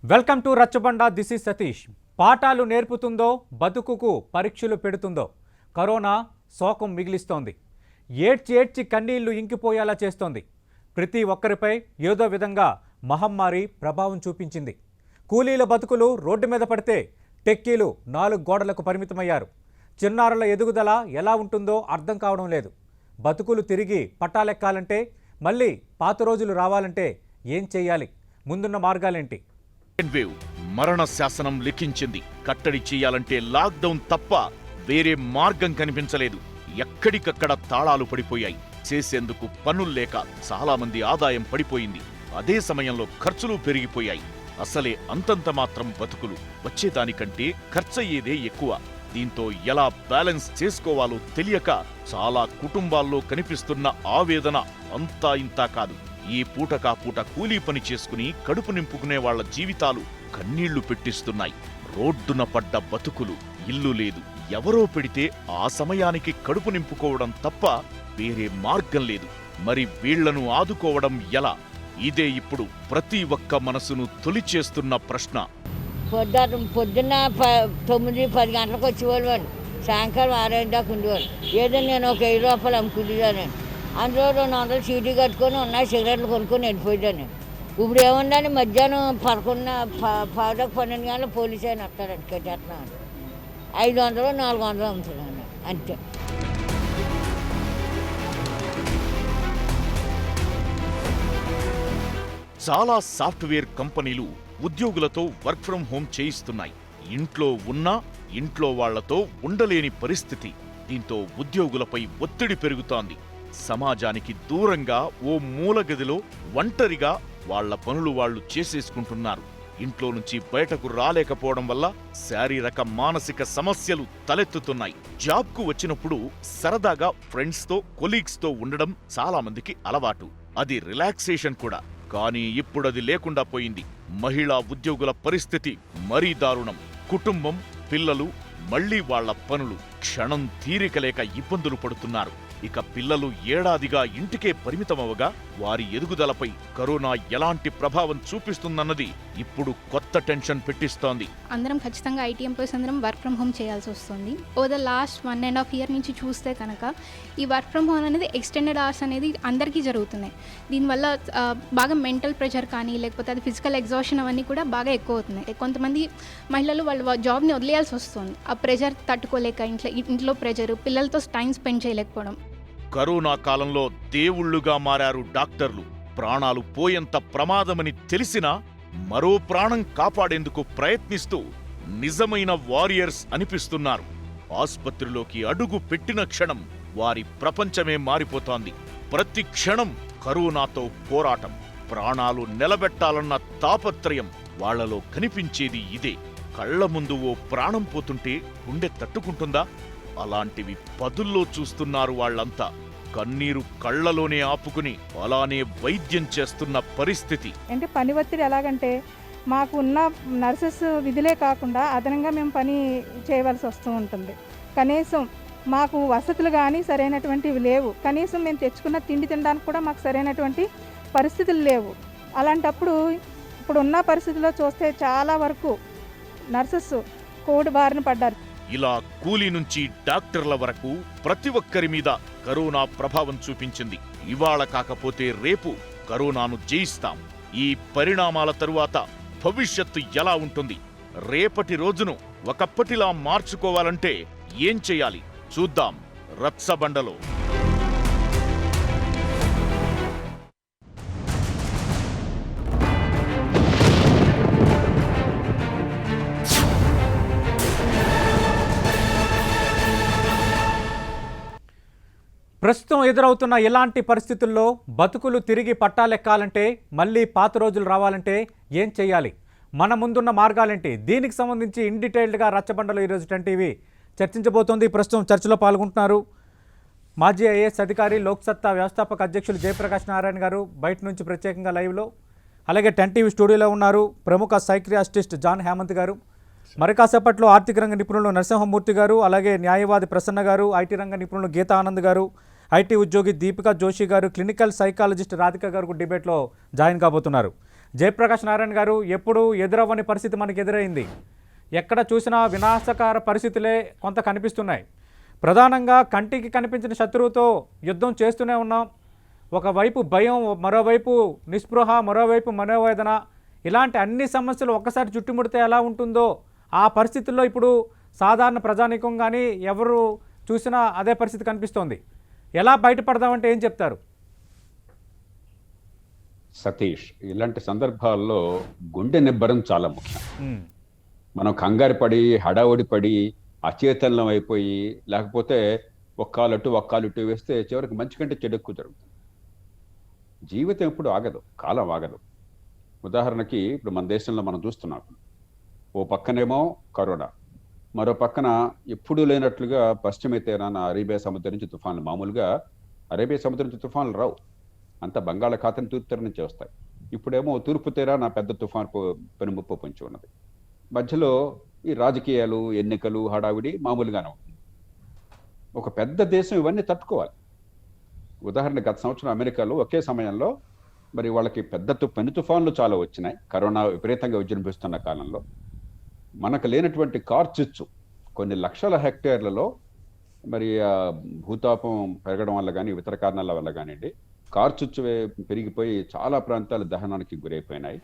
Welcome to Rachabanda. This is Satish. పాఠాలు నేర్పుతుందో బతుకుకు పరీక్షలు పెడుతుందో corona శోకం మిగిలిస్తోంది. ఏడ్చి కన్నీళ్లు ఇంకిపోయేలా చేస్తోంది. ప్రతి ఒక్కరిపై ఏదో విధంగా మహమ్మారి ప్రభావం చూపించింది. కూలీల బతుకులు రోడ్డు మీద పడితే టెక్కీలు 4 గోడలకు పరిమితమయ్యారు. చిన్నారుల ఎదుగుదల ఎలా ఉంటుందో అర్థం కావడం లేదు. బతుకులు తిరిగి పట్టాలెక్కాలంటే, మళ్ళీ పాత రోజులు రావాలంటే ఏం చేయాలి? ముందున్న మార్గాలేంటి? వేవ్ మరణ శాసనం లిఖించింది. కట్టడి చేయాలంటే లాక్డౌన్ తప్ప వేరే మార్గం కనిపించలేదు. ఎక్కడికక్కడ తాళాలు పడిపోయాయి. చేసేందుకు పనులు లేక చాలా మంది ఆదాయం పడిపోయింది. అదే సమయంలో ఖర్చులు పెరిగిపోయాయి. అసలే అంతంత మాత్రం బతుకులు, వచ్చేదానికంటే ఖర్చయ్యేదే ఎక్కువ. దీంతో ఎలా బ్యాలెన్స్ చేసుకోవాలో తెలియక చాలా కుటుంబాల్లో కనిపిస్తున్న ఆవేదన అంతా ఇంతా కాదు. ఈ పూటకా పూట కూలీ పని చేసుకుని కడుపు నింపుకునే వాళ్ల జీవితాలు కన్నీళ్లు పెట్టిస్తున్నాయి. రోడ్డున పడ్డ బతుకులు, ఇల్లు లేదు, ఎవరో పెడితే ఆ సమయానికి కడుపు నింపుకోవడం తప్ప వేరే మార్గం లేదు. మరి వీళ్లను ఆదుకోవడం ఎలా? ఇదే ఇప్పుడు ప్రతి ఒక్క మనసును తొలిచేస్తున్న ప్రశ్న. పొద్దున్న 9-10 గంటలకు వచ్చేవాళ్ళు, సాయంకాలం 6 దాకా ఉండేవాళ్ళు. ఏదో నేను ఒక 5 రూపాయలు అమ్ముకునేదాన్ని. అందులో 200 చీటీ కట్టుకొని ఉన్నాయి, సిగరెట్లు కొనుక్కొని వెళ్ళిపోయాను. ఇప్పుడు ఏముందని మధ్యాహ్నం 12 గంటల పోలీసు ఆయన వస్తాడండి, కట్టేస్తున్నాను. 500 400 అమ్ముతున్నాను అంతే. చాలా సాఫ్ట్వేర్ కంపెనీలు ఉద్యోగులతో వర్క్ ఫ్రం హోం చేయిస్తున్నాయి. ఇంట్లో ఉన్నా ఇంట్లో వాళ్లతో ఉండలేని పరిస్థితి. దీంతో ఉద్యోగులపై ఒత్తిడి పెరుగుతోంది. సమాజానికి దూరంగా ఓ మూలగదిలో ఒంటరిగా వాళ్ల పనులు వాళ్లు చేసేసుకుంటున్నారు. ఇంట్లో నుంచి బయటకు రాలేకపోవడం వల్ల శారీరక మానసిక సమస్యలు తలెత్తుతున్నాయి. జాబ్కు వచ్చినప్పుడు సరదాగా ఫ్రెండ్స్తో కొలీగ్స్తో ఉండడం చాలా మందికి అలవాటు. అది రిలాక్సేషన్ కూడా. కానీ ఇప్పుడది లేకుండా పోయింది. మహిళా ఉద్యోగుల పరిస్థితి మరీ దారుణం. కుటుంబం, పిల్లలు, మళ్లీ వాళ్ల పనులు, క్షణం తీరికలేక ఇబ్బందులు పడుతున్నారు. ఇక పిల్లలు ఏడాదిగా ఇంటికే పరిమితమవగా వారి ఎదుగుదలపై కరోనా ఎలాంటి ప్రభావం చూపిస్తుందన్నది ఇప్పుడు కొత్త టెన్షన్ పెట్టిస్తోంది. అందరం ఖచ్చితంగా ఐటీ ఎంప్లాయీస్ అందరం వర్క్ ఫ్రమ్ హోమ్ చేయాల్సి వస్తుంది. ఓవర్ ద లాస్ట్ 1.5 year నుంచి చూస్తే కనుక ఈ వర్క్ ఫ్రమ్ హోమ్ అనేది ఎక్స్టెండెడ్ అవర్స్ అనేది అందరికీ జరుగుతున్నాయి. దీనివల్ల బాగా మెంటల్ ప్రెషర్ కానీ, లేకపోతే అది ఫిజికల్ ఎగ్జాషన్ అవన్నీ కూడా బాగా ఎక్కువ అవుతున్నాయి. కొంతమంది మహిళలు వాళ్ళ జాబ్ని వదిలేయాల్సి వస్తుంది. ఆ ప్రెషర్ తట్టుకోలేక ఇంట్లో ప్రెషర్, పిల్లలతో టైం స్పెండ్ చేయలేకపోవడం. కరోనా కాలంలో దేవుళ్లుగా మారారు డాక్టర్లు. ప్రాణాలు పోయేంత ప్రమాదమని తెలిసినా మరో ప్రాణం కాపాడేందుకు ప్రయత్నిస్తూ నిజమైన వారియర్స్ అనిపిస్తున్నారు. ఆస్పత్రిలోకి అడుగు పెట్టిన క్షణం వారి ప్రపంచమే మారిపోతోంది. ప్రతి క్షణం కరోనాతో పోరాటం, ప్రాణాలు నిలబెట్టాలన్న తాపత్రయం వాళ్లలో కనిపించేది ఇదే. కళ్ల ముందు ఓ ప్రాణం పోతుంటే గుండె తట్టుకుంటుందా? అలాంటివి పదుల్లో చూస్తున్నారు వాళ్లంతా. కన్నీరు కళ్లలోనే ఆపుకుని అలానే వైద్యం చేస్తున్న పరిస్థితి. అంటే పని ఒత్తిడి ఎలాగంటే, మాకు ఉన్న నర్సెస్ విధులే కాకుండా అదనంగా మేము పని చేయవలసి వస్తూ ఉంటుంది. కనీసం మాకు వసతులు కానీ సరైనటువంటివి లేవు. కనీసం మేము తెచ్చుకున్న తిండి తినడానికి కూడా మాకు సరైనటువంటి పరిస్థితులు లేవు. అలాంటప్పుడు ఇప్పుడున్న పరిస్థితుల్లో చూస్తే చాలా వరకు నర్సెస్ కోవిడ్ బారిన పడ్డారు. ఇలా కూలీ నుంచి డాక్టర్ల వరకు ప్రతి ఒక్కరి మీద కరోనా ప్రభావం చూపించింది. ఇవాళ కాకపోతే రేపు కరోనాను జయిస్తాం. ఈ పరిణామాల తరువాత భవిష్యత్తు ఎలా ఉంటుంది? రేపటి రోజును ఒకప్పటిలా మార్చుకోవాలంటే ఏం చేయాలి? చూద్దాం రచ్చబండలో. ప్రస్తుతం ఎదురవుతున్న ఇలాంటి పరిస్థితుల్లో బతుకులు తిరిగి పట్టాలెక్కాలంటే, మళ్ళీ పాత రోజులు రావాలంటే ఏం చేయాలి? మన ముందున్న మార్గాలేంటి? దీనికి సంబంధించి ఇన్ డీటెయిల్డ్గా రచ్చబండలో ఈరోజు 10 టీవీ చర్చించబోతోంది. ప్రస్తుతం చర్చలో పాల్గొంటున్నారు మాజీ ఐఏఎస్ అధికారి, లోక్సత్తా వ్యవస్థాపక అధ్యక్షులు జయప్రకాష్ నారాయణ గారు, బయట నుంచి ప్రత్యేకంగా లైవ్లో. అలాగే 10 టీవీ స్టూడియోలో ఉన్నారు ప్రముఖ సైక్రియాస్టిస్ట్ జాన్ హేమంత్ గారు. మరి కాసేపట్లో ఆర్థిక రంగ నిపుణులు నరసింహమూర్తి గారు, అలాగే న్యాయవాది ప్రసన్న గారు, ఐటీ రంగ నిపుణులు గీతా ఆనంద్ గారు, ఐటీ ఉద్యోగి దీపికా జోషి గారు, క్లినికల్ సైకాలజిస్ట్ రాధిక గారు డిబేట్లో జాయిన్ కాబోతున్నారు. జయప్రకాష్ నారాయణ గారు, ఎప్పుడు ఎదురవ్వని పరిస్థితి మనకు ఎదురైంది. ఎక్కడ చూసినా వినాశకర పరిస్థితులే కొంత కనిపిస్తున్నాయి. ప్రధానంగా కంటికి కనిపించిన శత్రువుతో యుద్ధం చేస్తూనే ఉన్నాం. ఒకవైపు భయం, మరోవైపు నిస్పృహ, మరోవైపు మనోవేదన, ఇలాంటి అన్ని సమస్యలు ఒక్కసారి చుట్టుముడితే ఎలా ఉంటుందో ఆ పరిస్థితుల్లో ఇప్పుడు సాధారణ ప్రజానీకం కానీ ఎవరు చూసినా అదే పరిస్థితి కనిపిస్తోంది. ఎలా బయటపడదామంటే ఏం చెప్తారు? సతీష్, ఇలాంటి సందర్భాల్లో గుండె నిబ్బరం చాలా ముఖ్యం. ఉమ్, మనం కంగారు పడి హడావుడి పడి అచేతనం అయిపోయి లేకపోతే ఒక్కాలటు ఒక్కాలుటు వేస్తే చివరికి మంచి కంటే చెడు ఎక్కువ జరుగుతుంది. జీవితం ఎప్పుడు ఆగదు, కాలం ఆగదు. ఉదాహరణకి ఇప్పుడు మన దేశంలో మనం చూస్తున్నాం, ఓ పక్కనేమో కరోనా, మరో పక్కన ఎప్పుడూ లేనట్లుగా పశ్చిమ తీరాన అరేబియా సముద్రం నుంచి తుఫాన్లు. మామూలుగా అరేబియా సముద్రం నుంచి తుఫాన్లు రావు, అంత బంగాళాఖాతం తూర్పు తీరం నుంచి వస్తాయి. ఇప్పుడేమో తూర్పు తీరాన పెద్ద తుఫాన్ పెనుముప్పు పొంచి ఉన్నది. మధ్యలో ఈ రాజకీయాలు, ఎన్నికలు, హడావిడి మామూలుగానే ఉంటుంది. ఒక పెద్ద దేశం ఇవన్నీ తట్టుకోవాలి. ఉదాహరణ గత సంవత్సరం అమెరికాలో ఒకే సమయంలో మరి వాళ్ళకి పెద్ద పెను తుఫాన్లు చాలా వచ్చినాయి, కరోనా విపరీతంగా విజృంభిస్తున్న కాలంలో. మనకు లేనటువంటి కార్చిచ్చు కొన్ని లక్షల హెక్టేర్లలో మరి భూతాపం పెరగడం వల్ల కానీ ఇతర కారణాల వల్ల కానివ్వండి, కార్చిచ్చు పెరిగిపోయి చాలా ప్రాంతాలు దహనానికి గురైపోయినాయి.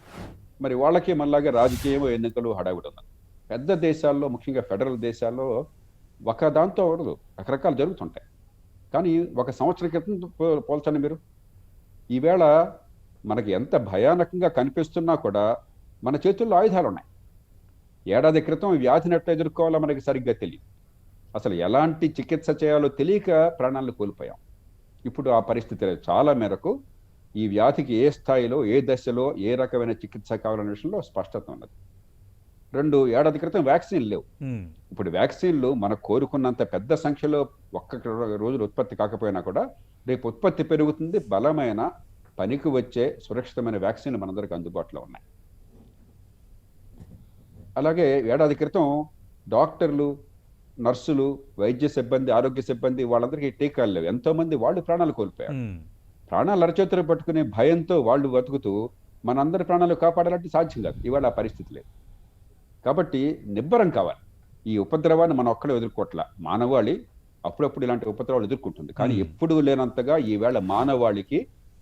మరి వాళ్ళకి మళ్ళాగా రాజకీయం, ఎన్నికలు, హడావిడి ఉన్నది. పెద్ద దేశాల్లో, ముఖ్యంగా ఫెడరల్ దేశాల్లో ఒక దాంతో అవడదు, రకరకాలు జరుగుతుంటాయి. కానీ ఒక సంవత్సరం క్రితం పోల్చండి మీరు. ఈవేళ మనకి ఎంత భయానకంగా కనిపిస్తున్నా కూడా మన చేతుల్లో ఆయుధాలు ఉన్నాయి. ఏడాది క్రితం ఈ వ్యాధిని ఎట్లా ఎదుర్కోవాలో మనకి సరిగ్గా తెలియదు. అసలు ఎలాంటి చికిత్స చేయాలో తెలియక ప్రాణాలను కోల్పోయాం. ఇప్పుడు ఆ పరిస్థితి చాలా మేరకు ఈ వ్యాధికి ఏ స్థాయిలో, ఏ దశలో, ఏ రకమైన చికిత్స కావాలనే విషయంలో స్పష్టత ఉన్నది. 2 ఏడాది క్రితం వ్యాక్సిన్లు లేవు. ఇప్పుడు వ్యాక్సిన్లు మనకు కోరుకున్నంత పెద్ద సంఖ్యలో ఒక్క రోజులు ఉత్పత్తి కాకపోయినా కూడా రేపు ఉత్పత్తి పెరుగుతుంది. బలమైన, పనికి వచ్చే, సురక్షితమైన వ్యాక్సిన్లు మనందరికీ అందుబాటులో ఉన్నాయి. అలాగే ఏడాది క్రితం డాక్టర్లు, నర్సులు, వైద్య సిబ్బంది, ఆరోగ్య సిబ్బంది వాళ్ళందరికీ టీకాలు లేవు. ఎంతోమంది వాళ్ళు ప్రాణాలు కోల్పోయారు. ప్రాణాలు అరచేతులు పట్టుకునే భయంతో వాళ్ళు బతుకుతూ మనందరి ప్రాణాలు కాపాడాలంటే సాధ్యం కాదు. ఇవాళ ఆ పరిస్థితి లేదు. కాబట్టి నిబ్బరం కావాలి. ఈ ఉపద్రవాన్ని మనం ఒక్కడే ఎదుర్కోవట్లా. మానవాళి అప్పుడప్పుడు ఇలాంటి ఉపద్రవాలు ఎదుర్కొంటుంది. కానీ ఎప్పుడూ లేనంతగా ఈవేళ మానవాళికి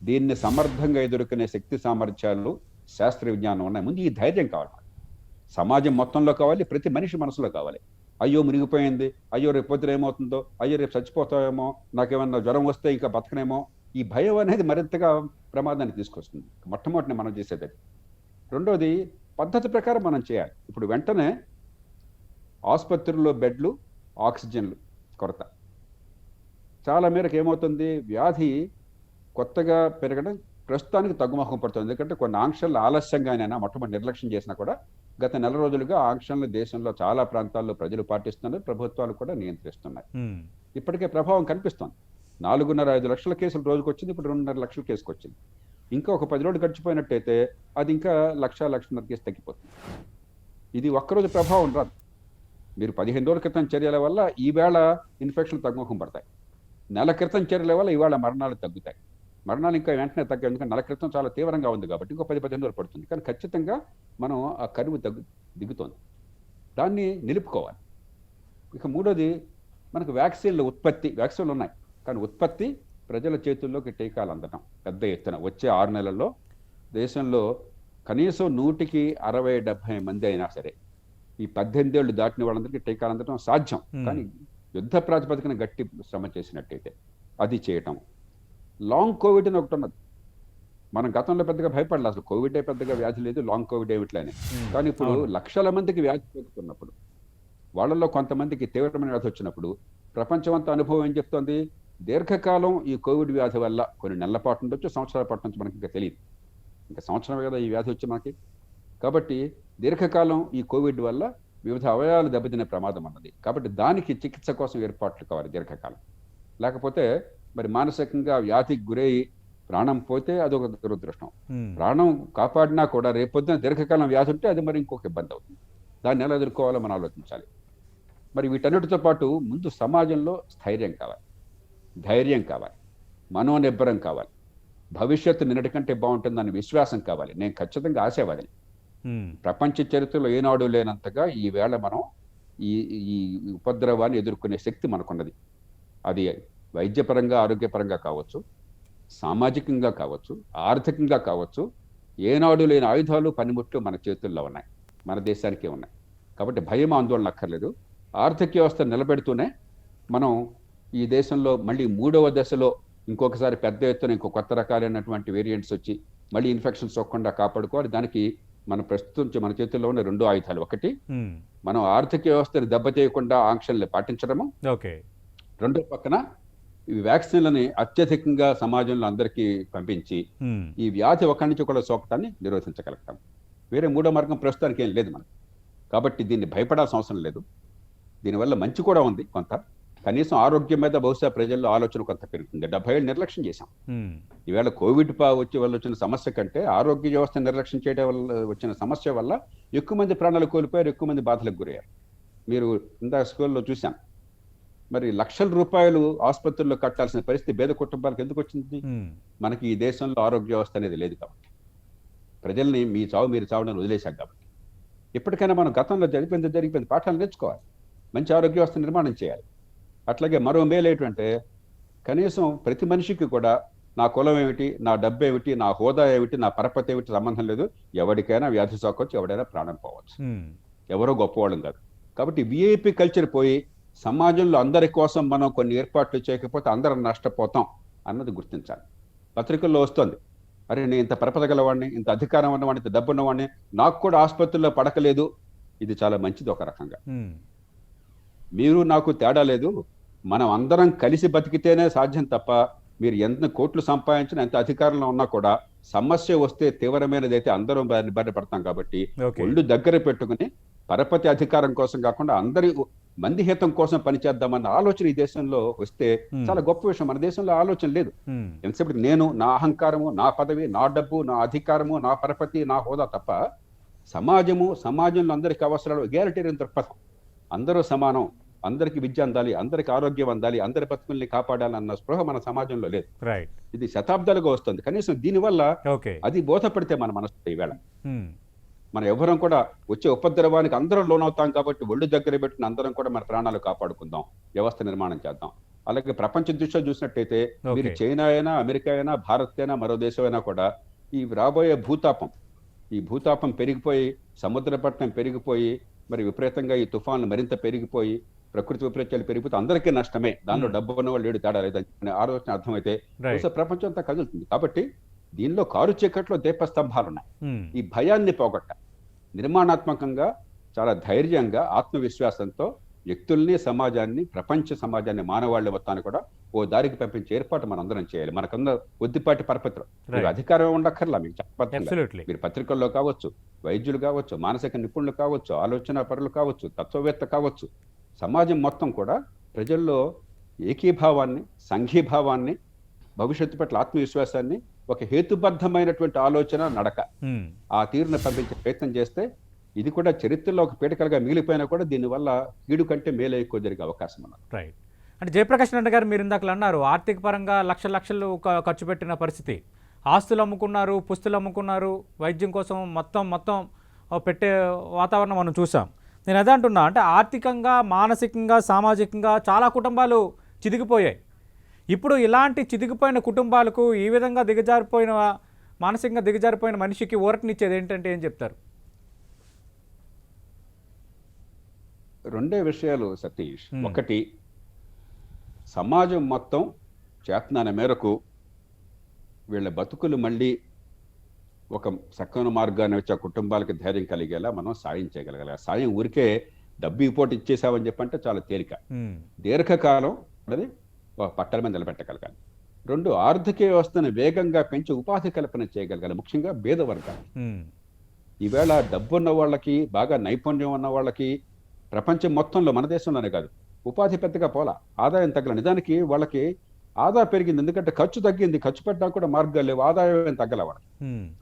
దీన్ని సమర్థంగా ఎదుర్కొనే శక్తి, సామర్థ్యాలు, శాస్త్ర విజ్ఞానం ఉన్నాయి. ముందు ఈ ధైర్యం కావాలి. సమాజం మొత్తంలో కావాలి, ప్రతి మనిషి మనసులో కావాలి. అయ్యో మునిగిపోయింది, అయ్యో రేపు పొద్దున ఏమవుతుందో, అయ్యో రేపు చచ్చిపోతామేమో, నాకేమన్నా జ్వరం వస్తే ఇంకా బతకనేమో, ఈ భయం అనేది మరింతగా ప్రమాదాన్ని తీసుకొస్తుంది. మొట్టమొదటి మనం చేసేది. రెండోది, పద్ధతి ప్రకారం మనం చేయాలి. ఇప్పుడు వెంటనే ఆసుపత్రుల్లో బెడ్లు, ఆక్సిజన్లు కొరత. చాలా మేరకు ఏమవుతుంది, వ్యాధి కొత్తగా పెరగడం ప్రస్తుతానికి తగ్గుముఖం పడుతుంది. ఎందుకంటే కొన్ని ఆంక్షలు ఆలస్యంగానైనా, మొట్టమొదటి నిర్లక్ష్యం చేసినా కూడా గత నెల రోజులుగా ఆంక్షలను దేశంలో చాలా ప్రాంతాల్లో ప్రజలు పాటిస్తున్నారు, ప్రభుత్వాలు కూడా నియంత్రిస్తున్నాయి. ఇప్పటికే ప్రభావం కనిపిస్తోంది. 4.5 లక్షల కేసులు రోజుకు వచ్చింది, ఇప్పుడు 2.5 లక్షల కేసుకు వచ్చింది. ఇంకా ఒక 10 రోజులు గడిచిపోయినట్టయితే అది ఇంకా 1,00,000 కేసు తగ్గిపోతుంది. ఇది ఒక్కరోజు ప్రభావం రాదు. మీరు 15 రోజుల క్రితం చర్యల వల్ల ఈవేళ ఇన్ఫెక్షన్ తగ్గుముఖం పడతాయి. నెల క్రితం చర్యల వల్ల ఇవాళ మరణాలు తగ్గుతాయి. మరణాలు ఇంకా వెంటనే తగ్గాయి, ఎందుకంటే నెల క్రితం చాలా తీవ్రంగా ఉంది కాబట్టి ఇంకో 10-15 రోజులు పడుతుంది. కానీ ఖచ్చితంగా మనం ఆ కరువు దిగుతోంది. దాన్ని నిలుపుకోవాలి. ఇక మూడోది, మనకు వ్యాక్సిన్లు వ్యాక్సిన్లు ఉన్నాయి, కానీ ఉత్పత్తి, ప్రజల చేతుల్లోకి టీకాలు అందడం పెద్ద ఎత్తున. వచ్చే 6 నెలల్లో దేశంలో కనీసం 100కి 60-70 మంది అయినా సరే ఈ 18 ఏళ్ళు దాటిన వాళ్ళందరికీ టీకాలు అందడం సాధ్యం. కానీ యుద్ధ ప్రాతిపదికన గట్టి శ్రమ చేసినట్టయితే అది చేయటం. లాంగ్ కోవిడ్ అని ఒకటి ఉన్నది. మనం గతంలో పెద్దగా భయపడలేదు, అసలు కోవిడే పెద్దగా వ్యాధి లేదు, లాంగ్ కోవిడ్ ఏమిట్లని. కానీ ఇప్పుడు లక్షల మందికి వ్యాధి సోకుతున్నప్పుడు, వాళ్ళల్లో కొంతమందికి తీవ్రమైన వ్యాధి వచ్చినప్పుడు ప్రపంచమంతా అనుభవం ఏం చెప్తోంది, దీర్ఘకాలం ఈ కోవిడ్ వ్యాధి వల్ల కొన్ని నెలల పాటు ఉండొచ్చు, సంవత్సరాల పాటు నుంచి మనకి ఇంకా తెలియదు. ఇంకా సంవత్సరం కదా ఈ వ్యాధి వచ్చి మనకి. కాబట్టి దీర్ఘకాలం ఈ కోవిడ్ వల్ల వివిధ అవయవాలు దెబ్బతినే ప్రమాదం అన్నది. కాబట్టి దానికి చికిత్స కోసం ఏర్పాట్లు కావాలి దీర్ఘకాలం. లేకపోతే మరి మానసికంగా వ్యాధికి గురై ప్రాణం పోతే అదొక దురదృష్టం. ప్రాణం కాపాడినా కూడా రేపొద్దున దీర్ఘకాలం వ్యాధి ఉంటే అది మరి ఇంకొక ఇబ్బంది అవుతుంది. దాన్ని ఎలా ఎదుర్కోవాలో మనం ఆలోచించాలి. మరి వీటన్నిటితో పాటు ముందు సమాజంలో స్థైర్యం కావాలి, ధైర్యం కావాలి, మనోనిబ్బరం కావాలి. భవిష్యత్తు నిన్నటికంటే బాగుంటుందన్న విశ్వాసం కావాలి. నేను ఖచ్చితంగా ఆశావాదిని. ప్రపంచ చరిత్రలో ఏనాడు లేనంతగా ఈవేళ మనం ఈ ఈ ఉపద్రవాన్ని ఎదుర్కొనే శక్తి మనకున్నది. అది వైద్యపరంగా, ఆరోగ్యపరంగా కావచ్చు, సామాజికంగా కావచ్చు, ఆర్థికంగా కావచ్చు. ఏనాడు లేని ఆయుధాలు, పనిముట్లు మన చేతుల్లో ఉన్నాయి, మన దేశానికే ఉన్నాయి. కాబట్టి భయం, ఆందోళన అక్కర్లేదు. ఆర్థిక వ్యవస్థ నిలబెడుతూనే మనం ఈ దేశంలో మళ్ళీ 3వ దశలో ఇంకొకసారి పెద్ద ఎత్తున ఇంకో కొత్త రకాలైనటువంటి వేరియంట్స్ వచ్చి మళ్ళీ ఇన్ఫెక్షన్స్ సోకకుండా కాపాడుకోవాలి. దానికి మన ప్రస్తుతం మన చేతుల్లో ఉన్న 2 ఆయుధాలు. ఒకటి, మనం ఆర్థిక వ్యవస్థను దెబ్బతీయకుండా ఆంక్షల్ని పాటించడము. రెండో పక్కన ఈ వ్యాక్సిన్లని అత్యధికంగా సమాజంలో అందరికీ పంపించి ఈ వ్యాధి ఒకరి నుంచి కూడా సోకటాన్ని నిరోధించగలుగుతాం. వేరే 3వ మార్గం ప్రస్తుతానికి ఏం లేదు మనకు. కాబట్టి దీన్ని భయపడాల్సిన అవసరం లేదు. దీనివల్ల మంచి కూడా ఉంది కొంత. కనీసం ఆరోగ్యం మీద బహుశా ప్రజల్లో ఆలోచన కొంత పెరుగుతుంది. 70 ఏళ్ళు నిర్లక్ష్యం చేశాం. ఈవేళ కోవిడ్ వచ్చే వల్ల వచ్చిన సమస్య కంటే ఆరోగ్య వ్యవస్థ నిర్లక్ష్యం చేయడం వల్ల వచ్చిన సమస్య వల్ల ఎక్కువ మంది ప్రాణాలు కోల్పోయారు, ఎక్కువ మంది బాధలకు గురయ్యారు. మీరు ఇందాక స్కూల్లో చూశాను. మరి లక్షల రూపాయలు ఆసుపత్రుల్లో కట్టాల్సిన పరిస్థితి పేద కుటుంబాలకు ఎందుకు వచ్చింది? మనకి ఈ దేశంలో ఆరోగ్య వ్యవస్థ అనేది లేదు కాబట్టి, ప్రజల్ని మీ చావు మీరు చావడానికి వదిలేశాం కాబట్టి. ఇప్పటికైనా మనం గతంలో జరిగిపోయింది పాఠాలు నేర్చుకోవాలి, మంచి ఆరోగ్య వ్యవస్థ నిర్మాణం చేయాలి. అట్లాగే మరో మేలు ఏంటంటే, కనీసం ప్రతి మనిషికి కూడా నా కులం ఏమిటి, నా డబ్బు ఏమిటి, నా హోదా ఏమిటి, నా పరపతి ఏమిటి సంబంధం లేదు. ఎవరికైనా వ్యాధి సోకొచ్చు, ఎవడైనా ప్రాణం పోవచ్చు. ఎవరో గొప్పవాళ్ళం కాదు. కాబట్టి విఐపి కల్చర్ పోయి సమాజంలో అందరి కోసం మనం కొన్ని ఏర్పాట్లు చేయకపోతే అందరం నష్టపోతాం అన్నది గుర్తించాలి. పత్రికల్లో వస్తుంది, అరే నేను ఇంత పరపతి గలవాడిని, ఇంత అధికారం ఉన్నవాడిని, ఇంత డబ్బు ఉన్నవాడిని, నాకు కూడా ఆసుపత్రిలో పడకలేదు. ఇది చాలా మంచిది ఒక రకంగా. మీరు నాకు తేడా లేదు, మనం అందరం కలిసి బతికితేనే సాధ్యం తప్ప మీరు ఎంత కోట్లు సంపాదించినా, ఎంత అధికారంలో ఉన్నా కూడా సమస్య వస్తే తీవ్రమైనదైతే అందరం బారిన పడతాం. కాబట్టి ఒళ్ళు దగ్గర పెట్టుకుని పరపతి అధికారం కోసం కాకుండా అందరి మంది హితం కోసం పనిచేద్దామన్న ఆలోచన ఈ దేశంలో వస్తే చాలా గొప్ప విషయం. మన దేశంలో ఆలోచన లేదు. ఎంతసేపటికి నేను, నా అహంకారము, నా పదవి, నా డబ్బు, నా అధికారము, నా పరపతి, నా హోదా తప్ప సమాజంలో అందరికి అవసరాలు ఎగాలిటేరియన్ దృక్పథం. అందరూ సమానం, అందరికి విద్య అందాలి, అందరికి ఆరోగ్యం అందాలి, అందరి బతుకుల్ని కాపాడాలన్న స్పృహ మన సమాజంలో లేదు. ఇది శతాబ్దాలుగా వస్తుంది. కనీసం దీనివల్ల అది బోధపడితే మన మనసు ఈవేళ మనం ఎవరం కూడా వచ్చే ఉపద్రవానికి అందరం లోనవుతాం. కాబట్టి ఒళ్ళు దగ్గర పెట్టిన అందరం కూడా మన ప్రాణాలు కాపాడుకుందాం, వ్యవస్థ నిర్మాణం చేద్దాం. అలాగే ప్రపంచ దృష్ట్యా చూసినట్టయితే మీరు చైనా అయినా, అమెరికా అయినా, భారత్ అయినా, మరో దేశం అయినా కూడా ఈ రాబోయే భూతాపం పెరిగిపోయి, సముద్ర పట్టణం పెరిగిపోయి, మరి విపరీతంగా ఈ తుఫాన్లు మరింత పెరిగిపోయి, ప్రకృతి విపరీతాలు పెరిగిపోతే అందరికీ నష్టమే. దానిలో డబ్బు ఉన్న వాళ్ళు ఏడు తేడా లేదని ఆలోచన అర్థమైతే ప్రపంచం అంతా కదులుతుంది. కాబట్టి దీనిలో కారు చీకట్లో దీపస్తంభాలు ఉన్నాయి. ఈ భయాన్ని పోగొట్ట నిర్మాణాత్మకంగా, చాలా ధైర్యంగా, ఆత్మవిశ్వాసంతో వ్యక్తుల్ని, సమాజాన్ని, ప్రపంచ సమాజాన్ని, మానవాళి మొత్తాన్ని కూడా ఓ దారికి పంపించే ఏర్పాటు మనం అందరం చేయాలి. మనకున్న కొద్దిపాటి పరపతిలో మీరు అధికారం ఉండక్కర్లా, మీకు చెప్పట్లేదు. మీరు పత్రికల్లో కావచ్చు, వైద్యులు కావచ్చు, మానసిక నిపుణులు కావచ్చు, ఆలోచన పరులు కావచ్చు, తత్వవేత్త కావచ్చు, సమాజం మొత్తం కూడా ప్రజల్లో ఏకీభావాన్ని, సంఘీభావాన్ని, భవిష్యత్తు పట్ల ఆత్మవిశ్వాసాన్ని, ఒక హేతుబద్ధమైనటువంటి ఆలోచన, నడక, ఆ తీరును పంపించే ప్రయత్నం చేస్తే ఇది కూడా చరిత్రలో ఒక పీడకలుగా మిగిలిపోయినా కూడా దీనివల్ల కీడు కంటే మేలు ఎక్కువ జరిగే అవకాశం ఉన్నది. రైట్. అంటే జయప్రకాష్ నాయుడు గారు మీరు ఇందాక అన్నారు, ఆర్థిక పరంగా లక్షలు ఖర్చు పెట్టిన పరిస్థితి, ఆస్తులు అమ్ముకున్నారు, పుస్తులు అమ్ముకున్నారు, వైద్యం కోసం మొత్తం పెట్టే వాతావరణం మనం చూసాం. నేను అదే అంటున్నా, అంటే ఆర్థికంగా, మానసికంగా, సామాజికంగా చాలా కుటుంబాలు చిదిగిపోయాయి. ఇప్పుడు ఇలాంటి చిదిగిపోయిన కుటుంబాలకు ఈ విధంగా మానసికంగా దిగజారిపోయిన మనిషికి ఊరటనిచ్చేది ఏంటంటే ఏం చెప్తారు? రెండే విషయాలు సతీష్. ఒకటి, సమాజం మొత్తం చేతనాల మేరకు వీళ్ళ బతుకులు మళ్ళీ ఒక సక్కన మార్గాన్ని వచ్చే కుటుంబాలకి ధైర్యం కలిగేలా మనం సాయం చేయగలగాలి. సాయం ఊరికే డబ్బు ఇపోటు ఇచ్చేసామని చెప్పంటే చాలా తేలిక. దీర్ఘకాలం అది పట్టల మీద నిలబెట్టగలగాలి. రెండు, ఆర్థిక వ్యవస్థను వేగంగా పెంచి ఉపాధి కల్పన చేయగలగాలి, ముఖ్యంగా పేద వర్గాలు. ఈవేళ డబ్బున్న వాళ్ళకి, బాగా నైపుణ్యం ఉన్న వాళ్ళకి ప్రపంచం మొత్తంలో, మన దేశంలోనే కాదు, ఉపాధి పెద్దగా పోలా, ఆదాయం తగ్గల. నిజానికి వాళ్ళకి ఆదాయం పెరిగింది, ఎందుకంటే ఖర్చు తగ్గింది, ఖర్చు పెట్టడానికి కూడా మార్గాలు లేవు, ఆదాయం తగ్గల వాళ్ళకి.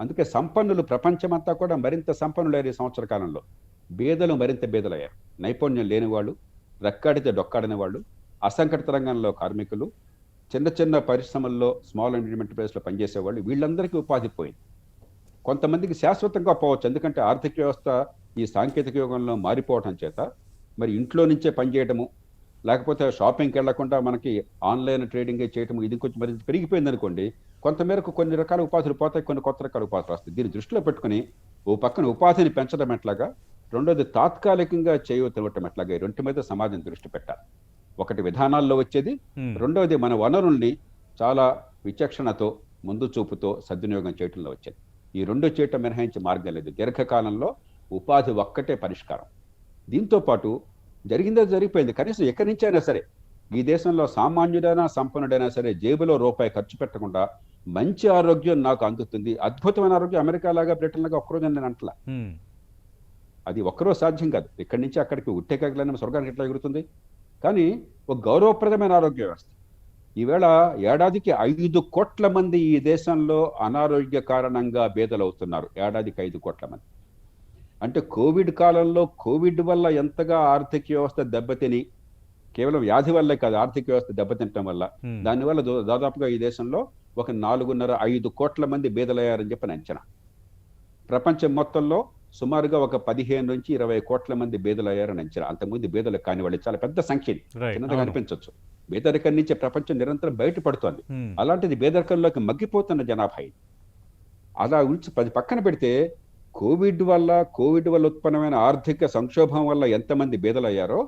అందుకే సంపన్నులు ప్రపంచమంతా కూడా మరింత సంపన్నులయ్యారు ఈ సంవత్సర కాలంలో. బేదలు మరింత బేదలయ్యారు. నైపుణ్యం లేని వాళ్ళు, రెక్కాడితే డొక్కాడిన వాళ్ళు, అసంఘటిత రంగంలో కార్మికులు, చిన్న చిన్న పరిశ్రమల్లో స్మాల్ అండ్ ఇంటర్మీడియట్ ప్లేస్లో పనిచేసేవాళ్ళు వీళ్ళందరికీ ఉపాధి పోయింది. కొంతమందికి శాశ్వతంగా పోవచ్చు, ఎందుకంటే ఆర్థిక వ్యవస్థ ఈ సాంకేతిక యుగంలో మారిపోవటం చేత మరి ఇంట్లో నుంచే పనిచేయటము, లేకపోతే షాపింగ్కి వెళ్లకుండా మనకి ఆన్లైన్ ట్రేడింగ్ చేయటము, ఇది కొంచెం మరింత పెరిగిపోయింది అనుకోండి, కొంతమేరకు కొన్ని రకాల ఉపాధులు పోతాయి, కొన్ని కొత్త రకాల ఉపాధులు వస్తాయి. దీన్ని దృష్టిలో పెట్టుకుని ఓ పక్కన ఉపాధిని పెంచడం ఎట్లాగా, రెండోది తాత్కాలికంగా చేయవటం ఎట్లాగా, ఈ రెంటి మీద సమాజం దృష్టి పెట్టాలి. ఒకటి విధానాల్లో వచ్చేది, రెండోది మన వనరుల్ని చాలా విచక్షణతో ముందు చూపుతో సద్వినియోగం చేయటంలో వచ్చేది. ఈ రెండు చేయటం మినహాయించి మార్గం లేదు. దీర్ఘకాలంలో ఉపాధి ఒక్కటే పరిష్కారం. దీంతో పాటు జరిగిందో జరిగిపోయింది, కనీసం ఎక్కడి నుంచి అయినా సరే ఈ దేశంలో సామాన్యుడైనా సంపన్నుడైనా సరే జేబులో రూపాయి ఖర్చు పెట్టకుండా మంచి ఆరోగ్యం నాకు అందుతుంది. అద్భుతమైన ఆరోగ్యం అమెరికా లాగా బ్రిటన్ లాగా ఒక్కరోజు నేను అంటలా, అది ఒక్కరోజు సాధ్యం కాదు. ఇక్కడి నుంచి అక్కడికి ఉట్టే కగలని స్వర్గానికి ఎట్లా ఎగురుతుంది? కానీ ఒక గౌరవప్రదమైన ఆరోగ్య వ్యవస్థ. ఈవేళ ఏడాదికి 5 కోట్ల మంది ఈ దేశంలో అనారోగ్య కారణంగా బేదలవుతున్నారు. ఏడాదికి 5 కోట్ల మంది. అంటే కోవిడ్ కాలంలో కోవిడ్ వల్ల ఎంతగా ఆర్థిక వ్యవస్థ దెబ్బతిని, కేవలం వ్యాధి వల్లే కాదు, ఆర్థిక వ్యవస్థ దెబ్బతింటం వల్ల, దానివల్ల దాదాపుగా ఈ దేశంలో ఒక 4.5-5 కోట్ల మంది బేదలయ్యారని చెప్పని అంచనా. ప్రపంచం మొత్తంలో సుమారుగా ఒక 15 నుంచి 20 కోట్ల మంది బేదలయ్యారని అంచనా. అంతకుముందు బేదలు కాని వాళ్ళు చాలా పెద్ద సంఖ్య, చిన్నదిగా అనిపించవచ్చు. పేదరికం నుంచి ప్రపంచం నిరంతరం బయటపడుతోంది. అలాంటిది పేదరికంలోకి మగ్గిపోతున్న జనాభా ఇది. అలా పక్కన పెడితే కోవిడ్ వల్ల ఉత్పన్నమైన ఆర్థిక సంక్షోభం వల్ల ఎంతమంది బేదలయ్యారో,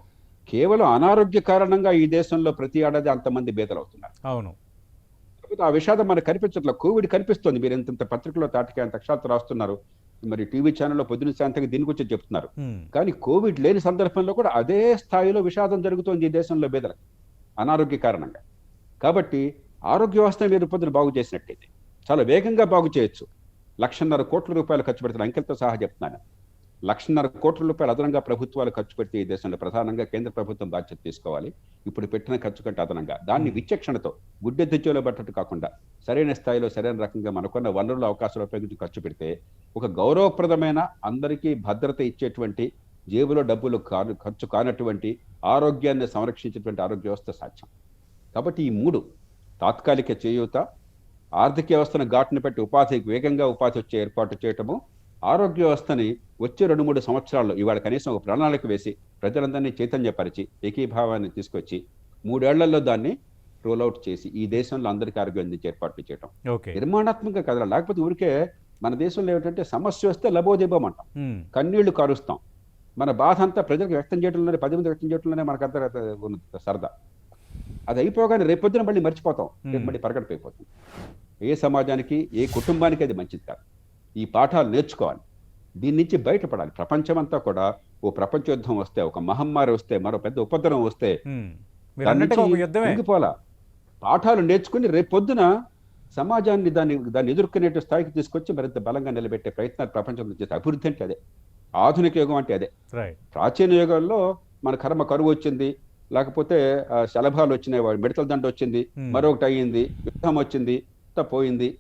కేవలం అనారోగ్య కారణంగా ఈ దేశంలో ప్రతి ఏడాది అంతమంది బేదలవుతున్నారు. అవును. ఆ విషాదం మనకు కనిపించట్లేదు. కోవిడ్ కనిపిస్తుంది. మీరు ఇంత పత్రికలో తాటికి అంత అక్షరాలతో రాస్తున్నారు, మరి టీవీ ఛానల్లో పొద్దున శాంతంగా దీని గురించి చెప్తున్నారు. కానీ కోవిడ్ లేని సందర్భంలో కూడా అదే స్థాయిలో విషాదం జరుగుతోంది ఈ దేశంలో బేదలకు అనారోగ్య కారణంగా. కాబట్టి ఆరోగ్య వ్యవస్థ మీరు పొద్దున బాగు చేసినట్టయితే చాలా వేగంగా బాగు చేయొచ్చు. 1,50,000 కోట్ల రూపాయలు ఖర్చు పెడుతున్న అంకెలతో సహా చెప్తున్నాను. 1,50,000 కోట్ల రూపాయలు అదనంగా ప్రభుత్వాలు ఖర్చు పెడితే ఈ దేశంలో ప్రధానంగా కేంద్ర ప్రభుత్వం బాధ్యత తీసుకోవాలి. ఇప్పుడు పెట్టిన ఖర్చు కంటే అదనంగా దాన్ని విచక్షణతో గుడ్డెద్దుచోలో పట్టట్టు కాకుండా సరైన స్థాయిలో సరైన రకంగా మనకున్న వనరుల అవకాశాలు ఉపయోగించి ఖర్చు పెడితే ఒక గౌరవప్రదమైన, అందరికీ భద్రత ఇచ్చేటువంటి, జేబులో డబ్బులు ఖర్చు కానటువంటి, ఆరోగ్యాన్ని సంరక్షించేటువంటి ఆరోగ్య వ్యవస్థ సాధ్యం. కాబట్టి ఈ 3 తాత్కాలిక చేయూత, ఆర్థిక వ్యవస్థను ఘాటును పెట్టి వేగంగా ఉపాధి వచ్చే ఏర్పాటు చేయటము, ఆరోగ్య వ్యవస్థని వచ్చే 2-3 సంవత్సరాల్లో ఇవాళ కనీసం ఒక ప్రణాళిక వేసి ప్రజలందరినీ చైతన్యపరిచి ఏకీభావాన్ని తీసుకొచ్చి 3 ఏళ్లలో దాన్ని రోల్అవుట్ చేసి ఈ దేశంలో అందరికీ ఆరోగ్యం అందించే ఏర్పాట్లు చేయటం నిర్మాణాత్మకంగా కదల. లేకపోతే ఊరికే మన దేశంలో ఏమిటంటే సమస్య వస్తే లబోదిబం అంటాం, కన్నీళ్లు కారుస్తాం. మన బాధ అంతా ప్రజలకు వ్యక్తం చేయడంలోనే, 10 మంది వ్యక్తం చేయడంలోనే మనకు అంతా ఉన్నది సరదా. అది అయిపోగానే రేపొద్దున మళ్ళీ మర్చిపోతాం, మళ్ళీ పరగడిపోతుంది. ఏ సమాజానికి, ఏ కుటుంబానికి అది మంచిది కాదు. ఈ పాఠాలు నేర్చుకోవాలి, దీని నుంచి బయటపడాలి. ప్రపంచమంతా కూడా ఓ ప్రపంచ యుద్ధం వస్తే, ఒక మహమ్మారి వస్తే, మరో పెద్ద ఉపద్రవం వస్తే పోలా పాఠాలు నేర్చుకుని రేపొద్దున సమాజాన్ని దాన్ని ఎదుర్కొనే స్థాయికి తీసుకొచ్చి మరింత బలంగా నిలబెట్టే ప్రయత్నాలు ప్రపంచంలో చేస్తే అభివృద్ధి అంటే అదే. ఆధునిక యుగం అంటే అదే. ప్రాచీన యుగాల్లో మన కరువు వచ్చింది, లేకపోతే శలభాలు వచ్చినాయి, మిడతల దండ వచ్చింది, మరొకటి అయ్యింది, యుద్ధం వచ్చింది, పోయింది,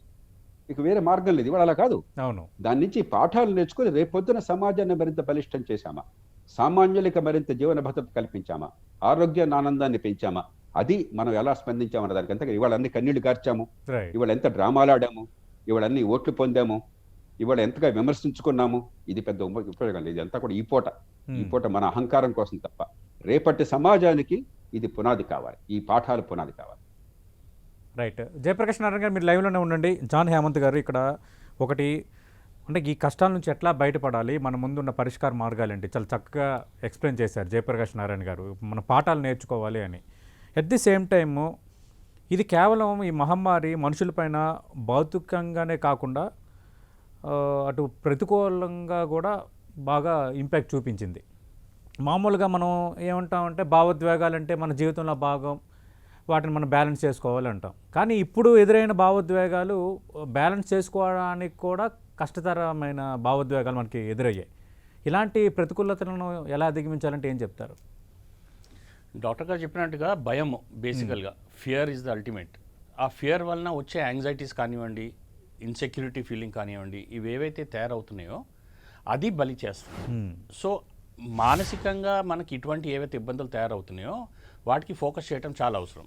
ఇక వేరే మార్గం లేదు. ఇవాళ అలా కాదు. దాని నుంచి పాఠాలు నేర్చుకుని రేపొద్దున సమాజాన్ని మరింత బలిష్టం చేశామా, సామాన్యులకి మరింత జీవన భద్రత కల్పించామా, ఆరోగ్యాన్ని, ఆనందాన్ని పెంచామా, అది మనం ఎలా స్పందించామన్న దానికి అంతగా. ఇవాళ అన్ని కన్నీళ్లు కార్చాము, ఇవాళ ఎంత డ్రామాలు ఆడాము, ఇవాళ అన్ని ఓట్లు పొందాము, ఇవాళ ఎంతగా విమర్శించుకున్నాము, ఇది పెద్ద ఉపయోగం లేదు. ఇదంతా కూడా ఈ పూట మన అహంకారం కోసం తప్ప రేపటి సమాజానికి ఇది పునాది కావాలి, ఈ పాఠాలు పునాది కావాలి. రైట్. జయప్రకాష్ నారాయణ గారు మీరు లైవ్లోనే ఉండండి. జాన్ హేమంత్ గారు ఇక్కడ ఒకటి అంటే ఈ కష్టాల నుంచి ఎట్లా బయటపడాలి, మన ముందున్న పరిష్కార మార్గాలేంటి చాలా చక్కగా ఎక్స్ప్లెయిన్ చేశారు జయప్రకాష్ నారాయణ గారు. మన పాఠాలు నేర్చుకోవాలి అని. ఎట్ ది సేమ్ టైము ఇది కేవలం ఈ మహమ్మారి మనుషులపైన భౌతికంగానే కాకుండా అటు ప్రతికూలంగా కూడా బాగా ఇంపాక్ట్ చూపించింది. మామూలుగా మనం ఏమంటామంటే భావోద్వేగాలంటే మన జీవితంలో భాగం, వాటిని మనం బ్యాలెన్స్ చేసుకోవాలి అంటాం. కానీ ఇప్పుడు ఎదురైన భావోద్వేగాలు బ్యాలెన్స్ చేసుకోవడానికి కూడా కష్టతరమైన భావోద్వేగాలు మనకి ఎదురయ్యాయి. ఇలాంటి ప్రతికూలతలను ఎలా అధిగమించాలంటే ఏం చెప్తారు? డాక్టర్ గారు చెప్పినట్టుగా భయం, బేసికల్గా ఫియర్ ఈజ్ ద అల్టిమేట్. ఆ ఫియర్ వలన వచ్చే యాంగ్జైటీస్ కానివ్వండి, ఇన్సెక్యూరిటీ ఫీలింగ్ కానివ్వండి, ఇవేవైతే తయారవుతున్నాయో అది బలి చేస్తుంది. సో మానసికంగా మనకి ఇటువంటి ఏవైతే ఇబ్బందులు తయారవుతున్నాయో వాటికి ఫోకస్ చేయడం చాలా అవసరం.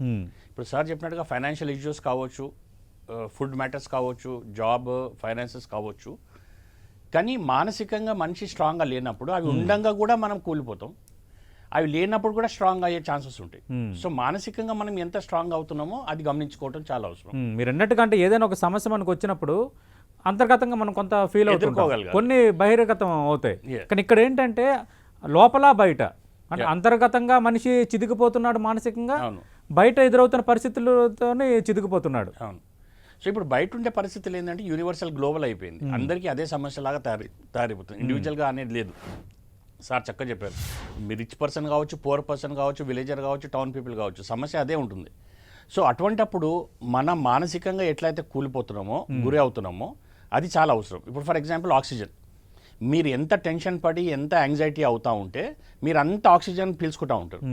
ఇప్పుడు సార్ చెప్పినట్టుగా ఫైనాన్షియల్ ఇష్యూస్ కావచ్చు, ఫుడ్ మ్యాటర్స్ కావచ్చు, జాబ్ ఫైనాన్సెస్ కావచ్చు, కానీ మానసికంగా మనిషి స్ట్రాంగ్గా లేనప్పుడు అవి ఉండంగా కూడా మనం కూలిపోతాం, అవి లేనప్పుడు కూడా స్ట్రాంగ్ అయ్యే ఛాన్సెస్ ఉంటాయి. సో మానసికంగా మనం ఎంత స్ట్రాంగ్ అవుతున్నామో అది గమనించుకోవడం చాలా అవసరం. మీరు అన్నట్టుగా అంటే ఏదైనా ఒక సమస్య మనకు వచ్చినప్పుడు అంతర్గతంగా మనం కొంత ఫీల్ అవుతుంటాం, ఎదుర్కోగలగాలి. కొన్ని బహిర్గతం అవుతాయి. Yeah. కానీ ఇక్కడ ఏంటంటే లోపల బయట అంటే అంతర్గతంగా మనిషి చిదిగిపోతున్నాడు మానసికంగా, అవును. బయట ఎదురవుతున్న పరిస్థితులతోనే చిదిగిపోతున్నాడు. అవును. సో ఇప్పుడు బయట ఉండే పరిస్థితులు ఏంటంటే యూనివర్సల్ గ్లోబల్ అయిపోయింది, అందరికీ అదే సమస్యలాగా తయారైపోతుంది, ఇండివిజువల్గా అనేది లేదు. సార్ చక్కగా చెప్పారు, మీ రిచ్ పర్సన్ కావచ్చు, పూర్ పర్సన్ కావచ్చు, విలేజర్ కావచ్చు, టౌన్ పీపుల్ కావచ్చు, సమస్య అదే ఉంటుంది. సో అటువంటప్పుడు మనం మానసికంగా ఎట్లయితే కూలిపోతున్నామో, గురి అవుతున్నామో అది చాలా అవసరం. ఇప్పుడు ఫర్ ఎగ్జాంపుల్ ఆక్సిజన్, మీరు ఎంత టెన్షన్ పడి ఎంత యాంగ్జైటీ అవుతూ ఉంటే మీరు అంత ఆక్సిజన్ పీల్చుకుంటూ ఉంటారు.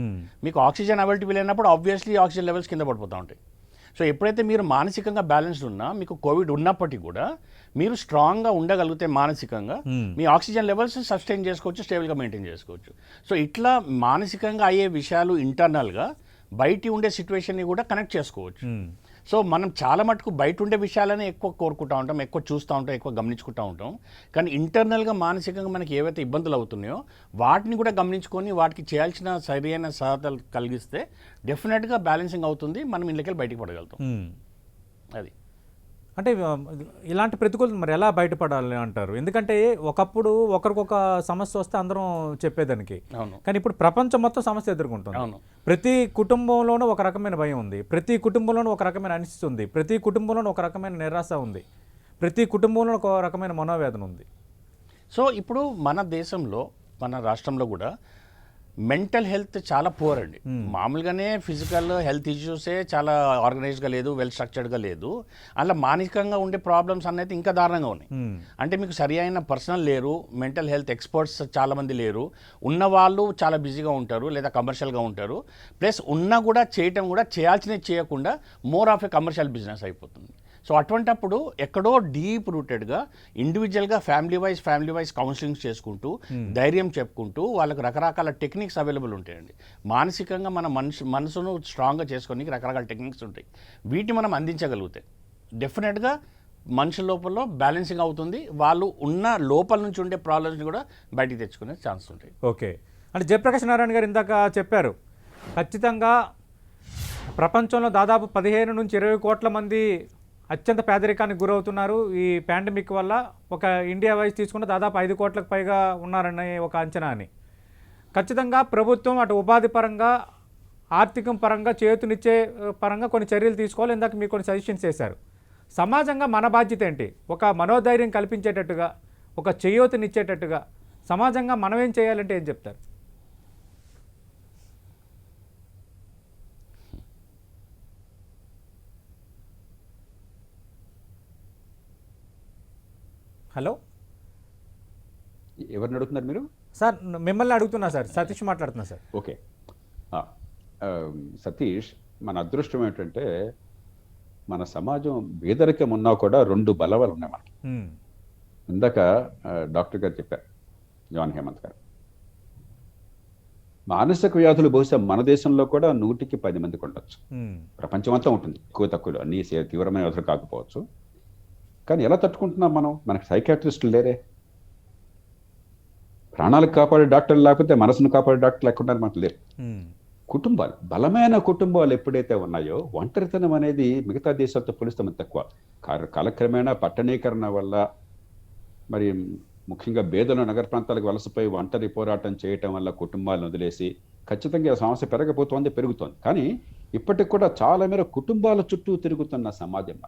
మీకు ఆక్సిజన్ అవైలబిలిటీ లేనప్పుడు ఆబ్వియస్లీ ఆక్సిజన్ లెవెల్స్ కింద పడిపోతూ ఉంటాయి. సో ఎప్పుడైతే మీరు మానసికంగా బ్యాలెన్స్డ్ ఉన్నా, మీకు కోవిడ్ ఉన్నప్పటికీ కూడా మీరు స్ట్రాంగ్గా ఉండగలిగితే మానసికంగా మీ ఆక్సిజన్ లెవెల్స్ సస్టైన్ చేసుకోవచ్చు, స్టేబుల్గా మెయింటైన్ చేసుకోవచ్చు. సో ఇట్లా మానసికంగా అయ్యే విషయాలు ఇంటర్నల్గా బయట ఉండే సిచ్యువేషన్ని కూడా కనెక్ట్ చేసుకోవచ్చు. సో మనం చాలా మటుకు బయట ఉండే విషయాలనే ఎక్కువ కోరుకుంటూ ఉంటాం, ఎక్కువ చూస్తూ ఉంటాం, ఎక్కువ గమనించుకుంటూ ఉంటాం. కానీ ఇంటర్నల్గా మానసికంగా మనకి ఏవైతే ఇబ్బందులు అవుతున్నాయో వాటిని కూడా గమనించుకొని వాటికి చేయాల్సిన సరైన సహాయాలు కలిగిస్తే డెఫినెట్గా బ్యాలెన్సింగ్ అవుతుంది, మనం ఇళ్ళకెళ్ళి బయటికి పడగలుగుతాం. అది అంటే ఇలాంటి ప్రతికూలత మరి ఎలా బయటపడాలి అంటారు? ఎందుకంటే ఒకప్పుడు ఒకరికొక సమస్య వస్తే అందరం చెప్పేదానికి, అవును. కానీ ఇప్పుడు ప్రపంచం మొత్తం సమస్య ఎదుర్కొంటుంది. అవును. ప్రతి కుటుంబంలోనూ ఒక రకమైన భయం ఉంది, ప్రతి కుటుంబంలోనూ ఒక రకమైన అనిశ్చితి ఉంది, ప్రతి కుటుంబంలోనూ ఒక రకమైన నిరాశ ఉంది, ప్రతి కుటుంబంలో ఒక రకమైన మనోవేదన ఉంది. సో ఇప్పుడు మన దేశంలో, మన రాష్ట్రంలో కూడా మెంటల్ హెల్త్ చాలా పూర్ అండి. మామూలుగానే ఫిజికల్ హెల్త్ ఇష్యూసే చాలా ఆర్గనైజ్డ్గా లేదు, వెల్ స్ట్రక్చర్డ్గా లేదు. అలా మానసికంగా ఉండే ప్రాబ్లమ్స్ అనేది ఇంకా దారుణంగా ఉన్నాయి. అంటే మీకు సరి అయిన పర్సనల్ లేరు, మెంటల్ హెల్త్ ఎక్స్పర్ట్స్ చాలామంది లేరు, ఉన్నవాళ్ళు చాలా బిజీగా ఉంటారు లేదా కమర్షియల్గా ఉంటారు. ప్లస్ ఉన్నా కూడా చేయటం కూడా చేయాల్సినవి చేయకుండా more of a commercial business అయిపోతుంది. సో అటువంటప్పుడు ఎక్కడో డీప్ రూటెడ్గా ఇండివిజువల్గా ఫ్యామిలీ వైజ్ కౌన్సిలింగ్స్ చేసుకుంటూ ధైర్యం చెప్పుకుంటూ వాళ్ళకి రకరకాల టెక్నిక్స్ అవైలబుల్ ఉంటాయండి. మానసికంగా మన మనసును స్ట్రాంగ్గా చేసుకోవడానికి రకరకాల టెక్నిక్స్ ఉంటాయి. వీటిని మనం అందించగలిగితే డెఫినెట్గా మనుషుల లోపల బ్యాలెన్సింగ్ అవుతుంది, వాళ్ళు ఉన్న లోపల నుంచి ఉండే ప్రాబ్లమ్స్ని కూడా బయటికి తెచ్చుకునే ఛాన్స్ ఉంటాయి. ఓకే, అంటే జయప్రకాష్ నారాయణ గారు ఇందాక చెప్పారు, ఖచ్చితంగా ప్రపంచంలో దాదాపు 15 నుంచి 20 కోట్ల మంది అత్యంత పేదరికానికి గురవుతున్నారు ఈ పాండమిక్ వల్ల. ఒక ఇండియా వైజ్ తీసుకుంటే దాదాపు 5 కోట్లకు పైగా ఉన్నారనే ఒక అంచనా అని. ఖచ్చితంగా ప్రభుత్వం అటు ఉపాధి పరంగా, ఆర్థికం పరంగా, చేతునిచ్చే పరంగా కొన్ని చర్యలు తీసుకోవాలి. ఇందాక మీకు కొన్ని సజెషన్స్ చేశారు. సమాజంగా మన బాధ్యత ఏంటి? ఒక మనోధైర్యం కల్పించేటట్టుగా, ఒక చేయూతనిచ్చేటట్టుగా సమాజంగా మనం ఏం చేయాలంటే ఏం చెప్తారు? హలో, ఎవరిని అడుగుతున్నారు మీరు? సార్ మిమ్మల్ని అడుగుతున్నా సార్, సతీష్ మాట్లాడుతున్నా సార్. ఓకే, సతీష్, మన అదృష్టం ఏంటంటే మన సమాజం పేదరికం ఉన్నా కూడా 2 బలవాలు ఉన్నాయి మనకి. ఇందాక డాక్టర్ గారు చెప్పారు, జాన్ హేమంత్ గారు, మానసిక వ్యాధులు బహుశా మన దేశంలో కూడా 100కి 10 మందికి ఉండొచ్చు. ప్రపంచం అంతా ఉంటుంది, ఎక్కువ తక్కువలో, అన్ని తీవ్రమైన వ్యాధులు కాకపోవచ్చు. కానీ ఎలా తట్టుకుంటున్నాం మనం? మనకి సైకాట్రిస్టులు లేరే, ప్రాణాలకు కాపాడే డాక్టర్లు లేకపోతే మనసును కాపాడే డాక్టర్లు లేకుండా మనకు లేరు. కుటుంబాలు, బలమైన కుటుంబాలు ఎప్పుడైతే ఉన్నాయో ఒంటరితనం అనేది మిగతా దేశాలతో పోలిస్తే మనకు తక్కువ. కాలక్రమేణా పట్టణీకరణ వల్ల, మరి ముఖ్యంగా బేదలు నగర ప్రాంతాలకు వలసపోయి ఒంటరి పోరాటం చేయటం వల్ల కుటుంబాలను వదిలేసి ఖచ్చితంగా ఆ సమస్య పెరుగుతోంది. కానీ ఇప్పటికి కూడా చాలా మేర కుటుంబాల చుట్టూ తిరుగుతున్న సమాజం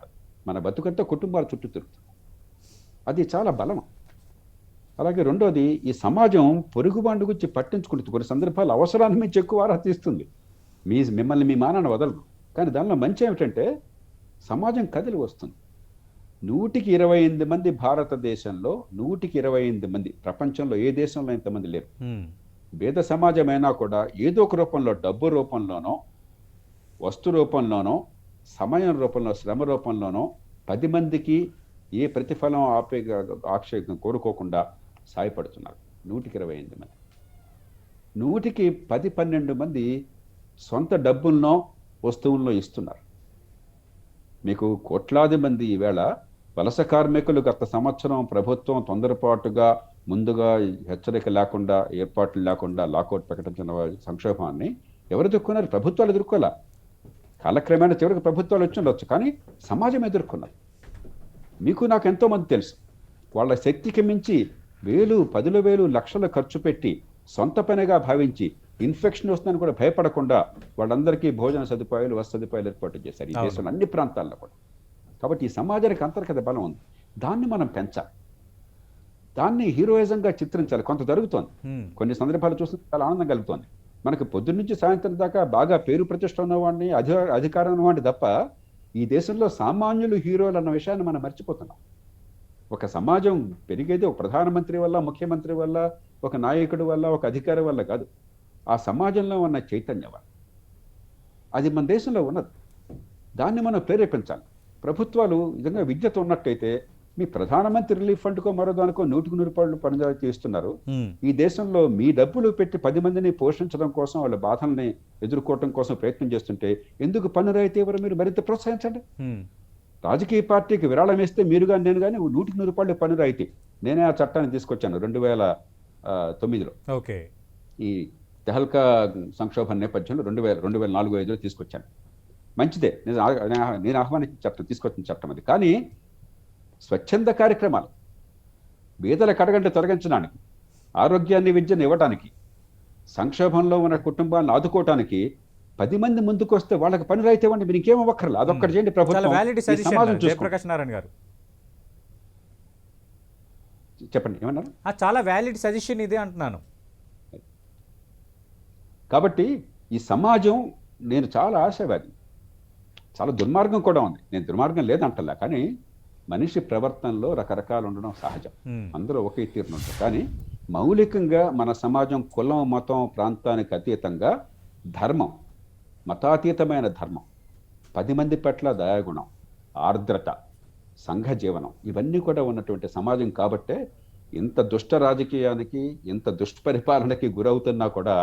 మన బతుకంతా కుటుంబాల చుట్టూ తిరుగుతుంది. అది చాలా బలం. అలాగే రెండోది, ఈ సమాజం పొరుగుబాండు గురించి పట్టించుకుంటుంది. కొన్ని సందర్భాలు అవసరాన్ని మించి ఎక్కువ ఆరా తీస్తుంది. మిమ్మల్ని మీ మానాన్ని వదలరు. కానీ దానిలో మంచి ఏమిటంటే సమాజం కదిలి వస్తుంది. 100కి 28 మంది భారతదేశంలో, 100కి 28 మంది ప్రపంచంలో ఏ దేశంలో ఇంతమంది లేరు. పేద సమాజమైనా కూడా ఏదో ఒక రూపంలో, డబ్బు రూపంలోనో, వస్తు రూపంలోనో, సమయం రూపంలో, శ్రమ రూపంలోనో 10 మందికి ఏ ప్రతిఫలం ఆక్షేపం కోరుకోకుండా సాయపడుతున్నారు. 100కి 28 మంది. 100కి 10-12 మంది సొంత డబ్బుల్లో వస్తువుల్లో ఇస్తున్నారు. మీకు కోట్లాది మంది ఈవేళ వలస కార్మికులు గత సంవత్సరం ప్రభుత్వం తొందరపాటుగా ముందుగా హెచ్చరిక లేకుండా ఏర్పాట్లు లేకుండా లాకౌట్ ప్రకటించిన సంక్షోభాన్ని ఎవరు ఎదుర్కొన్నారు? ప్రభుత్వాలు ఎదుర్కోలే. కాలక్రమేణా చివరికి ప్రభుత్వాలు వచ్చి ఉండొచ్చు, కానీ సమాజం ఎదుర్కొన్నారు. మీకు నాకు ఎంతో మంది తెలుసు, వాళ్ళ శక్తికి మించి వేలు, 10,000, లక్షలు ఖర్చు పెట్టి సొంత పనిగా భావించి ఇన్ఫెక్షన్ వస్తుందని కూడా భయపడకుండా వాళ్ళందరికీ భోజన సదుపాయాలు, వసతి సదుపాయాలు ఏర్పాటు చేశారు ఈ దేశంలో అన్ని ప్రాంతాల్లో కూడా. కాబట్టి ఈ సమాజానికి అంతర్గత బలం ఉంది, దాన్ని మనం పెంచాలి, దాన్ని హీరోయిజంగా చిత్రించాలి. కొంత జరుగుతోంది, కొన్ని సందర్భాలు చూస్తే చాలా ఆనందం కలుగుతోంది. మనకి పొద్దున్న నుంచి సాయంత్రం దాకా బాగా పేరు ప్రతిష్ట ఉన్నవాడిని, అధికారం ఉన్నవాడిని తప్ప ఈ దేశంలో సామాన్యులు హీరోలు అన్న విషయాన్ని మనం మర్చిపోతున్నాం. ఒక సమాజం పెరిగేది ఒక ప్రధానమంత్రి వల్ల, ముఖ్యమంత్రి వల్ల, ఒక నాయకుడి వల్ల, ఒక అధికారి వల్ల కాదు, ఆ సమాజంలో ఉన్న చైతన్యం వల్ల. అది మన దేశంలో ఉన్నది, దాన్ని మనం ప్రేరేపించాలి. ప్రభుత్వాలు నిజంగా విద్యతో ఉన్నట్టయితే మీ ప్రధానమంత్రి రిలీఫ్ ఫండ్కో మరో దానికో 100% పని చేస్తున్నారు. ఈ దేశంలో మీ డబ్బులు పెట్టి 10 మందిని పోషించడం కోసం, వాళ్ళ బాధల్ని ఎదుర్కోవడం కోసం ప్రయత్నం చేస్తుంటే ఎందుకు పన్ను రాయితీ ఎవరు? మీరు మరింత ప్రోత్సహించండి. రాజకీయ పార్టీకి విరాళం వేస్తే మీరు కానీ నేను కానీ 100% పన్ను రాయితీ. నేనే ఆ చట్టాన్ని తీసుకొచ్చాను 2009లో. ఓకే, ఈ తెహల్కా సంక్షోభం నేపథ్యంలో 2004-05లో తీసుకొచ్చాను. మంచిదే, నేను ఆహ్వానించిన చట్టం, తీసుకొచ్చిన చట్టం అది. కానీ స్వచ్ఛంద కార్యక్రమాలు, బీదల కడగంట తొలగించడానికి, ఆరోగ్యాన్ని, విద్యను ఇవ్వడానికి, సంక్షోభంలో ఉన్న కుటుంబాలను ఆదుకోవటానికి 10 మంది ముందుకు వస్తే వాళ్ళకి పని రాయితే ఇవ్వండి, మీరు ఇంకేం అవ్వక్కర్లేదు. అదొక్కటి చేయండి. ప్రభుత్వం జయప్రకాష్ నారాయణ గారు చెప్పండి, ఏమన్నారు? చాలా వ్యాలిడ్ సజెషన్ ఇది అంటున్నాను. కాబట్టి ఈ సమాజం, నేను చాలా ఆశావాది. చాలా దుర్మార్గం కూడా ఉంది, నేను దుర్మార్గం లేదంటలా, కానీ మనిషి ప్రవర్తనలో రకరకాలు ఉండడం సహజం. అందరూ ఒకే తీరును ఉంటారు. కానీ మౌలికంగా మన సమాజం కులం, మతం, ప్రాంతానికి అతీతంగా ధర్మం, మతాతీతమైన ధర్మం, 10 మంది పట్ల దయాగుణం, ఆర్ద్రత, సంఘ జీవనం, ఇవన్నీ కూడా ఉన్నటువంటి సమాజం. కాబట్టే ఇంత దుష్ట రాజకీయానికి, ఇంత దుష్పరిపాలనకి గురవుతున్నా కూడా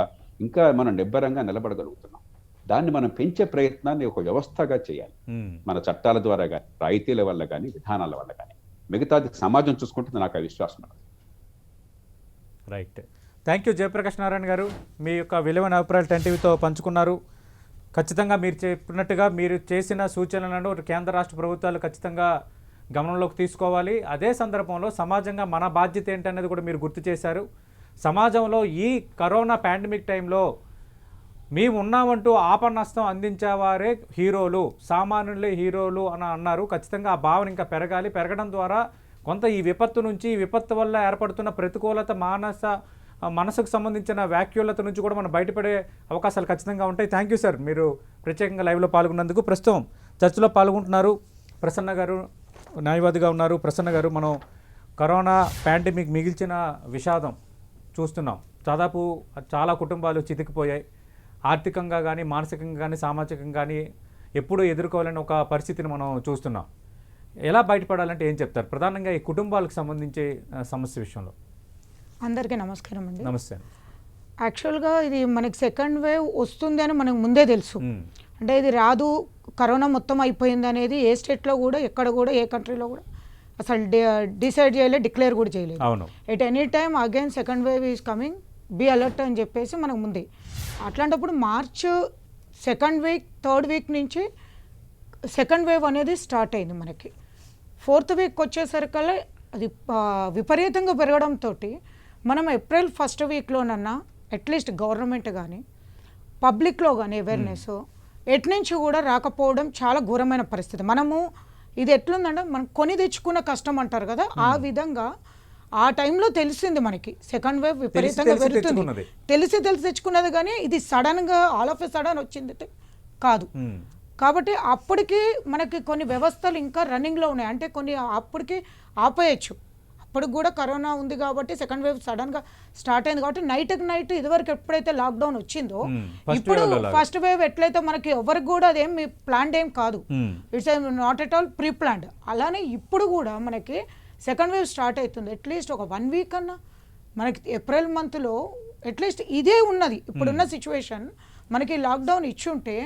ఇంకా మనం నిబ్బరంగా నిలబడగలుగుతున్నాం. దాన్ని మనం పెంచే ప్రయత్నాన్ని ఒక వ్యవస్థగా చేయాలి. మన చట్టాల ద్వారా కానీ, రాయితీల వల్ల కానీ, విధానాల వల్ల కానీ. మిగతాది సమాజం చూసుకుంటుంది, నాకు ఆ విశ్వాసం. Right, thank you Jayaprakash Narayana గారు. మీ యొక్క విలువైన అభిప్రాయాలు 10 టీవీతో పంచుకున్నారు. ఖచ్చితంగా మీరు చెప్పినట్టుగా మీరు చేసిన సూచనలను కేంద్ర రాష్ట్ర ప్రభుత్వాలు ఖచ్చితంగా గమనంలోకి తీసుకోవాలి. అదే సందర్భంలో సమాజంగా మన బాధ్యత ఏంటనేది కూడా మీరు గుర్తు చేశారు. సమాజంలో ఈ కరోనా పాండమిక్ టైంలో మేము ఉన్నామంటూ ఆపన్నస్తం అందించేవారే హీరోలు, సామాన్యులే హీరోలు అని అన్నారు. ఖచ్చితంగా ఆ భావన ఇంకా పెరగాలి. పెరగడం ద్వారా కొంత ఈ విపత్తు నుంచి, ఈ విపత్తు వల్ల ఏర్పడుతున్న ప్రతికూలత, మనసుకు సంబంధించిన వ్యాఖ్యలత నుంచి కూడా మనం బయటపడే అవకాశాలు ఖచ్చితంగా ఉంటాయి. థ్యాంక్ యూ సార్, మీరు ప్రత్యేకంగా లైవ్లో పాల్గొన్నందుకు. ప్రస్తుతం చర్చలో పాల్గొంటున్నారు ప్రసన్న గారు, న్యాయవాదిగా ఉన్నారు. ప్రసన్న గారు, మనం కరోనా పాండమిక్ మిగిల్చిన విషాదం చూస్తున్నాం. దాదాపు చాలా కుటుంబాలు చితికిపోయాయి. ఆర్థికంగా కానీ, మానసికంగా కానీ, సామాజికంగా కానీ ఎప్పుడూ ఎదుర్కోవాలని ఒక పరిస్థితిని మనం చూస్తున్నాం. ఎలా బయటపడాలంటే ఏం చెప్తారు ప్రధానంగా ఈ కుటుంబాలకు సంబంధించే సమస్య విషయంలో? అందరికీ నమస్కారం అండి. నమస్తే. యాక్చువల్గా ఇది మనకి సెకండ్ వేవ్ వస్తుంది అని మనకు ముందే తెలుసు. అంటే ఇది రాదు, కరోనా మొత్తం అయిపోయింది అనేది ఏ స్టేట్లో కూడా, ఎక్కడ కూడా, ఏ కంట్రీలో కూడా అసలు డిసైడ్ చేయలేదు, డిక్లేర్ కూడా చేయలేదు. అవును, at any time again second wave is coming, be alert అని చెప్పేసి మనకు ముందే. అట్లాంటప్పుడు March 2nd week 3rd week నుంచి సెకండ్ వేవ్ అనేది స్టార్ట్ అయింది. మనకి 4th వీక్ వచ్చేసరికల్లా అది విపరీతంగా పెరగడంతో మనం ఏప్రిల్ 1st వీక్లోనన్నా అట్లీస్ట్ గవర్నమెంట్ కానీ, పబ్లిక్లో కానీ అవేర్నెస్ ఎట్నుంచి కూడా రాకపోవడం చాలా ఘోరమైన పరిస్థితి. మనము ఇది ఎట్లుందంటే మనం కొని తెచ్చుకున్న కష్టం అంటారు కదా, ఆ విధంగా ఆ టైంలో తెలిసింది మనకి సెకండ్ వేవ్ విపరీతంగా పెరుగుతుంది. తెలిసి తెచ్చుకున్నది, కానీ ఇది సడన్గా ఆల్ ఆఫ్ ఎ సడన్ వచ్చింది కాదు. కాబట్టి అప్పటికి మనకి కొన్ని వ్యవస్థలు ఇంకా రన్నింగ్లో ఉన్నాయి. అంటే కొన్ని అప్పటికి ఆపేయచ్చు. అప్పటికి కూడా కరోనా ఉంది కాబట్టి సెకండ్ వేవ్ సడన్గా స్టార్ట్ అయింది కాబట్టి నైట్ ఇదివరకు ఎప్పుడైతే లాక్డౌన్ వచ్చిందో, ఇప్పుడు ఫస్ట్ వేవ్ ఎట్లయితే మనకి ఎవరికి కూడా అదేం ప్లాన్డ్ ఏం కాదు, it's not at all pre planned. అలానే ఇప్పుడు కూడా మనకి సెకండ్ వేవ్ స్టార్ట్ అవుతుంది. అట్లీస్ట్ ఒక 1 వీక్ అన్నా మనకి ఏప్రిల్ మంత్లో అట్లీస్ట్ ఇదే ఉన్నది. ఇప్పుడున్న సిచ్యువేషన్ మనకి లాక్డౌన్ ఇచ్చి ఉంటే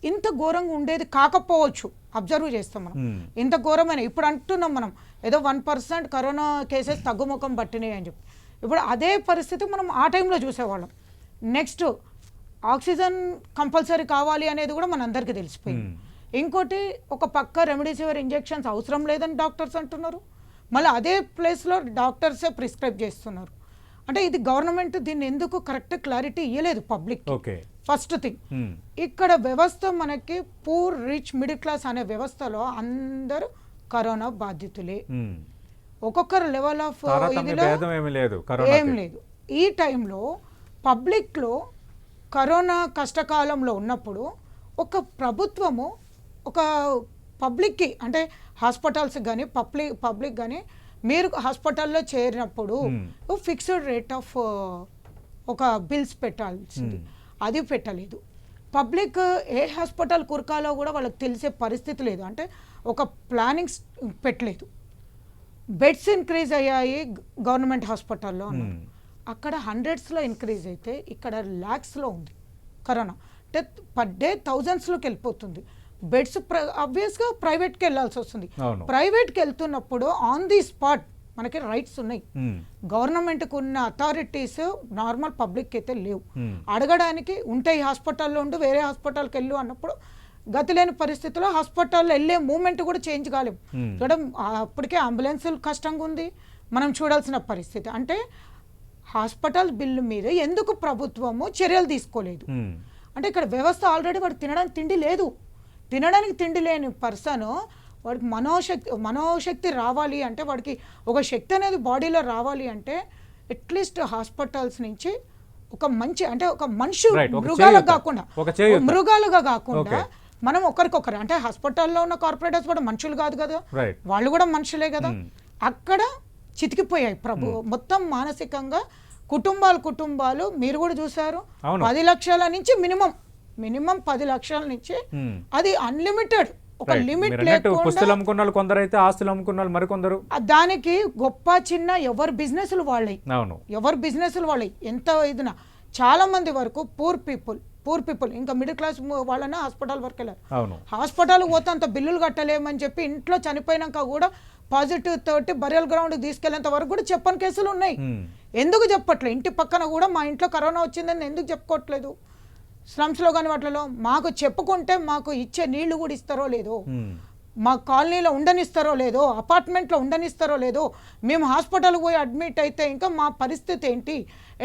ఇంత ఘోరంగా ఉండేది కాకపోవచ్చు, అబ్జర్వ్ చేస్తాం మనం. ఇంత ఘోరమైన ఇప్పుడు అంటున్నాం మనం ఏదో 1% కరోనా కేసెస్ తగ్గుముఖం పట్టినాయి అని చెప్పి. ఇప్పుడు అదే పరిస్థితి మనం ఆ టైంలో చూసేవాళ్ళం. నెక్స్ట్ ఆక్సిజన్ కంపల్సరీ కావాలి అనేది కూడా మనందరికీ తెలిసిపోయింది. ఇంకోటి ఒక పక్క రెమెడీసివిర్ ఇంజెక్షన్స్ అవసరం లేదని డాక్టర్స్ అంటున్నారు, మళ్ళీ అదే ప్లేస్లో డాక్టర్సే ప్రిస్క్రైబ్ చేస్తున్నారు. అంటే ఇది గవర్నమెంట్ దీన్ని ఎందుకు కరెక్ట్ క్లారిటీ ఇవ్వలేదు పబ్లిక్. ఫస్ట్ థింగ్ ఇక్కడ వ్యవస్థ మనకి పూర్ రిచ్ మిడిల్ క్లాస్ అనే వ్యవస్థలో అందరూ కరోనా బాధితులే. ఒక్కొక్కరు లెవెల్ ఆఫ్ ఇదిలో ఏం లేదు. ఈ టైంలో పబ్లిక్లో కరోనా కష్టకాలంలో ఉన్నప్పుడు ఒక ప్రభుత్వము ఒక పబ్లిక్కి అంటే హాస్పిటల్స్ కానీ పబ్లిక్ కానీ మీరు హాస్పిటల్లో చేరినప్పుడు ఫిక్స్డ్ రేట్ ఆఫ్ ఒక బిల్స్ పెట్టాల్సింది, అది పెట్టలేదు. పబ్లిక్ ఏ హాస్పిటల్ కురకాలో కూడా వాళ్ళకి తెలిసే పరిస్థితి లేదు, అంటే ఒక ప్లానింగ్స్ పెట్టలేదు. బెడ్స్ ఇంక్రీజ్ అయ్యాయి గవర్నమెంట్ హాస్పిటల్లో అన్నారు, అక్కడ హండ్రెడ్స్లో ఇంక్రీజ్ అయితే ఇక్కడ ల్యాక్స్లో ఉంది కరోనా. అంటే పర్ డే థౌజండ్స్లోకి వెళ్ళిపోతుంది. బెడ్స్ ఆబ్వియస్గా ప్రైవేట్కి వెళ్ళాల్సి వస్తుంది. ప్రైవేట్కి వెళ్తున్నప్పుడు ఆన్ ది స్పాట్ మనకి రైట్స్ ఉన్నాయి, గవర్నమెంట్కి ఉన్న అథారిటీస్ నార్మల్ పబ్లిక్కి అయితే లేవు. అడగడానికి ఉంటే ఈ హాస్పిటల్లో ఉండి వేరే హాస్పిటల్కి వెళ్ళు అన్నప్పుడు గతి లేని పరిస్థితిలో హాస్పిటల్లో వెళ్ళే మూమెంట్ కూడా చేంజ్ కాలేము. ఇక్కడ అప్పటికే అంబులెన్సులు కష్టంగా ఉంది, మనం చూడాల్సిన పరిస్థితి. అంటే హాస్పిటల్ బిల్లు మీద ఎందుకు ప్రభుత్వము చర్యలు తీసుకోలేదు అంటే ఇక్కడ వ్యవస్థ ఆల్రెడీ వాడు తినడానికి తిండి లేదు. తినడానికి తిండి లేని పర్సన్ వాడికి మనోశక్తి రావాలి అంటే, వాడికి ఒక శక్తి అనేది బాడీలో రావాలి అంటే అట్లీస్ట్ హాస్పిటల్స్ నుంచి ఒక మంచి అంటే ఒక మనిషి మృగాలుగా కాకుండా మనం ఒకరికొకరు అంటే హాస్పిటల్లో ఉన్న కార్పొరేటర్స్ కూడా మనుషులు కాదు కదా, వాళ్ళు కూడా మనుషులే కదా. అక్కడ చితికిపోయాయి మొత్తం మానసికంగా కుటుంబాలు మీరు కూడా చూసారు. 10 లక్షల నుంచి మినిమం 10 లక్షల నుంచి అది అన్లిమిటెడ్, ఒక లిమిట్ లేకుండా కొందరైతే ఆస్తులు అమ్ముకున్న మరికొందరు. దానికి గొప్ప చిన్న ఎవరి బిజినెస్లు వాళ్ళయి, ఎంత ఇదినా చాలా మంది వరకు పూర్ పీపుల్ ఇంకా మిడిల్ క్లాస్ వాళ్ళని హాస్పిటల్ వరకు వెళ్ళారు. హాస్పిటల్ పోతే అంత బిల్లులు కట్టలేమని చెప్పి ఇంట్లో చనిపోయినాక కూడా పాజిటివ్ తోటి బరియల్ గ్రౌండ్ తీసుకెళ్లేంత వరకు కూడా చెప్పని కేసులు ఉన్నాయి. ఎందుకు చెప్పట్లేదు? ఇంటి పక్కన కూడా మా ఇంట్లో కరోనా వచ్చిందని ఎందుకు చెప్పుకోవట్లేదు? స్లమ్స్లో కానీ వాటిలో మాకు చెప్పుకుంటే మాకు ఇచ్చే నీళ్లు కూడా ఇస్తారో లేదో, మా కాలనీలో ఉండనిస్తారో లేదో, అపార్ట్మెంట్లో ఉండనిస్తారో లేదో, మేము హాస్పిటల్కి పోయి అడ్మిట్ అయితే ఇంకా మా పరిస్థితి ఏంటి?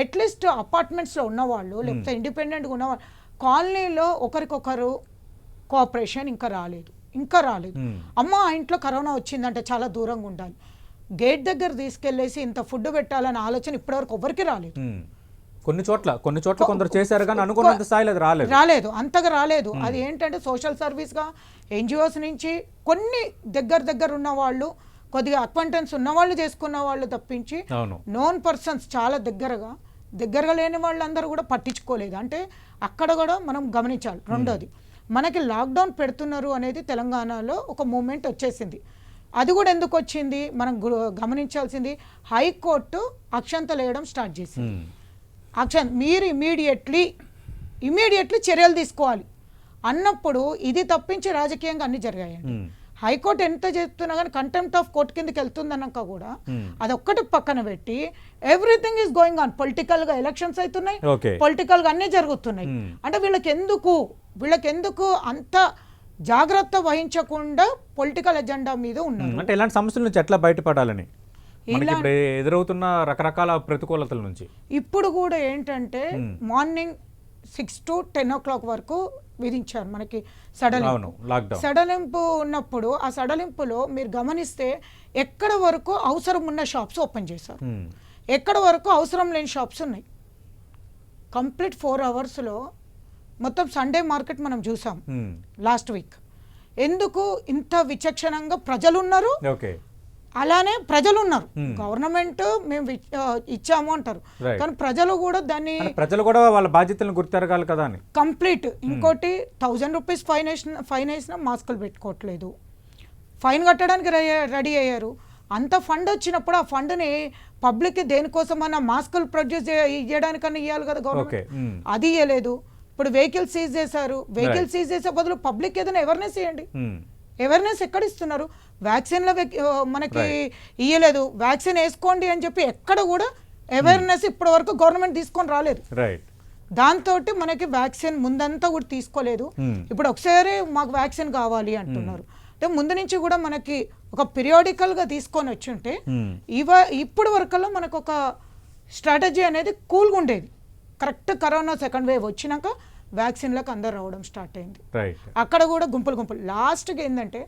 అట్లీస్ట్ అపార్ట్మెంట్స్లో ఉన్నవాళ్ళు లేకపోతే ఇండిపెండెంట్గా ఉన్నవాళ్ళు కాలనీలో ఒకరికొకరు కోఆపరేషన్ ఇంకా రాలేదు. అమ్మ ఆ ఇంట్లో కరోనా వచ్చిందంటే చాలా దూరంగా ఉండాలి, గేట్ దగ్గర తీసుకెళ్లేసి ఇంత ఫుడ్ పెట్టాలనే ఆలోచన ఇప్పటివరకు ఎవరికి రాలేదు. కొన్ని చోట్ల కొందరు చేశారు కానీ అనుకున్నంత స్థాయిలో రాలేదు, అంతగా రాలేదు. అది ఏంటంటే సోషల్ సర్వీస్గా ఎన్జిఓస్ నుంచి కొన్ని దగ్గర ఉన్న వాళ్ళు, కొద్దిగా అక్వైంటెన్స్ ఉన్న వాళ్ళు చేసుకున్న వాళ్ళు తప్పించి నోన్ పర్సన్స్ చాలా దగ్గరగా లేని వాళ్ళందరూ కూడా పట్టించుకోలేదు. అంటే అక్కడ కూడా మనం గమనించాలి. రెండోది మనకి లాక్డౌన్ పెడుతున్నారు అనేది తెలంగాణలో ఒక మూమెంట్ వచ్చేసింది. అది కూడా ఎందుకు వచ్చింది మనం గమనించాల్సింది, హైకోర్టు అక్షంతలు వేయడం స్టార్ట్ చేసింది. మీరు ఇమీడియట్లీ చర్యలు తీసుకోవాలి అన్నప్పుడు ఇది తప్పించి రాజకీయంగా అన్ని జరిగాయండి. హైకోర్టు ఎంత చెప్తున్నా కానీ కంటెంప్ట్ ఆఫ్ కోర్టు కిందకి వెళ్తుందన్నాక కూడా అదొక్కటి పక్కన పెట్టి everything is going on. Political గా ఎలక్షన్స్ అవుతున్నాయి, పొలిటికల్ గా అన్నీ జరుగుతున్నాయి. అంటే వీళ్ళకి ఎందుకు అంత జాగ్రత్త వహించకుండా పొలిటికల్ ఎజెండా మీద ఉన్నారు. అంటే ఇలాంటి సమస్యల నుంచి ఎట్లా బయటపడాలని ఎదురవుతున్న రకరకాల ప్రతికూలతల నుంచి ఇప్పుడు కూడా ఏంటంటే మార్నింగ్ 6 to 10 o'clock వరకు విధించారు మనకి సడలింపు ఉన్నప్పుడు. ఆ సడలింపులో మీరు గమనిస్తే ఎక్కడ వరకు అవసరం ఉన్న షాప్స్ ఓపెన్ చేశారు, ఎక్కడ వరకు అవసరం లేని షాప్స్ ఉన్నాయి. కంప్లీట్ 4 అవర్స్లో మొత్తం సండే మార్కెట్ మనం చూసాం లాస్ట్ వీక్. ఎందుకు ఇంత విచక్షణంగా ప్రజలు ఉన్నారు, అలానే ప్రజలు ఉన్నారు. గవర్నమెంట్ మేము ఇచ్చాము అంటారు కానీ ప్రజలు కూడా వాళ్ళ బాధ్యతలను గుర్తెరగాలి కదా అని కంప్లీట్. ఇంకోటి 1000 రూపీస్ ఫైన్ వేసినా మాస్కులు పెట్టుకోవట్లేదు, ఫైన్ కట్టడానికి రెడీ అయ్యారు. అంత ఫండ్ వచ్చినప్పుడు ఆ ఫండ్ని పబ్లిక్కి దేనికోసమన్నా మాస్కులు ప్రొడ్యూస్ ఇవ్వడానికన్నా ఇవ్వాలి కదా గవర్నమెంట్, అది ఇవ్వలేదు. ఇప్పుడు వెహికల్ సీజ్ చేశారు, వెహికల్ సీజ్ చేసే బదులు పబ్లిక్ ఏదైనా అవేర్నెస్ ఇవ్వండి. ఉమ్, అవేర్నెస్ ఎక్కడ ఇస్తున్నారు? వ్యాక్సిన్లో మనకి ఇయ్యలేదు, వ్యాక్సిన్ వేసుకోండి అని చెప్పి ఎక్కడ కూడా అవేర్నెస్ ఇప్పటి వరకు గవర్నమెంట్ తీసుకొని రాలేదు. రైట్. దాంతో మనకి వ్యాక్సిన్ ముందంతా కూడా తీసుకోలేదు. ఇప్పుడు ఒకసారి మాకు వ్యాక్సిన్ కావాలి అంటున్నారు. అంటే ముందు నుంచి కూడా మనకి ఒక పీరియాడికల్గా తీసుకొని వచ్చి ఉంటే ఇప్పటి వరకల్లా మనకు ఒక స్ట్రాటజీ అనేది కూల్గా ఉండేది. కరెక్ట్ కరోనా సెకండ్ వేవ్ వచ్చినాక వ్యాక్సిన్లకు అందరు రావడం స్టార్ట్ అయింది. రైట్. అక్కడ కూడా గుంపులు గుంపులు లాస్ట్గా ఏంటంటే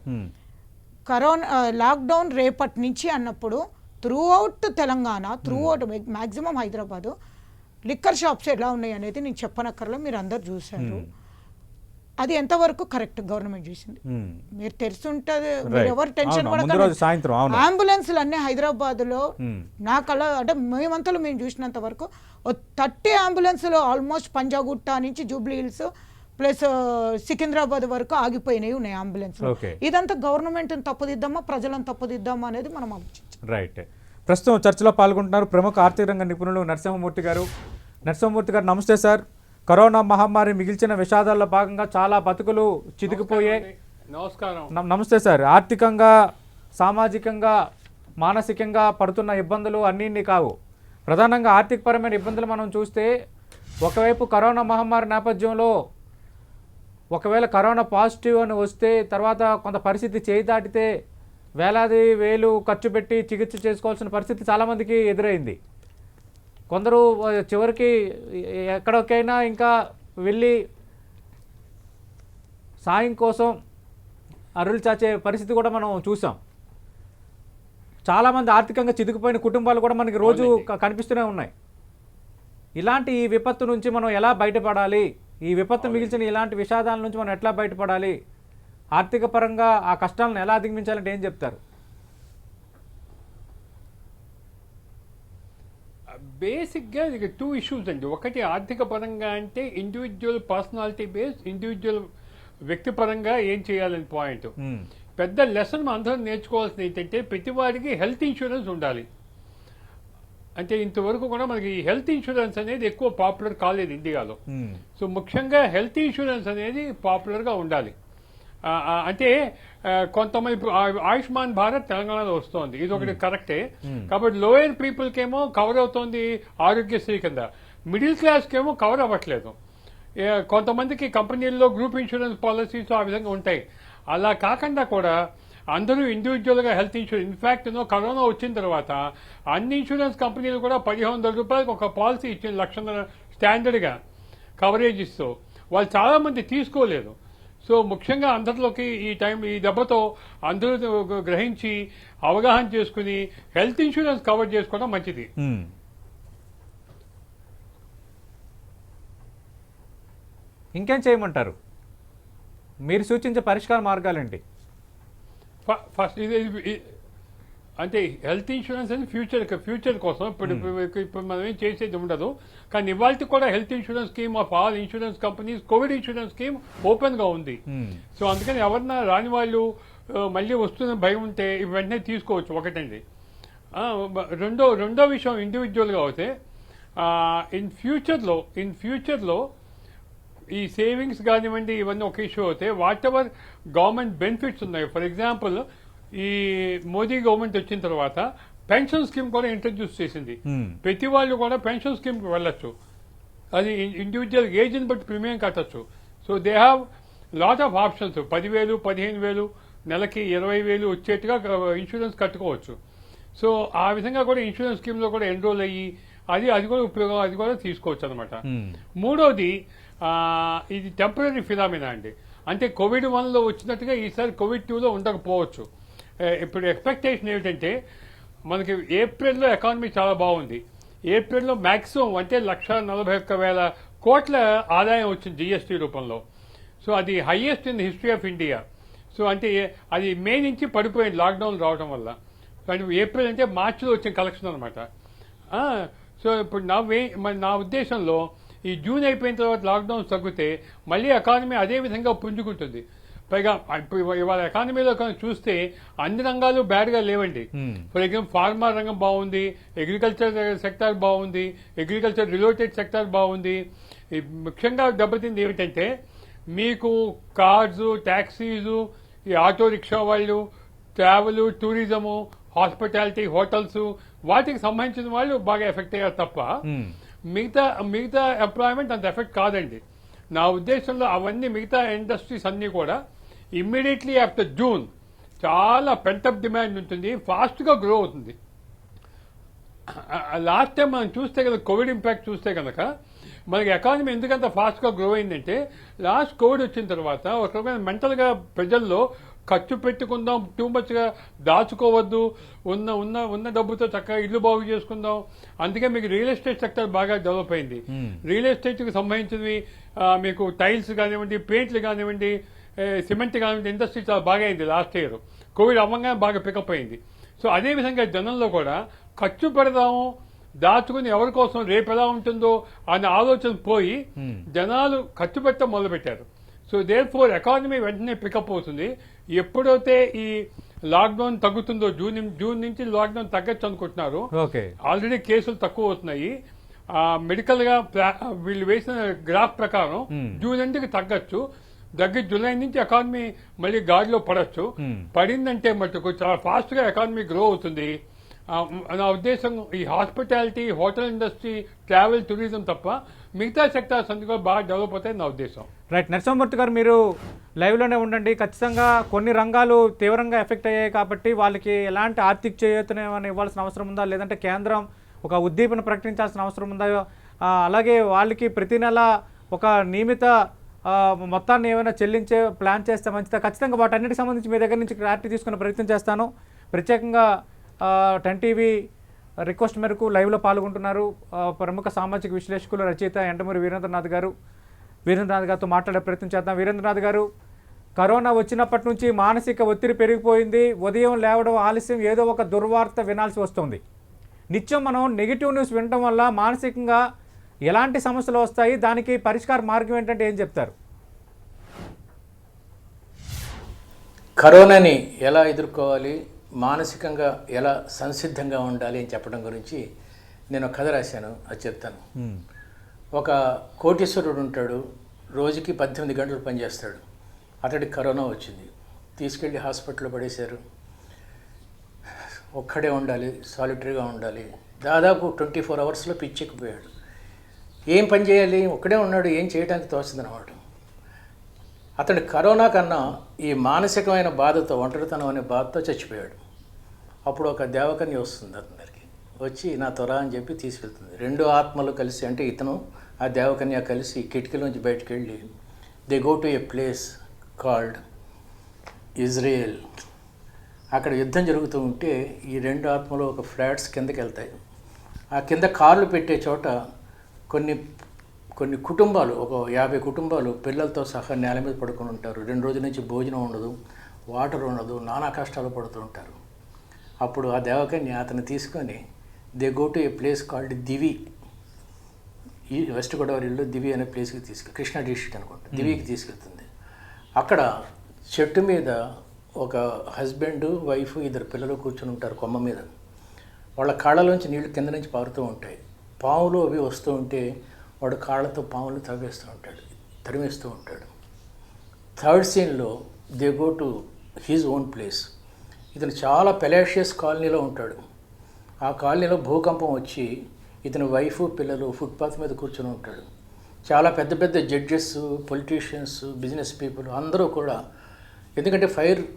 కరోనా లాక్డౌన్ రేపటి నుంచి అన్నప్పుడు through out Telangana, through out maximum Hyderabad liquor shops ఎలా ఉన్నాయి అనేది నేను చెప్పనక్కర్లో మీరు అందరు చూశారు. అది ఎంతవరకు కరెక్ట్ గవర్నమెంట్ చేసింది. మీరు తెలుసుంటది, మీరు ఎవరు టెన్షన్ సాయంత్రం అంబులెన్స్లు అన్నీ హైదరాబాద్లో నా కళ అంటే మేమంతలో మేము చూసినంత వరకు 30 అంబులెన్స్లు ఆల్మోస్ట్ పంజాగుట్ట నుంచి జూబ్లీ హిల్స్ ప్లస్ సికింద్రాబాద్ వరకు ఆగిపోయినాయి ఉన్నాయి అంబులెన్స్. ఇదంతా గవర్నమెంట్ తప్పుదిద్దామా ప్రజలను తప్పుదిద్దామా అనేది మనం ఆలోచించాం. రైట్. ప్రస్తుతం చర్చలో పాల్గొంటున్నారు ప్రముఖ ఆర్థిక రంగ నిపుణులు నరసింహమూర్తి గారు. నరసింహమూర్తి గారు నమస్తే సార్. కరోనా మహమ్మారి మిగిల్చిన విషాదాల్లో భాగంగా చాలా బతుకులు చితికిపోయాయి. నమస్కారం. నమస్తే సార్. ఆర్థికంగా, సామాజికంగా, మానసికంగా పడుతున్న ఇబ్బందులు అన్నీ కావు. ప్రధానంగా ఆర్థికపరమైన ఇబ్బందులు మనం చూస్తే ఒకవైపు కరోనా మహమ్మారి నేపథ్యంలో ఒకవేళ కరోనా పాజిటివ్ అని వస్తే తర్వాత కొంత పరిస్థితి చేయి దాటితే వేలాది వేలు ఖర్చు పెట్టి చికిత్స చేసుకోవాల్సిన పరిస్థితి చాలామందికి ఎదురైంది. కొందరు చివరికి ఎక్కడికైనా ఇంకా వెళ్ళి సాయం కోసం అరులు చాచే పరిస్థితి కూడా మనం చూసాం. చాలామంది ఆర్థికంగా చితికిపోయిన కుటుంబాలు కూడా మనకి రోజు కనిపిస్తూనే ఉన్నాయి. ఇలాంటి ఈ విపత్తు నుంచి మనం ఎలా బయటపడాలి, ఈ విపత్తు మిగిల్చిన ఇలాంటి విషాదాల నుంచి మనం ఎట్లా బయటపడాలి, ఆర్థిక పరంగా ఆ కష్టాలను ఎలా అధిగమించాలంటే ఏం చెప్తారు? బేసిక్గా ఇక 2 ఇష్యూస్ అండి. ఒకటి ఆర్థిక పరంగా అంటే ఇండివిజువల్ పర్సనాలిటీ బేస్, ఇండివిజువల్ వ్యక్తిపరంగా ఏం చేయాలని పాయింట్. పెద్ద లెసన్ మనం అందరం నేర్చుకోవాల్సింది ఏంటంటే ప్రతి వాడికి హెల్త్ ఇన్సూరెన్స్ ఉండాలి. అంటే ఇంతవరకు కూడా మనకి హెల్త్ ఇన్సూరెన్స్ అనేది ఎక్కువ పాపులర్ కాలేదు ఇండియాలో. సో ముఖ్యంగా హెల్త్ ఇన్సూరెన్స్ అనేది పాపులర్గా ఉండాలి. అంటే కొంతమంది ఆయుష్మాన్ భారత్ తెలంగాణలో వస్తుంది, ఇది ఒకటి కరెక్టే. కాబట్టి లోయర్ పీపుల్కి ఏమో కవర్ అవుతుంది ఆరోగ్యశ్రీ కింద, మిడిల్ క్లాస్కి ఏమో కవర్ అవ్వట్లేదు. కొంతమందికి కంపెనీల్లో గ్రూప్ ఇన్సూరెన్స్ పాలసీస్ ఆ విధంగా ఉంటాయి. అలా కాకుండా కూడా అందరూ ఇండివిజువల్గా హెల్త్ ఇన్సూరెన్స్, ఇన్ఫ్యాక్ట్ కరోనా వచ్చిన తర్వాత అన్ని ఇన్సూరెన్స్ కంపెనీలు కూడా 1500 రూపాయలకు ఒక పాలసీ ఇచ్చిన 1,00,000 స్టాండర్డ్గా కవరేజ్ ఇస్తూ వాళ్ళు చాలామంది తీసుకోలేదు. సో ముఖ్యంగా అందరిలోకి ఈ దెబ్బతో అందరూ గ్రహించి అవగాహన చేసుకుని హెల్త్ ఇన్సూరెన్స్ కవర్ చేసుకోవడం మంచిది. ఇంకేం చేయమంటారు? మీరు సూచించే పరిష్కార మార్గాలేంటి? ఫస్ట్ అంటే హెల్త్ ఇన్సూరెన్స్ అనేది ఫ్యూచర్ కోసం ఇప్పుడు మనం ఏం చేసేది ఉండదు. కానీ ఇవాళ కూడా health insurance scheme of all insurance companies Covid insurance scheme ఓపెన్గా ఉంది. సో అందుకని ఎవరన్నా రాని వాళ్ళు మళ్ళీ వస్తున్న భయం ఉంటే వెంటనే తీసుకోవచ్చు. ఒకటండి. రెండో విషయం ఇండివిజువల్గా అయితే ఇన్ ఫ్యూచర్లో ఈ సేవింగ్స్ కానివ్వండి ఇవన్నీ ఒక ఇష్యూ అవుతాయి. వాట్ ఎవర్ గవర్నమెంట్ బెనిఫిట్స్ ఉన్నాయి, ఫర్ ఎగ్జాంపుల్ ఈ మోదీ గవర్నమెంట్ వచ్చిన తర్వాత పెన్షన్ స్కీమ్ కూడా ఇంట్రడ్యూస్ చేసింది. ప్రతి వాళ్ళు కూడా పెన్షన్ స్కీమ్కి వెళ్ళొచ్చు. అది ఇండివిజువల్ ఏజ్ని బట్టి ప్రీమియం కట్టచ్చు. So they have lot of options. 10,000, 15,000 నెలకి 20,000 వచ్చేట్టుగా ఇన్సూరెన్స్ కట్టుకోవచ్చు. సో ఆ విధంగా కూడా ఇన్సూరెన్స్ స్కీమ్లో కూడా ఎన్రోల్ అయ్యి అది కూడా ఉపయోగం, అది కూడా తీసుకోవచ్చు అనమాట. మూడోది ఇది టెంపరీ ఫినామినా అండి. అంటే COVID-1లో వచ్చినట్టుగా ఈసారి COVID-2లో ఉండకపోవచ్చు. ఇప్పుడు ఎక్స్పెక్టేషన్ ఏమిటంటే మనకి ఏప్రిల్లో ఎకానమీ చాలా బాగుంది. ఏప్రిల్లో మ్యాక్సిమం అంటే 1,41,000 కోట్ల ఆదాయం వచ్చింది GST రూపంలో. సో అది highest in the history of India. So అంటే అది మే నుంచి పడిపోయింది లాక్డౌన్ రావడం వల్ల. కానీ ఏప్రిల్ అంటే మార్చిలో వచ్చిన కలెక్షన్ అనమాట. సో ఇప్పుడు నా ఉద్దేశంలో ఈ జూన్ అయిపోయిన తర్వాత లాక్డౌన్ తగ్గితే మళ్ళీ ఎకానమీ అదే విధంగా పుంజుకుంటుంది. పైగా ఇప్పుడు ఇవాళ ఎకానమీలో కానీ చూస్తే అన్ని రంగాలు బ్యాడ్గా లేవండి. ఫర్ ఎగ్జాంపుల్ ఫార్మా రంగం బాగుంది, అగ్రికల్చర్ సెక్టార్ బాగుంది, అగ్రికల్చర్ రిలేటెడ్ సెక్టార్ బాగుంది. ముఖ్యంగా దెబ్బతింది ఏమిటంటే మీకు కార్స్, ట్యాక్సీలు, ఈ ఆటో రిక్షా వాళ్ళు, ట్రావెల్, టూరిజము, హాస్పిటాలిటీ, హోటల్స్ వాటికి సంబంధించిన వాళ్ళు బాగా ఎఫెక్ట్ అయ్యారు తప్ప మిగతా ఎంప్లాయ్మెంట్ అంత ఎఫెక్ట్ కాదండి. నా ఉద్దేశంలో అవన్నీ మిగతా ఇండస్ట్రీస్ అన్నీ కూడా ఇమ్మీడియట్లీ ఆఫ్టర్ జూన్ చాలా పెంటప్ డిమాండ్ ఉంటుంది, ఫాస్ట్గా గ్రో అవుతుంది. లాస్ట్ టైం మనం చూస్తే కనుక కోవిడ్ ఇంపాక్ట్ చూస్తే కనుక మనకి ఎకానమీ ఎందుకంత ఫాస్ట్గా గ్రో అయిందంటే లాస్ట్ కోవిడ్ వచ్చిన తర్వాత ఒక రకమైన మెంటల్గా ప్రజల్లో ఖర్చు పెట్టుకుందాం, టూ మచ్గా దాచుకోవద్దు, ఉన్న డబ్బుతో చక్కగా ఇల్లు బాగు చేసుకుందాం. అందుకే మీకు రియల్ ఎస్టేట్ సెక్టర్ బాగా డెవలప్ అయింది. రియల్ ఎస్టేట్కి సంబంధించినవి మీకు టైల్స్ కానివ్వండి, పెయింట్లు కానివ్వండి, సిమెంట్ కానివ్వండి, ఇండస్ట్రీ చాలా బాగా అయింది లాస్ట్ ఇయర్. కోవిడ్ అవ్వగానే బాగా పికప్ అయింది. సో అదేవిధంగా జనంలో కూడా ఖర్చు పెడదాము, దాచుకుని ఎవరి కోసం రేపు ఎలా ఉంటుందో అనే ఆలోచన పోయి జనాలు ఖర్చు పెట్టడం మొదలుపెట్టారు. సో దేర్ ఫోర్ ఎకానమీ వెంటనే పికప్ అవుతుంది. ఎప్పుడైతే ఈ లాక్డౌన్ తగ్గుతుందో, జూన్ నుంచి లాక్డౌన్ తగ్గచ్చు అనుకుంటున్నారు. ఆల్రెడీ కేసులు తక్కువ అవుతున్నాయి. మెడికల్ గా వీళ్ళు వేసిన గ్రాఫ్ ప్రకారం జూన్ ఎండ్కి తగ్గచ్చు. జూలై నుంచి ఎకానమీ మళ్ళీ గాడిలో పడచ్చు. పడిందంటే మటుకు చాలా ఫాస్ట్ గా ఎకానమీ గ్రో అవుతుంది. నా ఉద్దేశం ఈ hospitality, hotel industry, travel, tourism తప్ప మిగతా సెక్టార్స్ అన్ని కూడా బాగా డెవలప్ అవుతాయి నా ఉద్దేశం. రైట్. నరసింహమూర్తి గారు, మీరు లైవ్లోనే ఉండండి. ఖచ్చితంగా కొన్ని రంగాలు తీవ్రంగా ఎఫెక్ట్ అయ్యాయి కాబట్టి వాళ్ళకి ఎలాంటి ఆర్థిక చేయూతనేమని ఇవ్వాల్సిన అవసరం ఉందా, లేదంటే కేంద్రం ఒక ఉద్దీపన ప్రకటించాల్సిన అవసరం ఉందా, అలాగే వాళ్ళకి ప్రతి నెల ఒక నియమిత మొత్తాన్ని ఏమైనా చెల్లించే ప్లాన్ చేస్తే మంచిదా? ఖచ్చితంగా వాటన్నిటికి సంబంధించి మీ దగ్గర నుంచి క్లారిటీ తీసుకునే ప్రయత్నం చేస్తాను. ప్రత్యేకంగా 10 టీవీ రిక్వెస్ట్ మేరకు లైవ్లో పాల్గొంటున్నారు ప్రముఖ సామాజిక విశ్లేషకులు, రచయిత ఎండమూరి వీరేంద్రనాథ్ గారు. వీరేంద్రనాథ్ గారితో మాట్లాడే ప్రయత్నం చేద్దాం. వీరేంద్రనాథ్ గారు, కరోనా వచ్చినప్పటి నుంచి మానసిక ఒత్తిడి పెరిగిపోయింది. ఉదయం లేవడం ఆలస్యం, ఏదో ఒక దుర్వార్త వినాల్సి వస్తుంది. నిత్యం మనం నెగిటివ్ న్యూస్ వినడం వల్ల మానసికంగా ఎలాంటి సమస్యలు వస్తాయి, దానికి పరిష్కార మార్గం ఏంటంటే ఏం చెప్తారు? కరోనాని ఎలా ఎదుర్కోవాలి, మానసికంగా ఎలా సంసిద్ధంగా ఉండాలి అని చెప్పడం గురించి నేను ఒక కథ రాశాను, అది చెప్తాను. ఒక కోటీశ్వరుడు ఉంటాడు, రోజుకి 18 గంటలు పనిచేస్తాడు. అతడికి కరోనా వచ్చింది, తీసుకెళ్ళి హాస్పిటల్లో పడేశారు. ఒక్కడే ఉండాలి, సాలిటరీగా ఉండాలి. దాదాపు 24 అవర్స్లో పిచ్చెక్కిపోయాడు. ఏం పని చేయాలి, ఒక్కడే ఉన్నాడు, ఏం చేయడానికి తోస్తుంది అన్నమాట. అతడు కరోనా కన్నా ఈ మానసికమైన బాధతో, ఒంటరితనం అనే బాధతో చచ్చిపోయాడు. అప్పుడు ఒక దేవకన్య వస్తుంది అతని దగ్గరికి, వచ్చి నా త్వర అని చెప్పి తీసుకెళ్తుంది. 2 ఆత్మలు కలిసి, అంటే ఇతను ఆ దేవకన్య కలిసి కిటికీలోంచి బయటకు వెళ్ళి they go to a place called Israel. అక్కడ యుద్ధం జరుగుతూ ఉంటే ఈ 2 ఆత్మలు ఒక ఫ్లాట్స్ కిందకి వెళ్తాయి. ఆ కింద కార్లు పెట్టే చోట కొన్ని కుటుంబాలు, ఒక 50 కుటుంబాలు పిల్లలతో సహా నేల మీద పడుకొని ఉంటారు. 2 రోజుల నుంచి భోజనం ఉండదు, వాటర్ ఉండదు, నానా కష్టాలు పడుతూ ఉంటారు. అప్పుడు ఆ దేవకన్య అతను తీసుకొని they go to a place called Divi, ఈ వెస్ట్ గోదావరిలో దివి అనే ప్లేస్కి కృష్ణా డిస్ట్రిక్ట్ అనుకుంటా, దివికి తీసుకెళ్తుంది. అక్కడ చెట్టు మీద ఒక హస్బెండ్, వైఫ్, 2 పిల్లలు కూర్చొని ఉంటారు కొమ్మ మీద. వాళ్ళ కాళ్ళలోంచి నీళ్లు కింద నుంచి పారుతూ ఉంటాయి. పాములు అవి వస్తూ ఉంటే వాడు కాళ్ళతో పాములు తరిమేస్తూ ఉంటాడు. 3rd సీన్లో they go to his own place. ఇతను చాలా పెలాషియస్ కాలనీలో ఉంటాడు. ఆ కాలనీలో భూకంపం వచ్చి ఇతని వైఫ్, పిల్లలు ఫుట్పాత్ మీద కూర్చొని ఉంటాడు. చాలా పెద్ద పెద్ద జడ్జెస్, పొలిటీషియన్స్, బిజినెస్ పీపుల్ అందరూ కూడా, ఎందుకంటే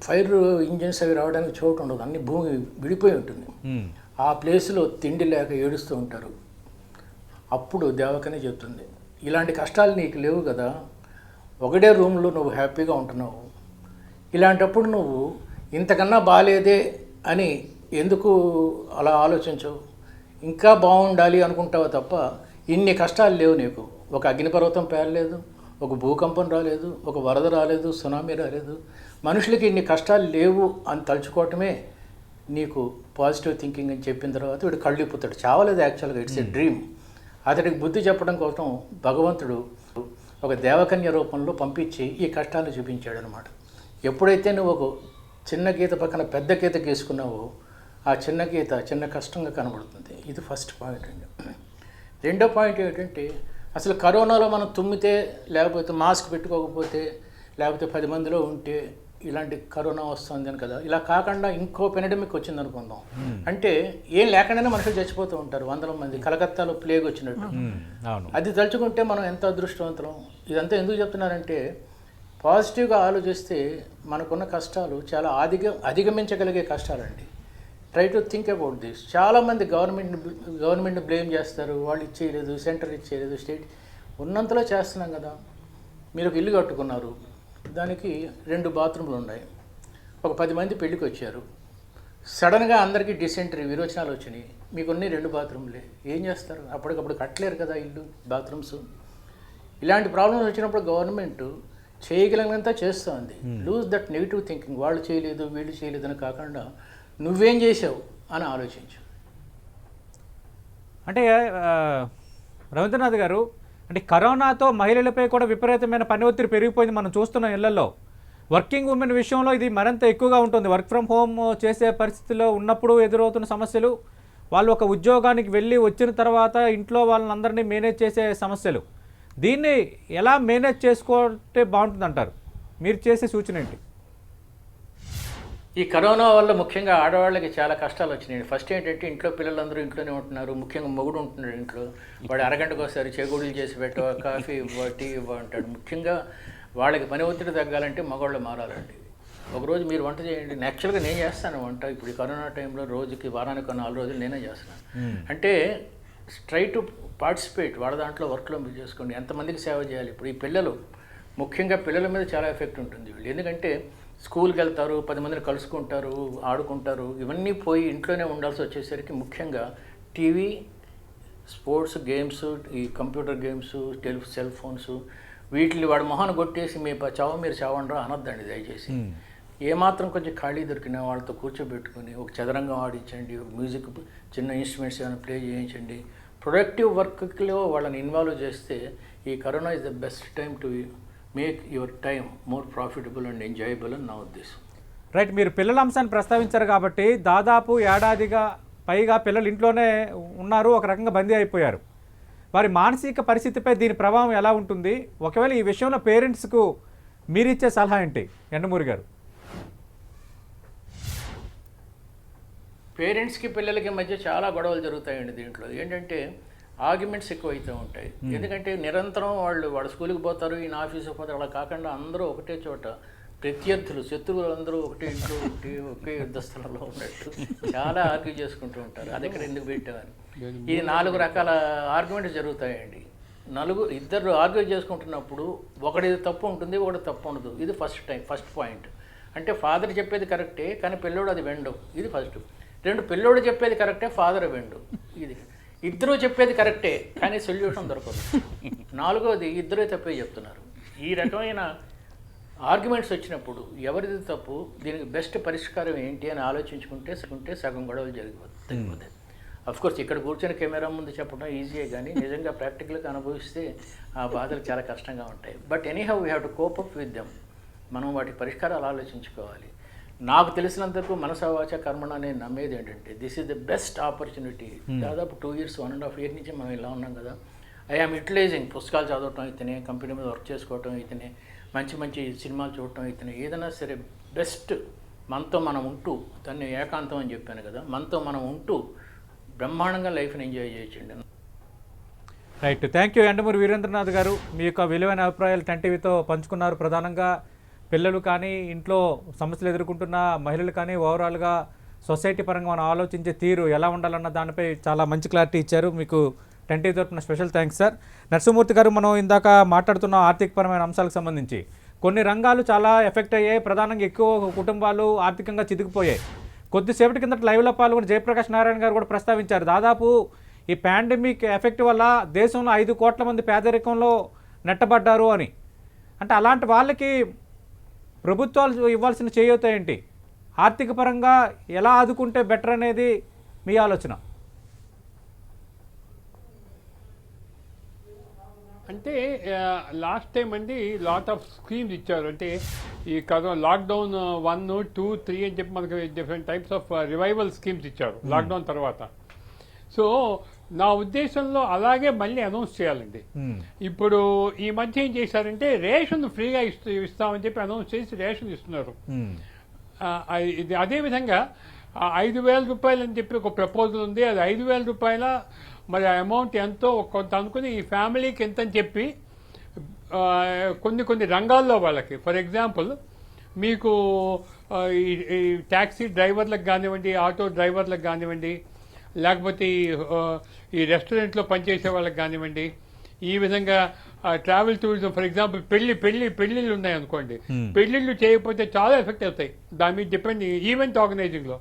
ఫైర్ ఇంజిన్స్ అవి రావడానికి చోటు ఉండదు, అన్ని భూమి విడిపోయి ఉంటుంది. ఆ ప్లేస్లో తిండి లేక ఏడుస్తూ ఉంటారు. అప్పుడు దేవకనే చెప్తుంది, ఇలాంటి కష్టాలు నీకు లేవు కదా, ఒకటే రూమ్లో నువ్వు హ్యాపీగా ఉంటున్నావు. ఇలాంటప్పుడు నువ్వు ఇంతకన్నా బాగాలేదే అని ఎందుకు అలా ఆలోచించవు? ఇంకా బాగుండాలి అనుకుంటావు తప్ప ఇన్ని కష్టాలు లేవు నీకు. ఒక అగ్నిపర్వతం పేరలేదు, ఒక భూకంపం రాలేదు, ఒక వరద రాలేదు, సునామీ రాలేదు. మనుషులకి ఇన్ని కష్టాలు లేవు అని తలుచుకోవటమే నీకు పాజిటివ్ థింకింగ్ అని చెప్పిన తర్వాత వీడు కళ్ళిపోతాడు. చావలేదు యాక్చువల్గా, ఇట్స్ ఏ డ్రీమ్. అతడికి బుద్ధి చెప్పడం కోసం భగవంతుడు ఒక దేవకన్య రూపంలో పంపించి ఈ కష్టాలు చూపించాడు అనమాట. ఎప్పుడైతే నువ్వు ఒక చిన్న గీత పక్కన పెద్ద గీత గీసుకున్నావో ఆ చిన్న గీత చిన్న కష్టంగా కనబడుతుంది. ఇది ఫస్ట్ పాయింట్ అండి. రెండో పాయింట్ ఏంటంటే అసలు కరోనాలో మనం తుమ్మితే, లేకపోతే మాస్క్ పెట్టుకోకపోతే, లేకపోతే 10 మందిలో ఉంటే ఇలాంటి కరోనా వస్తుంది అని కదా, ఇలా కాకుండా ఇంకో పెనడమిక్ వచ్చింది అనుకుందాం. అంటే ఏం లేకుండానే మనుషులు చచ్చిపోతూ ఉంటారు, 100 మంది. కలకత్తాలో ప్లేగ్ వచ్చినట్టు. అది తలుచుకుంటే మనం ఎంత అదృష్టవంతులం. ఇదంతా ఎందుకు చెప్తున్నారంటే పాజిటివ్గా ఆలోచిస్తే మనకున్న కష్టాలు చాలా అధిగమించగలిగే కష్టాలండి. Try to think about this. చాలామంది గవర్నమెంట్ని బ్లేమ్ చేస్తారు, వాళ్ళు ఇచ్చేయలేదు, సెంటర్ ఇచ్చేయలేదు, స్టేట్. ఉన్నంతలో చేస్తున్నాం కదా. మీరు ఒక ఇల్లు కట్టుకున్నారు, దానికి 2 బాత్రూమ్లు ఉన్నాయి, ఒక 10 మంది పెళ్ళికి వచ్చారు, సడన్గా అందరికీ డిసెంటరీ విరోచనాలు వచ్చినాయి, మీకున్న 2 బాత్రూమ్లే, ఏం చేస్తారు? అప్పటికప్పుడు కట్టలేరు కదా ఇల్లు, బాత్రూమ్స్. ఇలాంటి ప్రాబ్లమ్స్ వచ్చినప్పుడు గవర్నమెంట్ చేయగలిగినంత చేస్తుంది. లూజ్ దట్ నెగిటివ్ థింకింగ్, వాళ్ళు చేయలేదు వీళ్ళు చేయలేదు అని కాకుండా నువ్వేం చేసావు అని ఆలోచించు. అంటే రవీంద్రనాథ్ గారు, అంటే కరోనాతో మహిళలపై కూడా విపరీతమైన పని ఒత్తిడి పెరిగిపోయింది మనం చూస్తున్నాం ఇళ్లలో. వర్కింగ్ ఉమెన్ విషయంలో ఇది మరింత ఎక్కువగా ఉంటుంది. వర్క్ ఫ్రమ్ హోమ్ చేసే పరిస్థితిలో ఉన్నప్పుడు ఎదురవుతున్న సమస్యలు, వాళ్ళు ఒక ఉద్యోగానికి వెళ్ళి వచ్చిన తర్వాత ఇంట్లో వాళ్ళందరినీ మేనేజ్ చేసే సమస్యలు, దీన్ని ఎలా మేనేజ్ చేసుకుంటే బాగుంటుంది అంటారు? మీరు చేసే సూచన ఏంటి? ఈ కరోనా వల్ల ముఖ్యంగా ఆడవాళ్ళకి చాలా కష్టాలు వచ్చినాయి. ఫస్ట్ ఏంటంటే ఇంట్లో పిల్లలందరూ ఇంట్లోనే ఉంటున్నారు, ముఖ్యంగా మొగుడు ఉంటున్నాడు ఇంట్లో. వాడు అరగంటకు ఒకసారి చేగూడులు చేసి పెట్టవ, కాఫీ ఇవ్వ, టీ ఇవ్వ అంటాడు. ముఖ్యంగా వాళ్ళకి పని ఒత్తిడి తగ్గాలంటే మగవాళ్ళు మారాలండి. ఒకరోజు మీరు వంట చేయండి. యాక్చువల్గా నేను చేస్తాను వంట. ఇప్పుడు ఈ కరోనా టైంలో రోజుకి వారానికి 4 రోజులు నేనే చేస్తున్నాను. అంటే ట్రై టు పార్టిసిపేట్, వాళ్ళ దాంట్లో వర్క్లో మీరు చేసుకోండి. ఎంతమందికి సేవ చేయాలి? ఇప్పుడు ఈ పిల్లలు, ముఖ్యంగా పిల్లల మీద చాలా ఎఫెక్ట్ ఉంటుంది వీళ్ళు. ఎందుకంటే స్కూల్కి వెళ్తారు, 10 మందిని కలుసుకుంటారు, ఆడుకుంటారు, ఇవన్నీ పోయి ఇంట్లోనే ఉండాల్సి వచ్చేసరికి ముఖ్యంగా టీవీ, స్పోర్ట్స్, గేమ్స్, ఈ కంప్యూటర్ గేమ్స్, సెల్ ఫోన్స్, వీటిని వాడి మొహాన్ని కొట్టేసి మీ మీరు చావండ్రా అనొద్దండి దయచేసి. ఏమాత్రం కొంచెం ఖాళీ దొరికినా వాళ్ళతో కూర్చోబెట్టుకుని ఒక చదరంగం ఆడించండి, ఒక మ్యూజిక్ చిన్న ఇన్స్ట్రుమెంట్స్ ఏమైనా ప్లే చేయించండి. ప్రొడక్టివ్ వర్క్లో వాళ్ళని ఇన్వాల్వ్ చేస్తే ఈ corona is the best time to make your time more profitable and enjoyable అని నా ఉద్దేశం. రైట్, మీరు పిల్లల అంశాన్ని ప్రస్తావించారు కాబట్టి దాదాపు ఏడాదిగా పైగా పిల్లలు ఇంట్లోనే ఉన్నారు, ఒక రకంగా బందీ అయిపోయారు. వారి మానసిక పరిస్థితిపై దీని ప్రభావం ఎలా ఉంటుంది? ఒకవేళ ఈ విషయంలో పేరెంట్స్కు మీరిచ్చే సలహా ఏంటి యండమూరి గారు? పేరెంట్స్కి పిల్లలకి మధ్య చాలా గొడవలు జరుగుతాయండి. దీంట్లో ఏంటంటే ఆర్గ్యుమెంట్స్ ఎక్కువ అవుతూ ఉంటాయి. ఎందుకంటే నిరంతరం వాళ్ళు స్కూల్కి పోతారు, ఈయన ఆఫీస్కి పోతారు. అలా కాకుండా అందరూ ఒకటే చోట, ప్రత్యర్థులు, శత్రువులు అందరూ ఒకటే ఇంట్లో ఒకే యుద్ధ స్థలంలో ఉన్నట్టు చాలా ఆర్గ్యూ చేసుకుంటూ ఉంటారు. అది ఇక్కడ ఎందుకు పెట్టామని. ఈ 4 రకాల ఆర్గ్యుమెంట్స్ జరుగుతాయండి. ఇద్దరు ఆర్గ్యూ చేసుకుంటున్నప్పుడు ఒకటి తప్పు ఉంటుంది, ఒకటి తప్పు ఉండదు. ఇది ఫస్ట్ పాయింట్. అంటే ఫాదర్ చెప్పేది కరెక్టే కానీ పిల్లోడు అది వెండు. ఇది ఫస్ట్. 2, పిల్లోడు చెప్పేది కరెక్టే, ఫాదర్ వెండు. ఇది ఇద్దరు చెప్పేది కరెక్టే కానీ సొల్యూషన్ దొరకదు. 4వది ఇద్దరే తప్పే చెప్తున్నారు. ఈ రకమైన ఆర్గ్యుమెంట్స్ వచ్చినప్పుడు ఎవరిది తప్పు, దీనికి బెస్ట్ పరిష్కారం ఏంటి అని ఆలోచించుకుంటే సగం గొడవలు తగ్గిపోతాయి. అఫ్కోర్స్ ఇక్కడ కూర్చొని కెమెరా ముందు చెప్పడం ఈజీయే కానీ నిజంగా ప్రాక్టికల్గా అనుభవిస్తే ఆ బాధలు చాలా కష్టంగా ఉంటాయి. But anyhow we have to cope up with them. మనం వాటి పరిష్కారాలు ఆలోచించుకోవాలి. నాకు తెలిసినంతకు మనసా వాచ కర్మణ నేను నమ్మేది ఏంటంటే this is the best opportunity. దాదాపు 2 years 1.5 years నుంచి మనం ఇలా ఉన్నాం కదా. I am utilizing. పుస్తకాలు చదవటం అయితేనే, కంపెనీ మీద వర్క్ చేసుకోవటం అయితేనే, మంచి సినిమాలు చూడటం అయితేనే, ఏదైనా సరే బెస్ట్ మనతో మనం ఉంటూ, దాన్ని ఏకాంతం అని చెప్పాను కదా, మనతో మనం ఉంటూ బ్రహ్మాండంగా లైఫ్ని ఎంజాయ్ చేయొచ్చండి. Right, thank you Yandamuri Veerendranath garu. మీ యొక్క విలువైన అభిప్రాయాలు 10 టీవీతో పంచుకున్నారు. ప్రధానంగా పిల్లలు కానీ, ఇంట్లో సమస్యలు ఎదుర్కొంటున్న మహిళలు కానీ, ఓవరాల్గా సొసైటీ పరంగా మనం ఆలోచించే తీరు ఎలా ఉండాలన్న దానిపై చాలా మంచి క్లారిటీ ఇచ్చారు. మీకు 10 టీవీ తరపున స్పెషల్ థ్యాంక్స్ సార్. నరసింహమూర్తి గారు, మనం ఇందాక మాట్లాడుతున్న ఆర్థికపరమైన అంశాలకు సంబంధించి కొన్ని రంగాలు చాలా ఎఫెక్ట్ అయ్యాయి. ప్రధానంగా ఎక్కువ కుటుంబాలు ఆర్థికంగా చితికిపోయాయి. కొద్దిసేపటి కిందట లైవ్లో పాల్గొన్న జయప్రకాష్ నారాయణ గారు కూడా ప్రస్తావించారు. దాదాపు ఈ పాండమిక్ ఎఫెక్ట్ వల్ల దేశంలో 5 కోట్ల మంది పేదరికంలో నెట్టబడ్డారు అని. అంటే అలాంటి వాళ్ళకి ప్రభుత్వాలు ఇవ్వాల్సిన చేయూత ఏంటి? ఆర్థిక పరంగా ఎలా ఆదుకుంటే బెటర్ అనేది మీ ఆలోచన? అంటే లాస్ట్ టైం అండి లాట్ ఆఫ్ స్కీమ్స్ ఇచ్చారు. అంటే ఈ కరోనా లాక్డౌన్ 1, 2, 3 అని చెప్పి మనకి different types of revival schemes ఇచ్చారు లాక్డౌన్ తర్వాత. సో నా ఉద్దేశంలో అలాగే మళ్ళీ అనౌన్స్ చేయాలండి. ఇప్పుడు ఈ మధ్య ఏం చేశారంటే రేషన్ ఫ్రీగా ఇస్తామని చెప్పి అనౌన్స్ చేసి రేషన్ ఇస్తున్నారు. అదేవిధంగా 5,000 రూపాయలు అని చెప్పి ఒక ప్రపోజల్ ఉంది. అది 5,000 రూపాయల మరి అమౌంట్ ఎంతో కొంత అనుకుని ఈ ఫ్యామిలీకి ఎంత అని చెప్పి కొన్ని రంగాల్లో వాళ్ళకి, ఫర్ ఎగ్జాంపుల్ మీకు ఈ ట్యాక్సీ డ్రైవర్లకు కానివ్వండి, ఆటో డ్రైవర్లకు కానివ్వండి, లేకపోతే ఈ రెస్టారెంట్లో పనిచేసే వాళ్ళకి కానివ్వండి, ఈ విధంగా ట్రావెల్ టూరిజం, ఫర్ ఎగ్జాంపుల్ పెళ్లిళ్ళు ఉన్నాయనుకోండి, పెళ్లిళ్ళు చేయకపోతే చాలా ఎఫెక్ట్ అవుతాయి దాని మీద డిపెండ్ ఈవెంట్ ఆర్గనైజింగ్లో.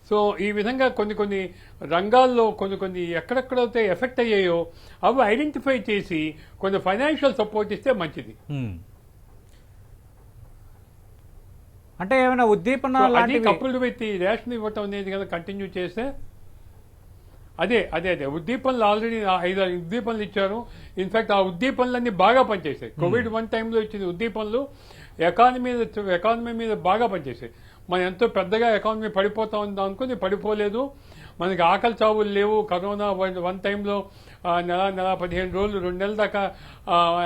సో ఈ విధంగా కొన్ని రంగాల్లో కొన్ని ఎక్కడెక్కడైతే ఎఫెక్ట్ అయ్యాయో అవి ఐడెంటిఫై చేసి కొన్ని ఫైనాన్షియల్ సపోర్ట్ ఇస్తే మంచిది. అంటే ఏమైనా ఉద్దీపన కప్పులు పెట్టి రేషన్ ఇవ్వటం అనేది కదా కంటిన్యూ చేస్తే అదే ఉద్దీపనలు ఆల్రెడీ 5 ఉద్దీపనలు ఇచ్చారు. ఇన్ఫాక్ట్ ఆ ఉద్దీపనలన్నీ బాగా పనిచేసాయి. కోవిడ్ 1 టైంలో ఇచ్చిన ఉద్దీపనలు ఎకానమీ మీద బాగా పనిచేసాయి. మనం ఎంతో పెద్దగా ఎకానమీ పడిపోతా ఉంది అనుకుని పడిపోలేదు. మనకి ఆకలి చావులు లేవు. కరోనా 1 టైంలో నెల 15 రోజులు 2 నెలల దాకా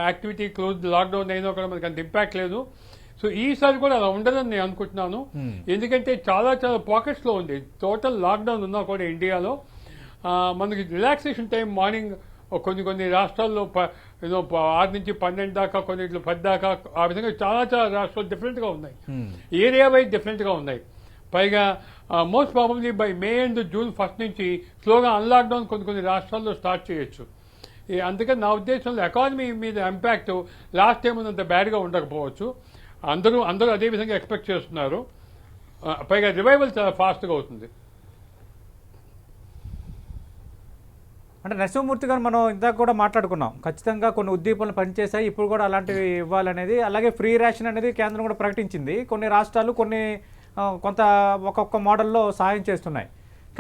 యాక్టివిటీ క్లోజ్ లాక్డౌన్ అయినా కూడా మనకి అంత ఇంపాక్ట్ లేదు. సో ఈసారి కూడా అలా ఉండదని నేను అనుకుంటున్నాను. ఎందుకంటే చాలా పాకెట్స్లో ఉంది. టోటల్ లాక్డౌన్ ఉన్నా కూడా ఇండియాలో మనకి రిలాక్సేషన్ టైం మార్నింగ్ కొన్ని రాష్ట్రాల్లో 6 నుంచి 12 దాకా, కొన్నిట్లో 10 దాకా, ఆ విధంగా చాలా రాష్ట్రాలు డిఫరెంట్గా ఉన్నాయి. ఏరియా వైజ్ డిఫరెంట్గా ఉన్నాయి. పైగా most probably by May and June 1 నుంచి స్లోగా అన్లాక్డౌన్ కొన్ని రాష్ట్రాల్లో స్టార్ట్ చేయొచ్చు. అందుకని నా ఉద్దేశంలో ఎకానమీ మీద ఇంపాక్ట్ లాస్ట్ టైం ఉన్నంత బ్యాడ్గా ఉండకపోవచ్చు. అందరూ అదే విధంగా ఎక్స్పెక్ట్ చేస్తున్నారు. పైగా రివైవల్ చాలా ఫాస్ట్గా అవుతుంది. అంటే నరసింహమూర్తి గారు, మనం ఇందాక కూడా మాట్లాడుకున్నాం, ఖచ్చితంగా కొన్ని ఉద్దీపనలు పనిచేశాయి, ఇప్పుడు కూడా అలాంటివి ఇవ్వాలనేది. అలాగే ఫ్రీ రేషన్ అనేది కేంద్రం కూడా ప్రకటించింది. కొన్ని రాష్ట్రాలు కొంత ఒక్కొక్క మోడల్లో సాయం చేస్తున్నాయి.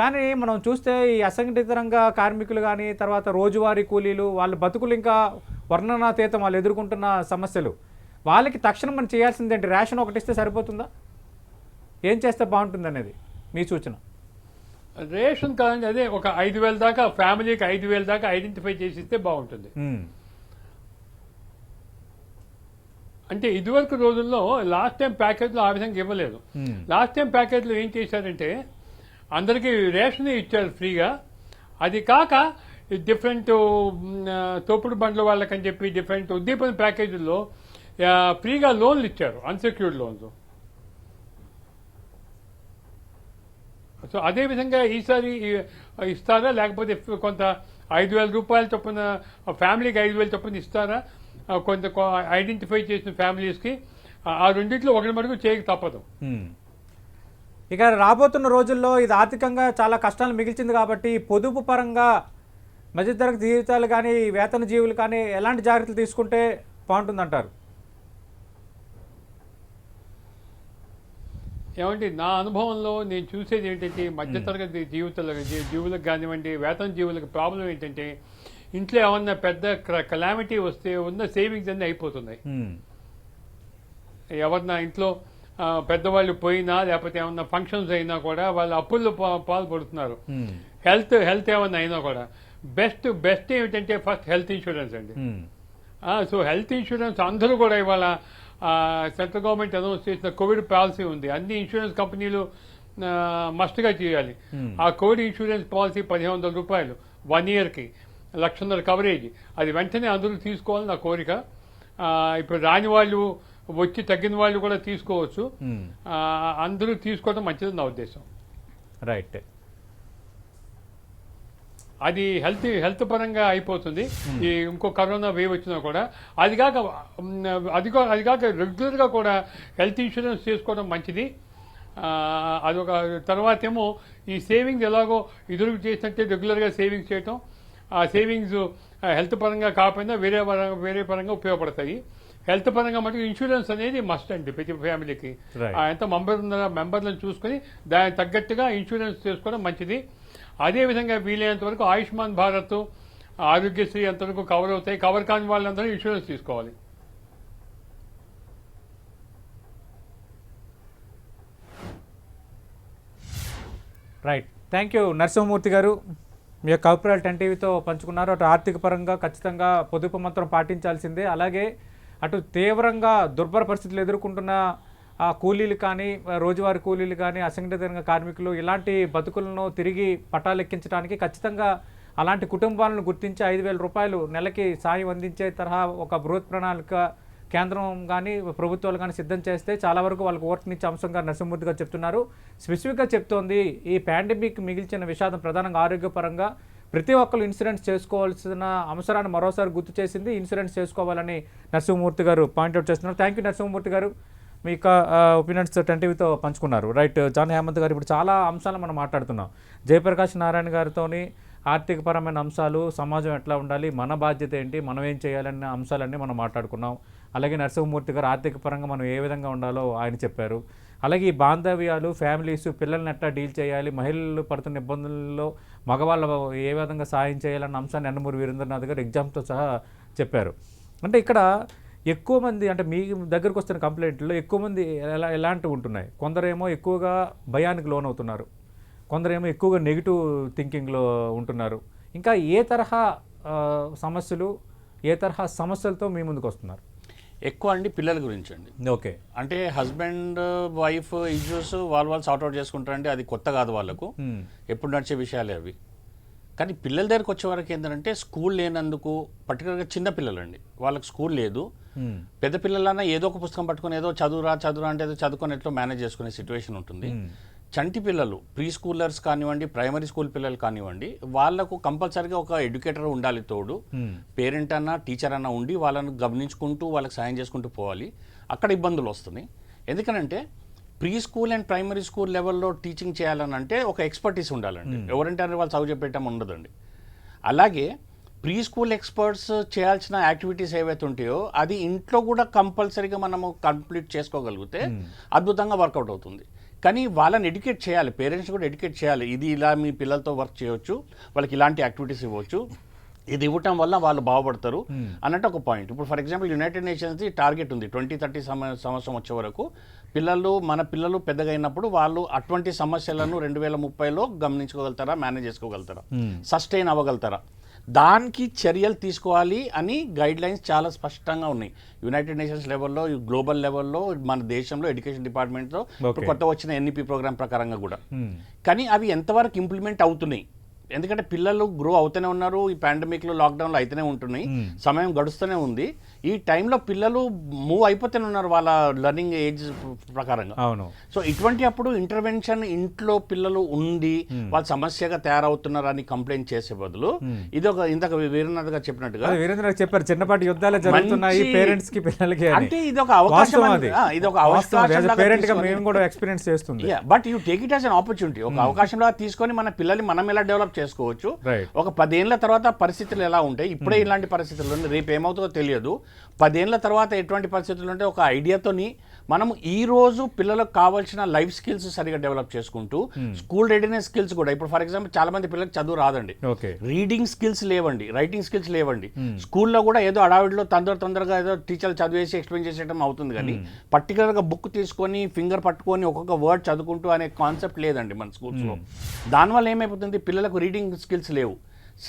కానీ మనం చూస్తే ఈ అసంఘటిత రంగ కార్మికులు కానీ, తర్వాత రోజువారీ కూలీలు, వాళ్ళ బతుకులు ఇంకా వర్ణనాతీతం, వాళ్ళు ఎదుర్కొంటున్న సమస్యలు, వాళ్ళకి తక్షణం మనం చేయాల్సిందేంటి? రేషన్ ఒకటి ఇస్తే సరిపోతుందా? ఏం చేస్తే బాగుంటుంది అనేది మీ సూచన? రేషన్ కాదండి, అదే ఒక 5,000 దాకా, ఫ్యామిలీకి 5,000 దాకా ఐడెంటిఫై చేసి ఇస్తే బాగుంటుంది. అంటే ఇదివరకు రోజుల్లో లాస్ట్ టైం ప్యాకేజ్లో ఆ విధంగా ఇవ్వలేదు. లాస్ట్ టైం ప్యాకేజ్లో ఏం చేశారంటే అందరికీ రేషన్ ఇచ్చారు ఫ్రీగా. అది కాక డిఫరెంట్ తోపుడు బండ్ల వాళ్ళకని చెప్పి డిఫరెంట్ ఉద్దీపన ప్యాకేజీల్లో ఫ్రీగా లోన్లు ఇచ్చారు, అన్సెక్యూర్డ్ లోన్స్. సో అదేవిధంగా ఈసారి ఇస్తారా, లేకపోతే కొంత 5,000 రూపాయల చొప్పున ఫ్యామిలీకి 5,000 చొప్పున ఇస్తారా కొంత ఐడెంటిఫై చేసిన ఫ్యామిలీస్కి? ఆ రెండింటిలో ఒకటి మటుకు చేయక తప్పదు. ఇక రాబోతున్న రోజుల్లో ఇది ఆర్థికంగా చాలా కష్టాలు మిగిల్చింది కాబట్టి పొదుపు పరంగా మధ్యతరగతి జీవితాలు కానీ, వేతన జీవులు కానీ ఎలాంటి జాగ్రత్తలు తీసుకుంటే బాగుంటుందంటారు? ఏమంటే నా అనుభవంలో నేను చూసేది ఏంటంటే మధ్యతరగతి జీవులకు కానివ్వండి, వేతన జీవులకు ప్రాబ్లం ఏంటంటే ఇంట్లో ఏమన్నా పెద్ద కలామిటీ వస్తే ఉన్న సేవింగ్స్ అన్నీ అయిపోతున్నాయి. ఎవరన్నా ఇంట్లో పెద్దవాళ్ళు పోయినా, లేకపోతే ఏమన్నా ఫంక్షన్స్ అయినా కూడా వాళ్ళు అప్పుల్లో పాల్పడుతున్నారు. హెల్త్ ఏమన్నా అయినా కూడా బెస్ట్ ఏమిటంటే ఫస్ట్ హెల్త్ ఇన్సూరెన్స్ అండి. సో హెల్త్ ఇన్సూరెన్స్ అందరూ కూడా ఇవాళ సెంట్రల్ గవర్నమెంట్ అనౌన్స్ చేసిన కోవిడ్ పాలసీ ఉంది. అన్ని ఇన్సూరెన్స్ కంపెనీలు మస్ట్గా చేయాలి. ఆ కోవిడ్ ఇన్సూరెన్స్ పాలసీ 1,500 రూపాయలు 1 ఇయర్కి, 1,50,000 కవరేజ్. అది వెంటనే అందరూ తీసుకోవాలని నా కోరిక. ఇప్పుడు రాని వాళ్ళు, వచ్చి తగ్గిన వాళ్ళు కూడా తీసుకోవచ్చు. అందరూ తీసుకోవడం మంచిది నా ఉద్దేశం. రైట్. అది హెల్త్ పరంగా అయిపోతుంది. ఈ ఇంకో కరోనా వేవ్ వచ్చినా కూడా అది కాక రెగ్యులర్గా కూడా హెల్త్ ఇన్సూరెన్స్ చేసుకోవడం మంచిది. అదొక తర్వాత ఏమో ఈ సేవింగ్స్ ఎలాగో ఇదురు చేసినట్టే రెగ్యులర్గా సేవింగ్స్ చేయటం. ఆ సేవింగ్స్ హెల్త్ పరంగా కాకపోయినా వేరే పరంగా ఉపయోగపడతాయి. హెల్త్ పరంగా మటుకు ఇన్సూరెన్స్ అనేది మస్ట్ అండి ప్రతి ఫ్యామిలీకి. ఎంత మెంబర్లను చూసుకొని దానికి తగ్గట్టుగా ఇన్సూరెన్స్ చేసుకోవడం మంచిది. అదేవిధంగా వీలైనంత వరకు ఆయుష్మాన్ భారత్, ఆరోగ్యశ్రీ అంతవరకు కవర్ అవుతాయి. కవర్ కాని వాళ్ళందరూ ఇన్సూరెన్స్ తీసుకోవాలి. రైట్, థ్యాంక్ యూ నరసింహమూర్తి గారు. మీ యొక్క అభిప్రాయాలు 10 టీవీతో పంచుకున్నారు. అటు ఆర్థిక పరంగా ఖచ్చితంగా పొదుపు మంత్రం పాటించాల్సిందే, అలాగే అటు తీవ్రంగా దుర్భర పరిస్థితులు ఎదుర్కొంటున్న ఆ కూలీలు కానీ, రోజువారీ కూలీలు కానీ, అసంఘటిత రంగ కార్మికులు, ఇలాంటి బతుకులను తిరిగి పట్టాలెక్కించడానికి ఖచ్చితంగా అలాంటి కుటుంబాలను గుర్తించి 5,000 రూపాయలు నెలకి సాయం అందించే తరహా ఒక బృహత్ ప్రణాళిక కేంద్రం కానీ ప్రభుత్వాలు కానీ సిద్ధం చేస్తే చాలా వరకు వాళ్ళకి ఓటునిచ్చే అంశంగా నరసింహమూర్తి గారు చెప్తున్నారు. స్పెసిఫిక్గా చెప్తోంది ఈ పాండమిక్ మిగిల్చిన విషాదం ప్రధానంగా ఆరోగ్యపరంగా ప్రతి ఒక్కరు ఇన్సూరెన్స్ చేసుకోవాల్సిన అవసరాన్ని మరోసారి గుర్తు చేసింది. ఇన్సూరెన్స్ చేసుకోవాలని నరసింహమూర్తి గారు పాయింట్అవుట్ చేస్తున్నారు. థ్యాంక్ యూ నరసింహమూర్తి గారు, మీ యొక్క ఒపీనియన్స్ 10 టీవీతో పంచుకున్నారు. రైట్, జాన్ హేమంత్ గారు, ఇప్పుడు చాలా అంశాలు మనం మాట్లాడుతున్నాం. జయప్రకాష్ నారాయణ గారితోని ఆర్థికపరమైన అంశాలు, సమాజం ఎట్లా ఉండాలి, మన బాధ్యత ఏంటి, మనం ఏం చేయాలన్న అంశాలన్నీ మనం మాట్లాడుకున్నాం. అలాగే నరసింహమూర్తి గారు ఆర్థిక పరంగా మనం ఏ విధంగా ఉండాలో ఆయన చెప్పారు. అలాగే ఈ బాంధవ్యాలు, ఫ్యామిలీస్, పిల్లల్ని ఎట్లా డీల్ చేయాలి, మహిళలు పడుతున్న ఇబ్బందుల్లో మగవాళ్ళు ఏ విధంగా సాయం చేయాలన్న అంశాన్ని నందమూరి వీరేంద్రనాథ్ గారు ఎగ్జామ్తో సహా చెప్పారు. అంటే ఇక్కడ ఎక్కువ మంది, అంటే మీ దగ్గరకు వస్తున్న కంప్లైంట్లో ఎక్కువ మంది ఎలాంటివి ఉంటున్నాయి? కొందరేమో ఎక్కువగా భయానికి లోనవుతున్నారు, కొందరేమో ఎక్కువగా నెగిటివ్ థింకింగ్లో ఉంటున్నారు. ఇంకా ఏ తరహా సమస్యలు, ఏ తరహా సమస్యలతో మీ ముందుకు వస్తున్నారు? ఎక్కువ అండి పిల్లల గురించి అండి. ఓకే, అంటే హస్బెండ్ వైఫ్ ఇష్యూస్ వాళ్ళు సార్ట్అవుట్ చేసుకుంటారండి, అది కొత్త కాదు వాళ్ళకు, ఎప్పుడు నడిచే విషయాలే అవి. కానీ పిల్లల దగ్గరకు వచ్చే వరకు ఏంటంటే స్కూల్ లేనందుకు, పర్టికులర్గా చిన్న పిల్లలండి, వాళ్ళకి స్కూల్ లేదు. పెద్ద పిల్లలన్నా ఏదో ఒక పుస్తకం పట్టుకుని ఏదో చదువురా అంటే ఏదో చదువుకొని ఎట్లా మేనేజ్ చేసుకునే సిచ్యువేషన్ ఉంటుంది. చంటి పిల్లలు, ప్రీ స్కూలర్స్ కానివ్వండి, ప్రైమరీ స్కూల్ పిల్లలు కానివ్వండి, వాళ్ళకు కంపల్సరీగా ఒక ఎడ్యుకేటర్ ఉండాలి తోడు. పేరెంట్ అన్నా టీచర్ అన్నా ఉండి వాళ్ళని గమనించుకుంటూ వాళ్ళకి సాయం చేసుకుంటూ పోవాలి. అక్కడ ఇబ్బందులు వస్తున్నాయి. ఎందుకనంటే pre school and primary school లెవెల్లో టీచింగ్ చేయాలని అంటే ఒక ఎక్స్పర్టీస్ ఉండాలండి. ఎవరంటే వాళ్ళు చదువు చెప్పేయటం ఉండదండి. అలాగే ప్రీ స్కూల్ ఎక్స్పర్ట్స్ చేయాల్సిన యాక్టివిటీస్ ఏవైతే ఉంటాయో అది ఇంట్లో కూడా కంపల్సరీగా మనము కంప్లీట్ చేసుకోగలిగితే అద్భుతంగా వర్కౌట్ అవుతుంది. కానీ వాళ్ళని ఎడ్యుకేట్ చేయాలి, పేరెంట్స్ కూడా ఎడ్యుకేట్ చేయాలి. ఇది ఇలా మీ పిల్లలతో వర్క్ చేయవచ్చు, వాళ్ళకి ఇలాంటి యాక్టివిటీస్ ఇవ్వచ్చు, ఇది ఇవ్వటం వల్ల వాళ్ళు బాగుపడతారు అన్నట్టు ఒక పాయింట్. ఇప్పుడు ఫర్ ఎగ్జాంపుల్ యునైటెడ్ నేషన్స్ది టార్గెట్ ఉంది 2030 సంవత్సరం వచ్చే వరకు మన పిల్లలు పెద్దగా అయినప్పుడు వాళ్ళు అటువంటి సమస్యలను 2030లో గమనించుకోగలుగుతారా, మేనేజ్ చేసుకోగలుగుతారా, సస్టైన్ అవ్వగలుగుతారా, దానికి చర్యలు తీసుకోవాలి అని గైడ్ లైన్స్ చాలా స్పష్టంగా ఉన్నాయి. యునైటెడ్ నేషన్స్ లెవెల్లో, గ్లోబల్ లెవెల్లో, మన దేశంలో ఎడ్యుకేషన్ డిపార్ట్మెంట్తో కొత్త వచ్చిన ఎన్ఈపీ ప్రోగ్రామ్ ప్రకారంగా కూడా. కానీ అవి ఎంతవరకు ఇంప్లిమెంట్ అవుతున్నాయి? ఎందుకంటే పిల్లలు గ్రో అవుతూనే ఉన్నారు, ఈ పాండమిక్లో లాక్డౌన్లో అయితేనే ఉంటున్నాయి, సమయం గడుస్తూనే ఉంది. ఈ టైంలో పిల్లలు మూవ్ అయిపోతూనే ఉన్నారు వాళ్ళ లెర్నింగ్ ఏజ్ ప్రకారంగా. అవును. సో ఇటువంటి అప్పుడు ఇంటర్వెన్షన్, ఇంట్లో పిల్లలు ఉండి వాళ్ళు సమస్యగా తయారవుతున్నారు అని కంప్లైంట్ చేసే బదులు ఇది ఒక ఇంతక వీరేంద్రనాథ్ గారు చెప్పినట్టుగా, వీరేంద్ర చెప్పారు చిన్నపాటి యుద్ధాలు జరుగుతున్నాయి పేరెంట్స్ కి పిల్లలకి, అంటే ఇది ఒక అవకాశం, ఇది ఒక పేరెంట్ గా మేము కూడా ఎక్స్పీరియన్స్ చేస్తుంది. But you take it as an opportunity. ఒక అవకాశంలో తీసుకొని మన పిల్లల్ని మనం ఎలా డెవలప్ చేసుకోవచ్చు. ఒక 10 ఏళ్ల తర్వాత పరిస్థితులు ఎలా ఉంటాయి, ఇప్పుడే ఇలాంటి పరిస్థితులు, రేపు ఏమవుతుందో తెలియదు. 10 ఏళ్ల తర్వాత ఎటువంటి పరిస్థితులు ఉంటే ఒక ఐడియాతోని మనం ఈ రోజు పిల్లలకు కావాల్సిన లైఫ్ స్కిల్స్ సరిగా డెవలప్ చేసుకుంటూ, స్కూల్ రెడీనెస్ స్కిల్స్ కూడా. ఇప్పుడు ఫర్ ఎగ్జాంపుల్ చాలా మంది పిల్లలకు చదువు రాదండి, రీడింగ్ స్కిల్స్ లేవండి, రైటింగ్ స్కిల్స్ లేవండి. స్కూల్లో కూడా ఏదో అడావిడిలో తొందరగా ఏదో టీచర్లు చదివేసి ఎక్స్ప్లెయిన్ చేసేయడం అవుతుంది. కానీ పర్టికులర్గా బుక్ తీసుకొని ఫింగర్ పట్టుకొని ఒక్కొక్క వర్డ్ చదువుకుంటూ అనే కాన్సెప్ట్ లేదండి మన స్కూల్స్లో. దానివల్ల ఏమైపోతుంది, పిల్లలకు రీడింగ్ స్కిల్స్ లేవు.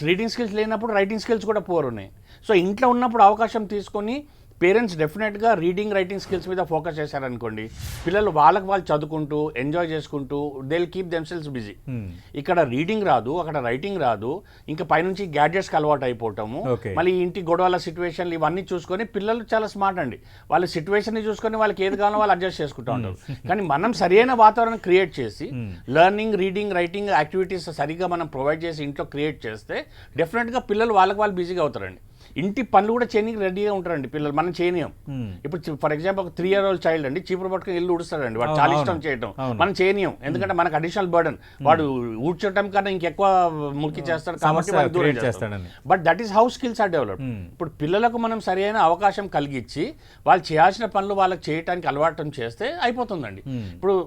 రీడింగ్ స్కిల్స్ లేనప్పుడు రైటింగ్ స్కిల్స్ కూడా పూర్ ఉన్నాయి. సో ఇంట్లో ఉన్నప్పుడు అవకాశం తీసుకొని పేరెంట్స్ డెఫినెట్గా రీడింగ్, రైటింగ్ స్కిల్స్ మీద ఫోకస్ చేశారనుకోండి, పిల్లలు వాళ్ళకి వాళ్ళు చదువుకుంటూ ఎంజాయ్ చేసుకుంటూ they will keep themselves busy. ఇక్కడ రీడింగ్ రాదు, అక్కడ రైటింగ్ రాదు, ఇంకా పైనుంచి గ్యాడ్జెట్స్కి అలవాటు అయిపోవటము, మళ్ళీ ఇంటి గొడవల సిచ్యువేషన్లు ఇవన్నీ చూసుకొని పిల్లలు చాలా స్మార్ట్ అండి. వాళ్ళ సిచ్యువేషన్ని చూసుకొని వాళ్ళకి ఏది కావాలో వాళ్ళు అడ్జస్ట్ చేసుకుంటూ ఉంటారు. కానీ మనం సరైన వాతావరణం క్రియేట్ చేసి లెర్నింగ్, రీడింగ్, రైటింగ్ యాక్టివిటీస్ సరిగ్గా మనం ప్రొవైడ్ చేసి ఇంట్లో క్రియేట్ చేస్తే డెఫినెట్గా పిల్లలు వాళ్ళకి వాళ్ళు బిజీగా అవుతారండి. ఇంటి పనులు కూడా చేయడానికి రెడీగా ఉంటారండి పిల్లలు, మనం చేయనియం. ఇప్పుడు ఫర్ ఎగ్జాంపుల్ ఒక 3 year old చైల్డ్ అండి చీపురు పట్టుకుని ఇల్లు ఊడుస్తాడండి, వాడు చాలా ఇష్టం చేయటం, మనం చేయనియం. ఎందుకంటే మనకు అడిషనల్ బర్డన్, వాడు ఊడ్చడం కన్నా ఇంకెక్కువ మురికి చేస్తాడు కాబట్టి మనం దూరం చేస్తాడు. But that is how skills are developed. ఇప్పుడు పిల్లలకు మనం సరైన అవకాశం కలిగించి వాళ్ళు చేయాల్సిన పనులు వాళ్ళకి చేయడానికి అలవాటు చేస్తే అయిపోతుందండి. ఇప్పుడు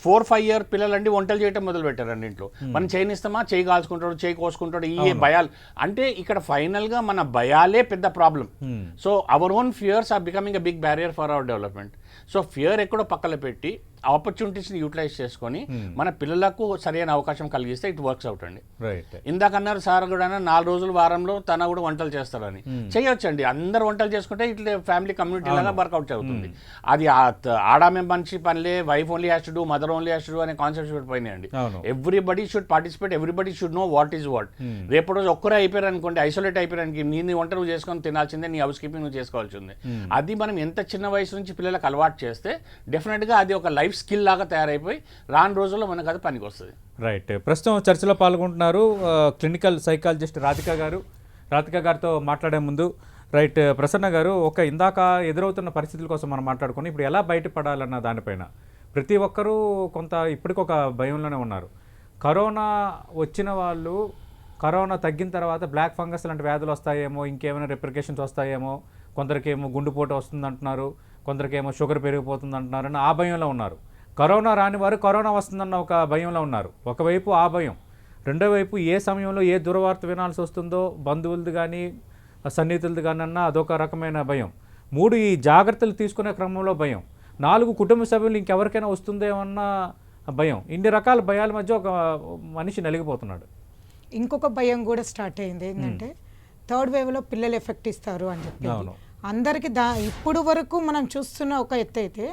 4-5 year పిల్లలండి వంటలు చేయటం మొదలు పెట్టారండి ఇంట్లో. మనం చేయనిస్తామా, చేయి కాల్చుకుంటాడు, చేయి కోసుకుంటాడు, ఈ భయాలు. అంటే ఇక్కడ ఫైనల్ గా మన భయాలే పెద్ద problem. So our own fears are becoming a big barrier for our development. So fear ఎక్కడో పక్కన పెట్టి ఆపర్చునిటీస్ని యూటిలైజ్ చేసుకొని మన పిల్లలకు సరైన అవకాశం కలిగిస్తే ఇట్ వర్క్స్ అవుట్ అండి. రైట్. ఇందాక అన్నారు సార్ కూడా 4 రోజులు వారంలో తన కూడా వంటలు చేస్తారని. చేయొచ్చండి, అందరు వంటలు చేసుకుంటే ఇట్లా ఫ్యామిలీ కమ్యూనిటీ లాగా వర్కౌట్ అవుతుంది. అది ఆడామే మనిషి పనిలే, wife only has to do, mother only has to do అనే కాన్సెప్ట్స్ పెట్టిపోయినాయండి. Everybody should participate, everybody should know what is what. రేపు రోజు ఒక్కరే అయిపోయారు అనుకోండి, ఐసోలేట్ అయిపోయారు, నీ వంట నువ్వు చేసుకొని తినాల్సిందే, నీ హౌస్ కీపింగ్ నువ్వు చేసుకోవాల్సిందే. అది మనం ఎంత చిన్న వయసు నుంచి పిల్లలకు అలవాటు చేస్తే డెఫినెట్గా అది ఒక లైఫ్ స్కిల్ లాగా తయారైపోయి రాను రోజుల్లో మనకు అది పనికి వస్తుంది. రైట్. ప్రస్తుతం చర్చలో పాల్గొంటున్నారు క్లినికల్ సైకాలజిస్ట్ రాధిక గారు. రాధిక గారితో మాట్లాడే ముందు రైట్ ప్రసన్న గారు, ఇందాక ఎదురవుతున్న పరిస్థితుల కోసం మనం మాట్లాడుకుని ఇప్పుడు ఎలా బయటపడాలన్న దానిపైన ప్రతి ఒక్కరూ కొంత ఇప్పటికొక భయంలోనే ఉన్నారు. కరోనా వచ్చిన వాళ్ళు కరోనా తగ్గిన తర్వాత బ్లాక్ ఫంగస్ లాంటి వ్యాధులు వస్తాయేమో, ఇంకేమైనా రిప్రికేషన్స్ వస్తాయేమో, కొందరికేమో గుండెపోటు వస్తుంది అంటున్నారు, కొందరికేమో షుగర్ పెరిగిపోతుంది అంటున్నారు అని ఆ భయంలో ఉన్నారు. కరోనా రాని వారు కరోనా వస్తుందన్న ఒక భయంలో ఉన్నారు. ఒకవైపు ఆ భయం, రెండో వైపు ఏ సమయంలో ఏ దుర్వార్త వినాల్సి వస్తుందో బంధువులది కానీ సన్నిహితులది కానీ అన్న అదొక రకమైన భయం. 3 ఈ జాగ్రత్తలు తీసుకునే క్రమంలో భయం. 4 కుటుంబ సభ్యులు ఇంకెవరికైనా వస్తుందేమన్న భయం. ఇన్ని రకాల భయాల మధ్య ఒక మనిషి నలిగిపోతున్నాడు. ఇంకొక భయం కూడా స్టార్ట్ అయింది ఏంటంటే థర్డ్ వేవ్లో పిల్లలు ఎఫెక్ట్ ఇస్తారు అని చెప్పి అందరికి ఇప్పుడు వరకు మనం చూస్తున్న ఒక ఎత్తు అయితే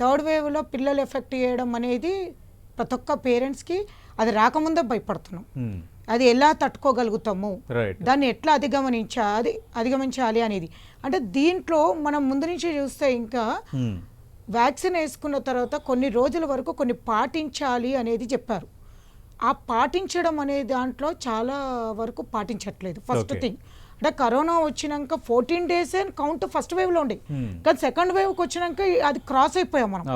థర్డ్ వేవ్లో పిల్లలు ఎఫెక్ట్ చేయడం అనేది ప్రతి ఒక్క పేరెంట్స్కి అది రాకముందే భయపడుతున్నాం. అది ఎలా తట్టుకోగలుగుతాము, దాన్ని ఎట్లా అధిగమించాలి అనేది. అంటే దీంట్లో మనం ముందు నుంచి చూస్తే ఇంకా వ్యాక్సిన్ వేసుకున్న తర్వాత కొన్ని రోజుల వరకు కొన్ని పాటించాలి అనేది చెప్పారు. ఆ పాటించడం అనే దాంట్లో చాలా వరకు పాటించట్లేదు. ఫస్ట్ థింగ్ అంటే కరోనా వచ్చినాక 14 days కౌంట్ ఫస్ట్ వేవ్లో ఉండే, కానీ సెకండ్ వేవ్కి వచ్చినాక అది క్రాస్ అయిపోయాం మనం.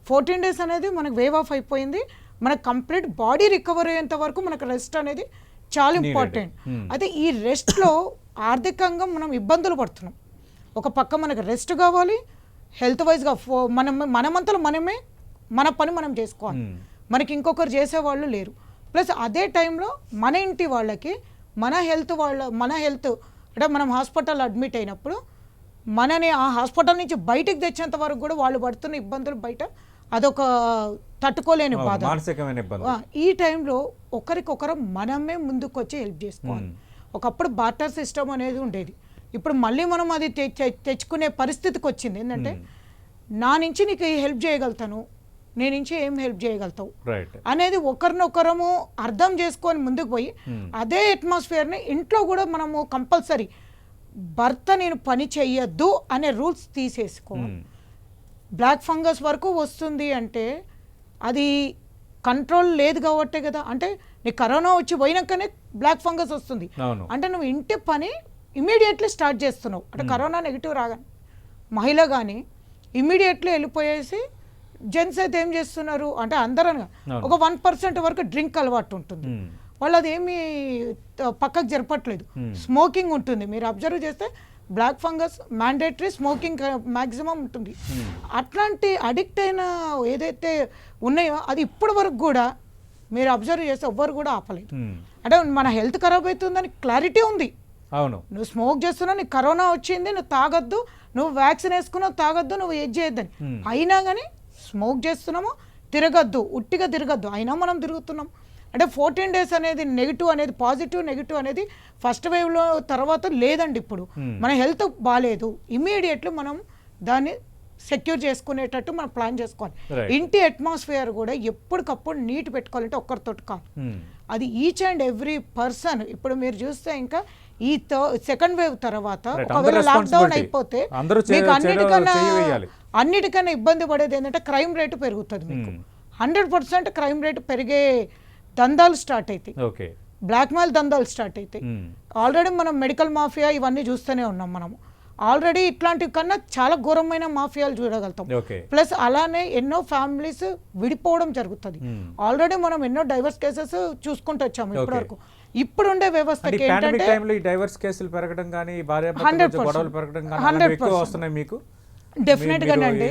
14 days అనేది మనకు వేవ్ ఆఫ్ అయిపోయింది. మనకు కంప్లీట్ బాడీ రికవర్ అయ్యేంత వరకు మనకు రెస్ట్ అనేది చాలా ఇంపార్టెంట్. అయితే ఈ రెస్ట్లో ఆర్థికంగా మనం ఇబ్బందులు పడుతున్నాం. ఒక పక్క మనకు రెస్ట్ కావాలి, హెల్త్ వైజ్గా మనమంతలో మనమే మన పని మనం చేసుకోవాలి, మనకి ఇంకొకరు చేసేవాళ్ళు లేరు. ప్లస్ అదే టైంలో మన ఇంటి వాళ్ళకి మన హెల్త్ అంటే మనం హాస్పిటల్ అడ్మిట్ అయినప్పుడు మనని ఆ హాస్పిటల్ నుంచి బయటకు తెచ్చేంత వరకు కూడా వాళ్ళు పడుతున్న ఇబ్బందులు బయట అదొక తట్టుకోలేని బాధ, మానసికమైన ఇబ్బంది. ఈ టైంలో ఒకరికొకరు మనమే ముందుకు వచ్చి హెల్ప్ చేసుకోవాలి. ఒకప్పుడు బార్టర్ సిస్టమ్ అనేది ఉండేది, ఇప్పుడు మళ్ళీ మనం అది తెచ్చుకునే పరిస్థితికి వచ్చింది. ఏంటంటే నా నుంచి నీకు హెల్ప్ చేయగలుగుతాను, నీ నుంచి ఏం హెల్ప్ చేయగలుగుతావు అనేది ఒకరినొకరము అర్థం చేసుకొని ముందుకు పోయి అదే అట్మాస్ఫియర్ని ఇంట్లో కూడా మనము కంపల్సరీ భర్త నేను పని చెయ్యొద్దు అనే రూల్స్ తీసేసుకోవాలి. బ్లాక్ ఫంగస్ వరకు వస్తుంది అంటే అది కంట్రోల్ లేదు కాబట్టే కదా. అంటే నీ కరోనా వచ్చి పోయినాకనే బ్లాక్ ఫంగస్ వస్తుంది అంటే నువ్వు ఇంటి పని ఇమీడియట్లీ స్టార్ట్ చేస్తున్నావు. అంటే కరోనా నెగిటివ్ రాగానే మహిళ కానీ ఇమీడియట్లీ వెళ్ళిపోయేసి జెంట్స్ అయితే ఏం చేస్తున్నారు అంటే అందరూ ఒక 1% వరకు డ్రింక్ అలవాటు ఉంటుంది, వాళ్ళు అదేమీ పక్కకు జరపట్లేదు. స్మోకింగ్ ఉంటుంది, మీరు అబ్జర్వ్ చేస్తే black fungus mandatory, smoking maximum ఉంటుంది. అట్లాంటి అడిక్ట్ అయిన ఏదైతే ఉన్నాయో అది ఇప్పటి వరకు కూడా మీరు అబ్జర్వ్ చేస్తే ఎవ్వరు కూడా ఆపలేదు. అంటే మన హెల్త్ ఖరాబ్ అవుతుందని క్లారిటీ ఉంది. అవును, నువ్వు స్మోక్ చేస్తున్నావు, నీకు కరోనా వచ్చింది, నువ్వు తాగొద్దు, నువ్వు వ్యాక్సిన్ వేసుకున్నావు తాగొద్దు, నువ్వు ఏది చేయొద్దని, అయినా కానీ స్మోక్ చేస్తున్నాము, తిరగద్దు, ఉట్టిగా తిరగద్దు, అయినా మనం తిరుగుతున్నాం. అంటే 14 days అనేది నెగిటివ్ అనేది పాజిటివ్ నెగిటివ్ అనేది ఫస్ట్ వేవ్లో తర్వాత లేదండి. ఇప్పుడు మన హెల్త్ బాగాలేదు, ఇమీడియట్లీ మనం దాన్ని సెక్యూర్ చేసుకునేటట్టు మనం ప్లాన్ చేసుకోవాలి. ఇంటి అట్మాస్ఫియర్ కూడా ఎప్పటికప్పుడు నీట్ పెట్టుకోవాలంటే ఒక్కరితో కాదు, అది ఈచ్ అండ్ ఎవ్రీ పర్సన్. ఇప్పుడు మీరు చూస్తే ఇంకా ఈ సెకండ్ వేవ్ తర్వాత ఒకవేళ లాక్డౌన్ అయిపోతే మీకు అన్నిటికన్నా ఇబ్బంది పడేది ఏంటంటే క్రైమ్ రేటు పెరుగుతుంది. మీకు 100% క్రైమ్ రేటు పెరిగే దందాలు స్టార్ట్ అవుతాయి, బ్లాక్ మెయిల్ దందాలు స్టార్ట్ అవుతాయి. ఆల్రెడీ మనం మెడికల్ మాఫియా ఇవన్నీ చూస్తూనే ఉన్నాం. మనము ఆల్రెడీ ఇట్లాంటివి కన్నా చాలా ఘోరమైన మాఫియాలు చూడగలుగుతాం. ప్లస్ అలానే ఎన్నో ఫ్యామిలీస్ విడిపోవడం జరుగుతుంది. ఆల్రెడీ మనం ఎన్నో డైవర్స్ కేసెస్ చూసుకుంటూ వచ్చాము ఇప్పటివరకు. ఇప్పుడుండే వ్యవస్థకి ఏంటంటే డైవర్స్ కేసులు పెరగడం కానీ గొడవలు పెరగడం కానీ వస్తున్నాయి. మీకు డెఫినెట్గానండి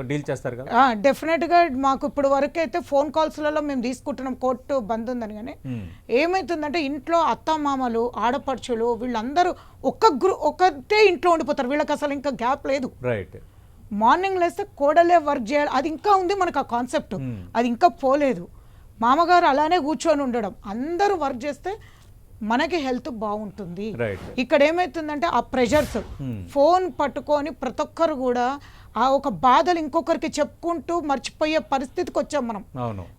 డీల్ చేస్తారు కదా? డెఫినెట్గా మాకు ఇప్పుడు వరకు అయితే ఫోన్ కాల్స్లలో మేము తీసుకుంటున్నాం, కోర్టు బంద్ ఉందని. కానీ ఏమవుతుందంటే ఇంట్లో అత్త మామలు ఆడపడుచులు వీళ్ళందరూ ఒకటే ఇంట్లో ఉండిపోతారు, వీళ్ళకి అసలు ఇంకా గ్యాప్ లేదు. మార్నింగ్ లేస్తే కోడలే వర్క్ చేయాలి, అది ఇంకా ఉంది మనకు ఆ కాన్సెప్ట్, అది ఇంకా పోలేదు. మామగారు అలానే కూర్చొని ఉండడం, అందరూ వర్క్ చేస్తే మనకి హెల్త్ బాగుంటుంది. ఇక్కడ ఏమవుతుందంటే ఆ ప్రెషర్స్, ఫోన్ పట్టుకొని ప్రతి ఒక్కరు కూడా ఆ ఒక బాధలు ఇంకొకరికి చెప్పుకుంటూ మర్చిపోయే పరిస్థితికి వచ్చాం మనం.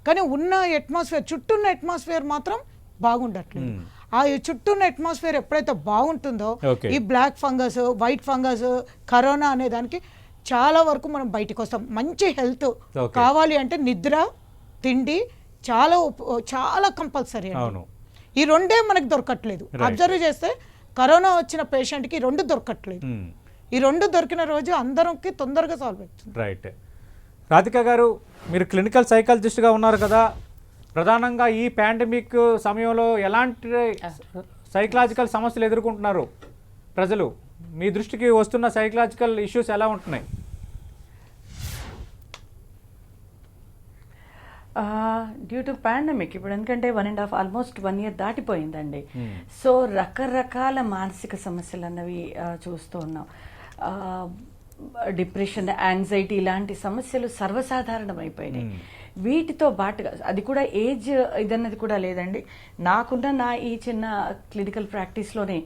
కానీ ఉన్న అట్మాస్ఫియర్, చుట్టూ ఉన్న అట్మాస్ఫియర్ మాత్రం బాగుండట్లేదు. ఆ చుట్టూ ఉన్న అట్మాస్ఫియర్ ఎప్పుడైతే బాగుంటుందో ఈ black fungus, white fungus, corona అనే దానికి చాలా వరకు మనం బయటకు వస్తాం. మంచి హెల్త్ కావాలి అంటే నిద్ర, తిండి చాలా చాలా కంపల్సరీ అండి. ఈ రెండే మనకు దొరకట్లేదు. అబ్జర్వ్ చేస్తే కరోనా వచ్చిన పేషెంట్కి 2 దొరకట్లేదు. ఈ 2 దొరికిన రోజు అందరికి తొందరగా సాల్వ్ అవుతుంది. రైట్. రాధిక గారు, మీరు క్లినికల్ సైకాలజిస్ట్గా ఉన్నారు కదా, ప్రధానంగా ఈ పాండమిక్ సమయంలో ఎలాంటి సైకలాజికల్ సమస్యలు ఎదుర్కొంటున్నారు ప్రజలు? మీ దృష్టికి వస్తున్న సైకలాజికల్ ఇష్యూస్ ఎలా ఉంటున్నాయి? డ్యూ టు పాండమిక్ ఇప్పుడు ఎందుకంటే 1.5 ఆల్మోస్ట్ 1 ఇయర్ దాటిపోయిందండి. సో రకరకాల మానసిక సమస్యలు అన్నవి చూస్తూ ఉన్నాం. డిప్రెషన్, యాంగ్జైటీ ఇలాంటి సమస్యలు సర్వసాధారణం అయిపోయినాయి. వీటితో బాటుగా అది కూడా ఏజ్ ఇదన్నది కూడా లేదండి. నా ఈ చిన్న క్లినికల్ ప్రాక్టీస్లోనే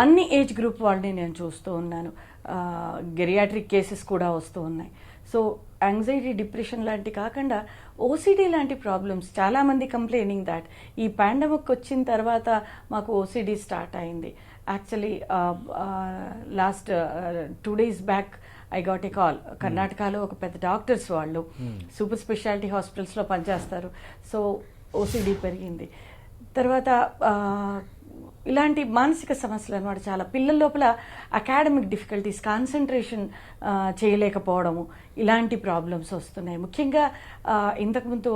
అన్ని ఏజ్ గ్రూప్ వాళ్ళని నేను చూస్తూ ఉన్నాను. గెరియాట్రిక్ కేసెస్ కూడా వస్తూ ఉన్నాయి. సో యాంగ్జైటీ, డిప్రెషన్ లాంటి కాకుండా ఓసిడి లాంటి ప్రాబ్లమ్స్ చాలామంది కంప్లైనింగ్ దాట్ ఈ పాండమిక్ వచ్చిన తర్వాత మాకు ఓసిడి స్టార్ట్ అయింది. Actually last 2 days back I got a call. కర్ణాటకలో ఒక పెద్ద డాక్టర్స్ వాళ్ళు సూపర్ స్పెషాలిటీ హాస్పిటల్స్లో పనిచేస్తారు. సో ఓసిడి పెరిగింది. తర్వాత ఇలాంటి మానసిక సమస్యలు అన్నమాట. చాలా పిల్లల లోపల అకాడమిక్ డిఫికల్టీస్, కాన్సన్ట్రేషన్ చేయలేకపోవడము, ఇలాంటి ప్రాబ్లమ్స్ వస్తున్నాయి. ముఖ్యంగా ఇంతకుముందు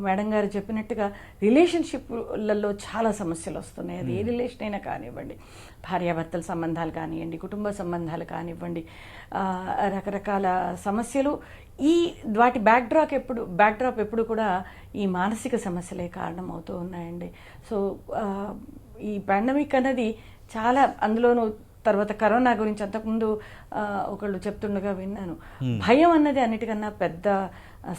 మేడం గారు చెప్పినట్టుగా రిలేషన్షిప్లలో చాలా సమస్యలు వస్తున్నాయి. అది ఏ రిలేషన్ అయినా కానివ్వండి, భార్యాభర్తల సంబంధాలు కానివ్వండి, కుటుంబ సంబంధాలు కానివ్వండి, రకరకాల సమస్యలు. వాటి బ్యాక్డ్రాప్ ఎప్పుడు కూడా ఈ మానసిక సమస్యలే కారణం అవుతూ ఉన్నాయండి. సో ఈ పాండమిక్ అనేది చాలా, అందులోనూ తర్వాత కరోనా గురించి అంతకుముందు ఒకళ్ళు చెప్తుండగా విన్నాను. భయం అన్నది అన్నిటికన్నా పెద్ద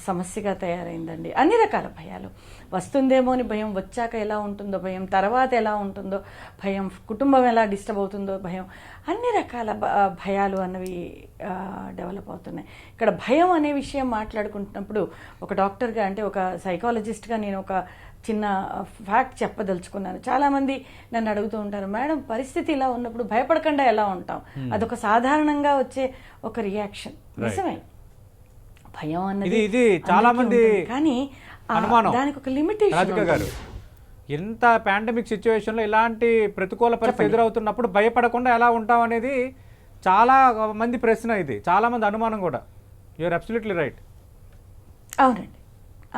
సమస్యగా తయారైందండి. అన్ని రకాల భయాలు, వస్తుందేమో అని భయం, వచ్చాక ఎలా ఉంటుందో భయం, తర్వాత ఎలా ఉంటుందో భయం, కుటుంబం ఎలా డిస్టర్బ్ అవుతుందో భయం, అన్ని రకాల భయాలు అన్నవి డెవలప్ అవుతున్నాయి. ఇక్కడ భయం అనే విషయం మాట్లాడుకుంటున్నప్పుడు ఒక డాక్టర్గా, అంటే ఒక సైకాలజిస్ట్గా నేను ఒక చిన్న ఫ్యాక్ట్ చెప్పదలుచుకున్నాను. చాలామంది నన్ను అడుగుతూ ఉంటారు, మేడం పరిస్థితి ఇలా ఉన్నప్పుడు భయపడకుండా ఎలా ఉంటాం? అదొక సాధారణంగా వచ్చే ఒక రియాక్షన్. నిజమే, భయం అన్నది చాలా మంది కానీ దానికి ఒక లిమిటేషన్. ఎంత పాండమిక్ సిచ్యువేషన్లో ఇలాంటి ప్రతికూల పరిస్థితి ఎదురవుతున్నప్పుడు భయపడకుండా ఎలా ఉంటాం అనేది చాలా మంది ప్రశ్న. ఇది చాలా మంది అనుమానం కూడా. You're absolutely right.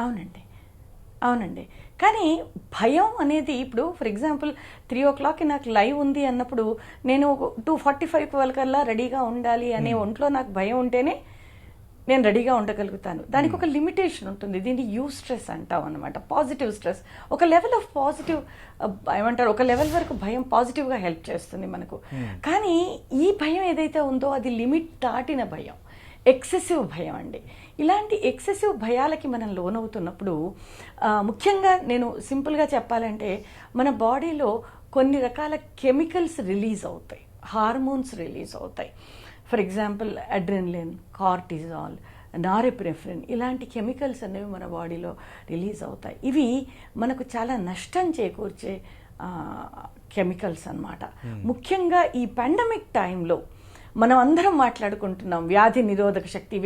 అవునండి. కానీ భయం అనేది ఇప్పుడు ఫర్ ఎగ్జాంపుల్ 3 o'clock నాకు లైవ్ ఉంది అన్నప్పుడు నేను 2:45 వరకల్లా రెడీగా ఉండాలి అనే ఒంట్లో నాకు భయం ఉంటేనే నేను రెడీగా ఉండగలుగుతాను. దానికి ఒక లిమిటేషన్ ఉంటుంది. దీన్ని యూస్ట్రెస్ అంటాం అనమాట. పాజిటివ్ స్ట్రెస్, ఒక లెవెల్ ఆఫ్ పాజిటివ్ ఏమంటారు, ఒక లెవెల్ వరకు భయం పాజిటివ్గా హెల్ప్ చేస్తుంది మనకు. కానీ ఈ భయం ఏదైతే ఉందో అది లిమిట్ దాటిన భయం, ఎక్సెసివ్ భయం అండి. ఇలాంటి ఎక్సెసివ్ భయాలకి మనం లోనవుతున్నప్పుడు ముఖ్యంగా నేను సింపుల్గా చెప్పాలంటే మన బాడీలో కొన్ని రకాల కెమికల్స్ రిలీజ్ అవుతాయి, హార్మోన్స్ రిలీజ్ అవుతాయి. For example adrenaline, cortisol, norepinephrine ఇలాంటి కెమికల్స్ అనేవి మన బాడీలో రిలీజ్ అవుతాయి. ఇవి మనకు చాలా నష్టం చేకూర్చే కెమికల్స్ అన్నమాట. ముఖ్యంగా ఈ పాండమిక్ టైంలో మనం అందరం మాట్లాడుకుంటున్నాం వ్యాధి నిరోధక శక్తి,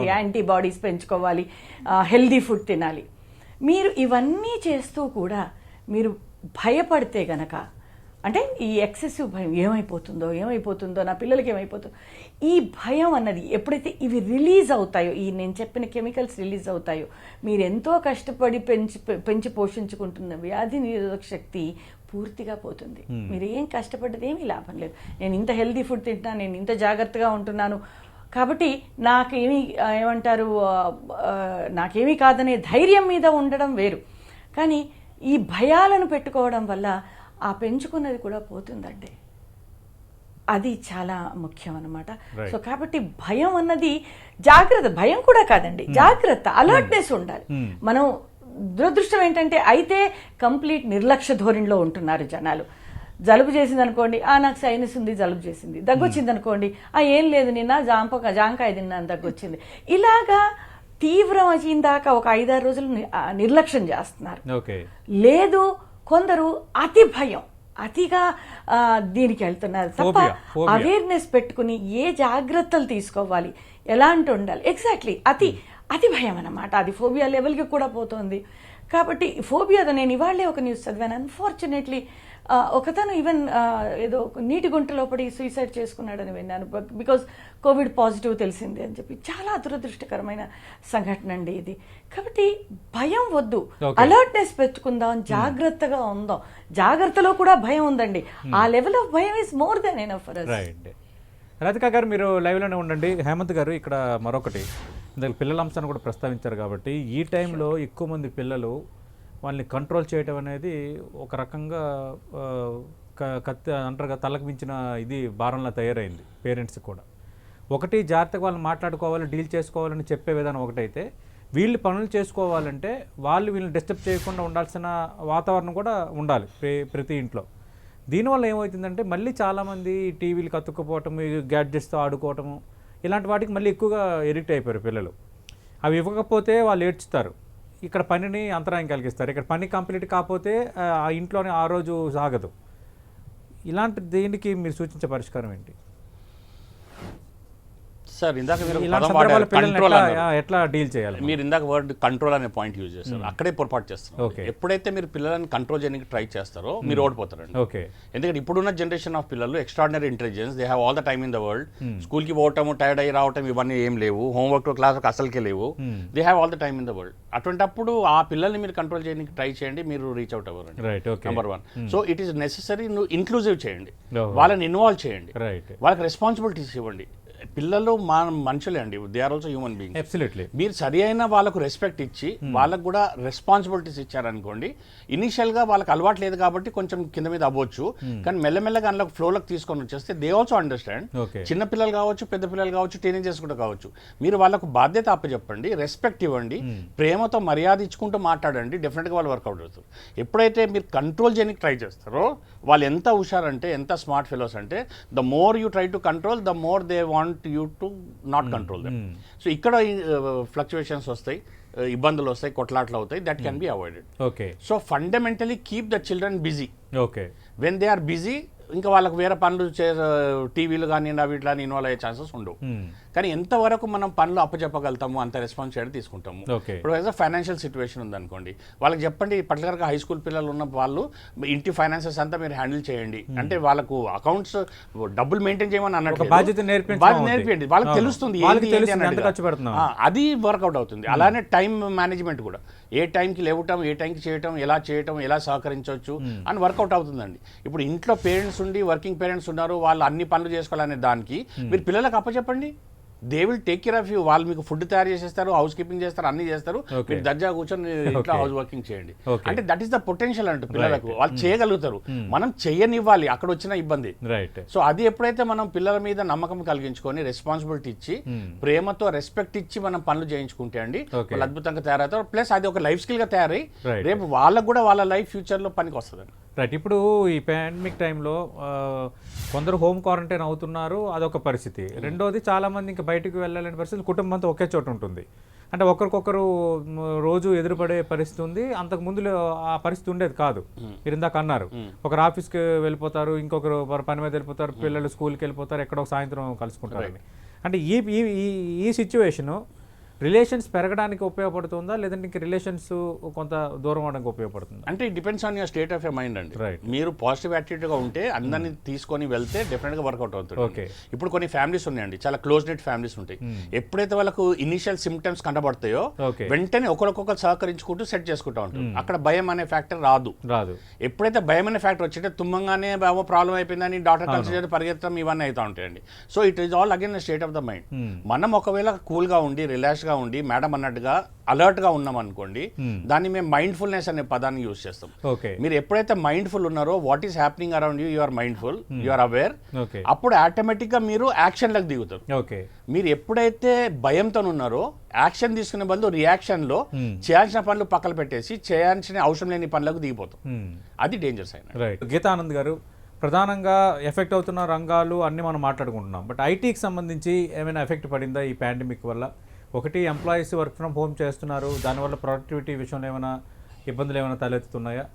యాంటీబాడీస్ పెంచుకోవాలి, హెల్దీ ఫుడ్ తినాలి. మీరు ఇవన్నీ చేస్తూ కూడా మీరు భయపడితే గనక, అంటే ఈ ఎక్సెసివ్ భయం ఏమైపోతుందో నా పిల్లలకి ఏమైపోతుందో, ఈ భయం అన్నది ఎప్పుడైతే ఇవి రిలీజ్ అవుతాయో, ఈ నేను చెప్పిన కెమికల్స్ రిలీజ్ అవుతాయో, మీరు ఎంతో కష్టపడి పెంచి పోషించుకుంటున్న వ్యాధి నిరోధక శక్తి పూర్తిగా పోతుంది. మీరు ఏం కష్టపడ్డది ఏమీ లాభం లేదు. నేను ఇంత హెల్దీ ఫుడ్ తింటున్నాను, నేను ఇంత జాగ్రత్తగా ఉంటున్నాను కాబట్టి నాకేమీ కాదనే ధైర్యం మీద ఉండడం వేరు. కానీ ఈ భయాలను పెట్టుకోవడం వల్ల ఆ పెంచుకున్నది కూడా పోతుందండి. అది చాలా ముఖ్యం అన్నమాట. సో కాబట్టి భయం అన్నది జాగ్రత్త, భయం కూడా కాదండి, జాగ్రత్త, అలర్ట్నెస్ ఉండాలి. మనం దురదృష్టం ఏంటంటే అయితే కంప్లీట్ నిర్లక్ష్య ధోరణిలో ఉంటున్నారు జనాలు. జలుబు చేసింది అనుకోండి, నాకు సైనస్ ఉంది, జలుబు చేసింది. దగ్గొచ్చింది అనుకోండి, ఏం లేదు, నిన్న జాంకాయ తిన్నాను, దగ్గొచ్చింది. ఇలాగా తీవ్రం అయిందాక ఒక 5-6 రోజులు నిర్లక్ష్యం చేస్తున్నారు. లేదు, కొందరు అతి భయం, అతిగా దీనికి వెళ్తున్నారు తప్ప అవేర్నెస్ పెట్టుకుని ఏ జాగ్రత్తలు తీసుకోవాలి, ఎలాంటి ఉండాలి, ఎగ్జాక్ట్లీ అతి భయం అన్నమాట. అది ఫోబియా లెవెల్కి కూడా పోతుంది. కాబట్టి ఫోబియాతో నేను ఇవాళే ఒక న్యూస్ చదివాను. అన్ఫార్చునేట్లీ ఒకతను ఈవెన్ ఏదో నీటి గుంటలో పడి సూసైడ్ చేసుకున్నాడని విన్నాను, బికాజ్ కోవిడ్ పాజిటివ్ తెలిసింది అని చెప్పి. చాలా దురదృష్టకరమైన సంఘటన అండి ఇది. కాబట్టి భయం వద్దు, అలర్ట్నెస్ పెట్టుకుందాం, జాగ్రత్తగా ఉందాం. జాగ్రత్తలో కూడా భయం ఉందండి, ఆ లెవెల్ ఆఫ్ భయం is more than enough for us. Radhika గారు మీరు లైవ్లోనే ఉండండి. హేమంత్ గారు, ఇక్కడ మరొకటి, ఇందాక పిల్లల అంశాన్ని కూడా ప్రస్తావించారు కాబట్టి ఈ టైంలో ఎక్కువ మంది పిల్లలు వాళ్ళని కంట్రోల్ చేయడం అనేది ఒక రకంగా కత్తి అంటారు కదా, తలకు మించిన ఇది భారంలా తయారైంది పేరెంట్స్ కూడా. ఒకటి జాగ్రత్తగా వాళ్ళని మాట్లాడుకోవాలి, డీల్ చేసుకోవాలని చెప్పే విధానం ఒకటైతే, వీళ్ళు పనులు చేసుకోవాలంటే వాళ్ళు వీళ్ళని డిస్టర్బ్ చేయకుండా ఉండాల్సిన వాతావరణం కూడా ఉండాలి ప్రతి ఇంట్లో. దీనివల్ల ఏమవుతుందంటే మళ్ళీ చాలామంది టీవీలు కత్తుక్కుపోవటము, గ్యాడ్జెట్స్తో ఆడుకోవటము, ఇలాంటి వాటికి మళ్ళీ ఎక్కువగా ఎడిక్ట్ అయిపోయారు పిల్లలు. అవి ఇవ్వకపోతే వాళ్ళు ఏడ్చుతారు, ఇక్కడ పనిని అంతరాయం కలిగిస్తారు. ఇక్కడ పని కంప్లీట్ కాకపోతే ఆ ఇంట్లోనే ఆ రోజు సాగదు. ఇలాంటి దీనికి మీరు సూచించే పరిష్కారం ఏంటి సార్? ఇందాక మీరు ఎట్లా డీల్ చేయాలి? మీరు ఇందాక వర్డ్ కంట్రోల్ అనే పాయింట్ యూజ్ చేస్తారు, అక్కడే పొరపాటు చేస్తారు. ఎప్పుడైతే మీరు పిల్లలని కంట్రోల్ చేయడానికి ట్రై చేస్తారో మీరు ఓడిపోతారండి. ఎందుకంటే ఇప్పుడున్న జనరేషన్ ఆఫ్ పిల్లలు extraordinary intelligence, they have all the time in the world. స్కూల్కి పోవటం, టైర్డ్ అయ్యి రావటం, ఇవన్నీ ఏం లేవు. హోంవర్క్ క్లాస్ అసలుకే లేవు. They have all the time in the world. అటువంటిప్పుడు ఆ పిల్లల్ని మీరు కంట్రోల్ చేయడానికి ట్రై చేయండి, మీరు రీచ్ అవుట్ అవ్వరండి. Number 1. So it is necessary, నువ్వు ఇన్క్లూజివ్ చేయండి, వాళ్ళని ఇన్వాల్వ్ చేయండి, వాళ్ళకి రెస్పాన్సిబిలిటీస్ ఇవ్వండి. పిల్లలు మనుషులే అండి, they are also human being. Absolutely. మీరు సరి అయిన వాళ్ళకు రెస్పెక్ట్ ఇచ్చి వాళ్ళకు కూడా రెస్పాన్సిబిలిటీస్ ఇచ్చారనుకోండి, ఇనిషియల్గా వాళ్ళకి అలవాటు లేదు కాబట్టి కొంచెం కింద మీద అవ్వచ్చు, కానీ మెల్లమెల్లగా అందులో ఫ్లోలకు తీసుకొని వచ్చేస్తే దే ఆల్సో అండర్స్టాండ్. చిన్న పిల్లలు కావచ్చు, పెద్ద పిల్లలు కావచ్చు, టీనేజర్స్ కూడా కావచ్చు, మీరు వాళ్ళకు బాధ్యత అప్పచెప్పండి, రెస్పెక్ట్ ఇవ్వండి, ప్రేమతో మర్యాద ఇచ్చుకుంటూ మాట్లాడండి, డెఫినెట్గా వాళ్ళు వర్కౌట్ అవుతారు. ఎప్పుడైతే మీరు కంట్రోల్ చేయడానికి ట్రై చేస్తారో, వాళ్ళు ఎంత హుషారంటే, ఎంత స్మార్ట్ ఫెలోస్ అంటే, the more you try to control, the more they want you to not control them. So ఇక్కడ ఫ్లక్చుయేషన్స్ వస్తాయి, ఇబ్బందులు వస్తాయి, కొట్లాట్లు అవుతాయి. That can be avoided. So fundamentally keep the children busy. When they are busy, ఇంకా వాళ్ళకి వేరే పనులు టీవీలు కానీ వీటిలో ఇన్వాల్వ్ అయ్యే ఛాన్సెస్ ఉండవు. కానీ ఎంతవరకు మనం పనులు అప్పచెప్పగలుగుతాము అంత రెస్పాన్సిబిలిటీ తీసుకుంటాము. ఇప్పుడు యాజ్ అ ఫైనాన్షియల్ సిచ్యువేషన్ ఉందనుకోండి, వాళ్ళకి చెప్పండి, పర్టికులర్గా హై స్కూల్ పిల్లలు ఉన్న వాళ్ళు ఇంటి ఫైనాన్సెస్ అంతా మీరు హ్యాండిల్ చేయండి అంటే, వాళ్ళకు అకౌంట్స్ డబ్బులు మెయింటైన్ చేయమని అన్నట్టు బాధ్యత నేర్పియండి, వాళ్ళకి తెలుస్తుంది అది వర్కౌట్ అవుతుంది. అలానే టైం మేనేజ్మెంట్ కూడా, ఏ టైంకి లేవటం, ఏ టైంకి చేయటం, ఎలా సహకరించవచ్చు అని వర్కౌట్ అవుతుందండి. ఇప్పుడు ఇంట్లో పేరెంట్స్ ఉండి, వర్కింగ్ పేరెంట్స్ ఉన్నారు, వాళ్ళు అన్ని పనులు చేసుకోవాలనే దానికి మీరు పిల్లలకు అప్పచెప్పండి, they will take care of you. వాళ్ళు మీకు ఫుడ్ తయారు చేసేస్తారు, హౌస్ కీపింగ్ చేస్తారు, అన్ని చేస్తారు, మీరు దర్జా కూర్చొని ఇంట్లో హౌస్ వర్కింగ్ చేయండి అంటే దట్ ఈస్ ద పొటెన్షియల్ అంటే పిల్లలకు వాళ్ళు చేయగలుగుతారు. మనం చెయ్యనివ్వాలి, అక్కడ వచ్చిన ఇబ్బంది. సో అది ఎప్పుడైతే మనం పిల్లల మీద నమ్మకం కలిగించుకొని రెస్పాన్సిబిలిటీ ఇచ్చి, ప్రేమతో రెస్పెక్ట్ ఇచ్చి మనం పనులు చేయించుకుంటే అండి, వాళ్ళు అద్భుతంగా తయారవుతారు. ప్లస్ అది ఒక లైఫ్ స్కిల్ గా తయారై రేపు వాళ్ళకు కూడా వాళ్ళ లైఫ్ ఫ్యూచర్ లో పనికి వస్తుంది. రైట్. ఇప్పుడు ఈ పాండమిక్ టైంలో కొందరు హోమ్ క్వారంటైన్ అవుతున్నారు, అదొక పరిస్థితి. రెండోది చాలామంది ఇంకా బయటకు వెళ్ళాలని పరిస్థితి, కుటుంబంతో ఒకే చోట ఉంటుంది. అంటే ఒకరికొకరు రోజు ఎదురుపడే పరిస్థితి ఉంది. అంతకు ముందు ఆ పరిస్థితి ఉండేది కాదు. మీరు ఇందాక అన్నారు, ఒకరు ఆఫీస్కి వెళ్ళిపోతారు, ఇంకొకరు పని మీద వెళ్ళిపోతారు, పిల్లలు స్కూల్కి వెళ్ళిపోతారు, ఎక్కడో సాయంత్రం కలుసుకుంటారని. అంటే ఈ సిచ్యువేషను రిలేషన్స్ పెరగడానికి ఉపయోగపడుతుందా, లేదంటే ఇంక రిలేషన్స్ కొంత దూరం అవడానికి ఉపయోగపడుతుందా? అంటే it depends on your state of your mind అండి. మీరు పాజిటివ్ యాటిట్యూడ్గా ఉంటే అందరినీ తీసుకొని వెళ్తే డెఫినెట్గా వర్కౌట్ అవుతుంది. ఇప్పుడు కొన్ని ఫ్యామిలీస్ ఉన్నాయండి, చాలా క్లోజ్ నెట్ ఫ్యామిలీస్ ఉంటాయి. ఎప్పుడైతే వాళ్ళకు ఇనిషియల్ సిమ్టమ్స్ కనబడతాయో వెంటనే ఒకరికొకరు సహకరించుకుంటూ సెట్ చేసుకుంటూ ఉంటారు. అక్కడ భయం అనే ఫ్యాక్టర్ రాదు. ఎప్పుడైతే భయం అనే ఫ్యాక్టర్ వచ్చి తుమ్మంగానే బాబో ప్రాబ్లం అయిపోయిందని డాక్టర్ కలిసి పరిగెత్తడం ఇవన్నీ అవుతూ ఉంటాయండి. So it is all again state of the mind. మనం ఒకవేళ కూల్గా ఉండి రిలాక్స్ గా ఉండి మేడం అన్నట్టుగా అలర్ట్ గా ఉన్నాం అనుకోండి, దాన్ని మేము మైండ్ఫుల్నెస్ అనే పదాన్ని యూజ్ చేస్తాం. మీరు ఎప్పుడైతే మైండ్ఫుల్ ఉన్నారో, what is happening around you, you are mindful, you are aware, అప్పుడు ఆటోమేటిక్ గా మీరు యాక్షన్ లకు దిగుతారు. మీరు ఎప్పుడైతే భయంతో ఉన్నారో, యాక్షన్ తీసుకునే బదులు రియాక్షన్ లో చేయాల్సిన పనులు పక్కన పెట్టేసి చేయాల్సిన అవసరం లేని పనులకు దిగిపోతాం. అది డేంజర్ సైన్. రైట్. గీతానంద్ గారు, ప్రధానంగా ఎఫెక్ట్ అవుతున్న రంగాలు అన్నీ మనం మాట్లాడుకుంటున్నాం, బట్ ఐటీకి సంబంధించి ఏమైనా ఎఫెక్ట్ పడిందా ఈ పాండమిక్ వల్ల? ఒకటి, ఎంప్లాయీస్ వర్క్ ఫ్రమ్ హోమ్ చేస్తున్నారు, దానివల్ల ప్రొడక్టివిటీ విషయంలో ఏమైనా ఇబ్బందులు ఏమైనా తలెత్తుతున్నాయా?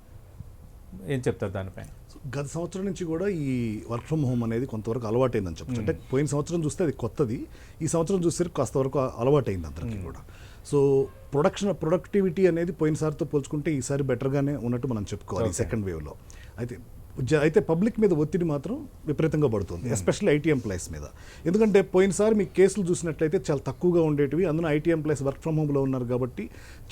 ఏం చెప్తారు దానిపైన? గత సంవత్సరం నుంచి కూడా ఈ వర్క్ ఫ్రమ్ హోమ్ అనేది కొంతవరకు అలవాటైందని చెప్పచ్చు. అంటే పోయిన సంవత్సరం చూస్తే అది కొత్తది, ఈ సంవత్సరం చూస్తే కాస్త వరకు అలవాటైంది అందరికీ కూడా. సో ప్రొడక్టివిటీ అనేది పోయినసారితో పోల్చుకుంటే ఈసారి బెటర్గానే ఉన్నట్టు మనం చెప్పుకోవాలి సెకండ్ వేవ్లో. అయితే పబ్లిక్ మీద ఒత్తిడి మాత్రం విపరీతంగా పడుతుంది, ఎస్పెషల్లీ ఐటీ ఎంప్లాయీస్ మీద. ఎందుకంటే పోయినసారి మీకు కేసులు చూసినట్లయితే చాలా తక్కువగా ఉండేటివి, అందులో ఐటీ ఎంప్లాయీస్ వర్క్ ఫ్రమ్ హోమ్లో ఉన్నారు కాబట్టి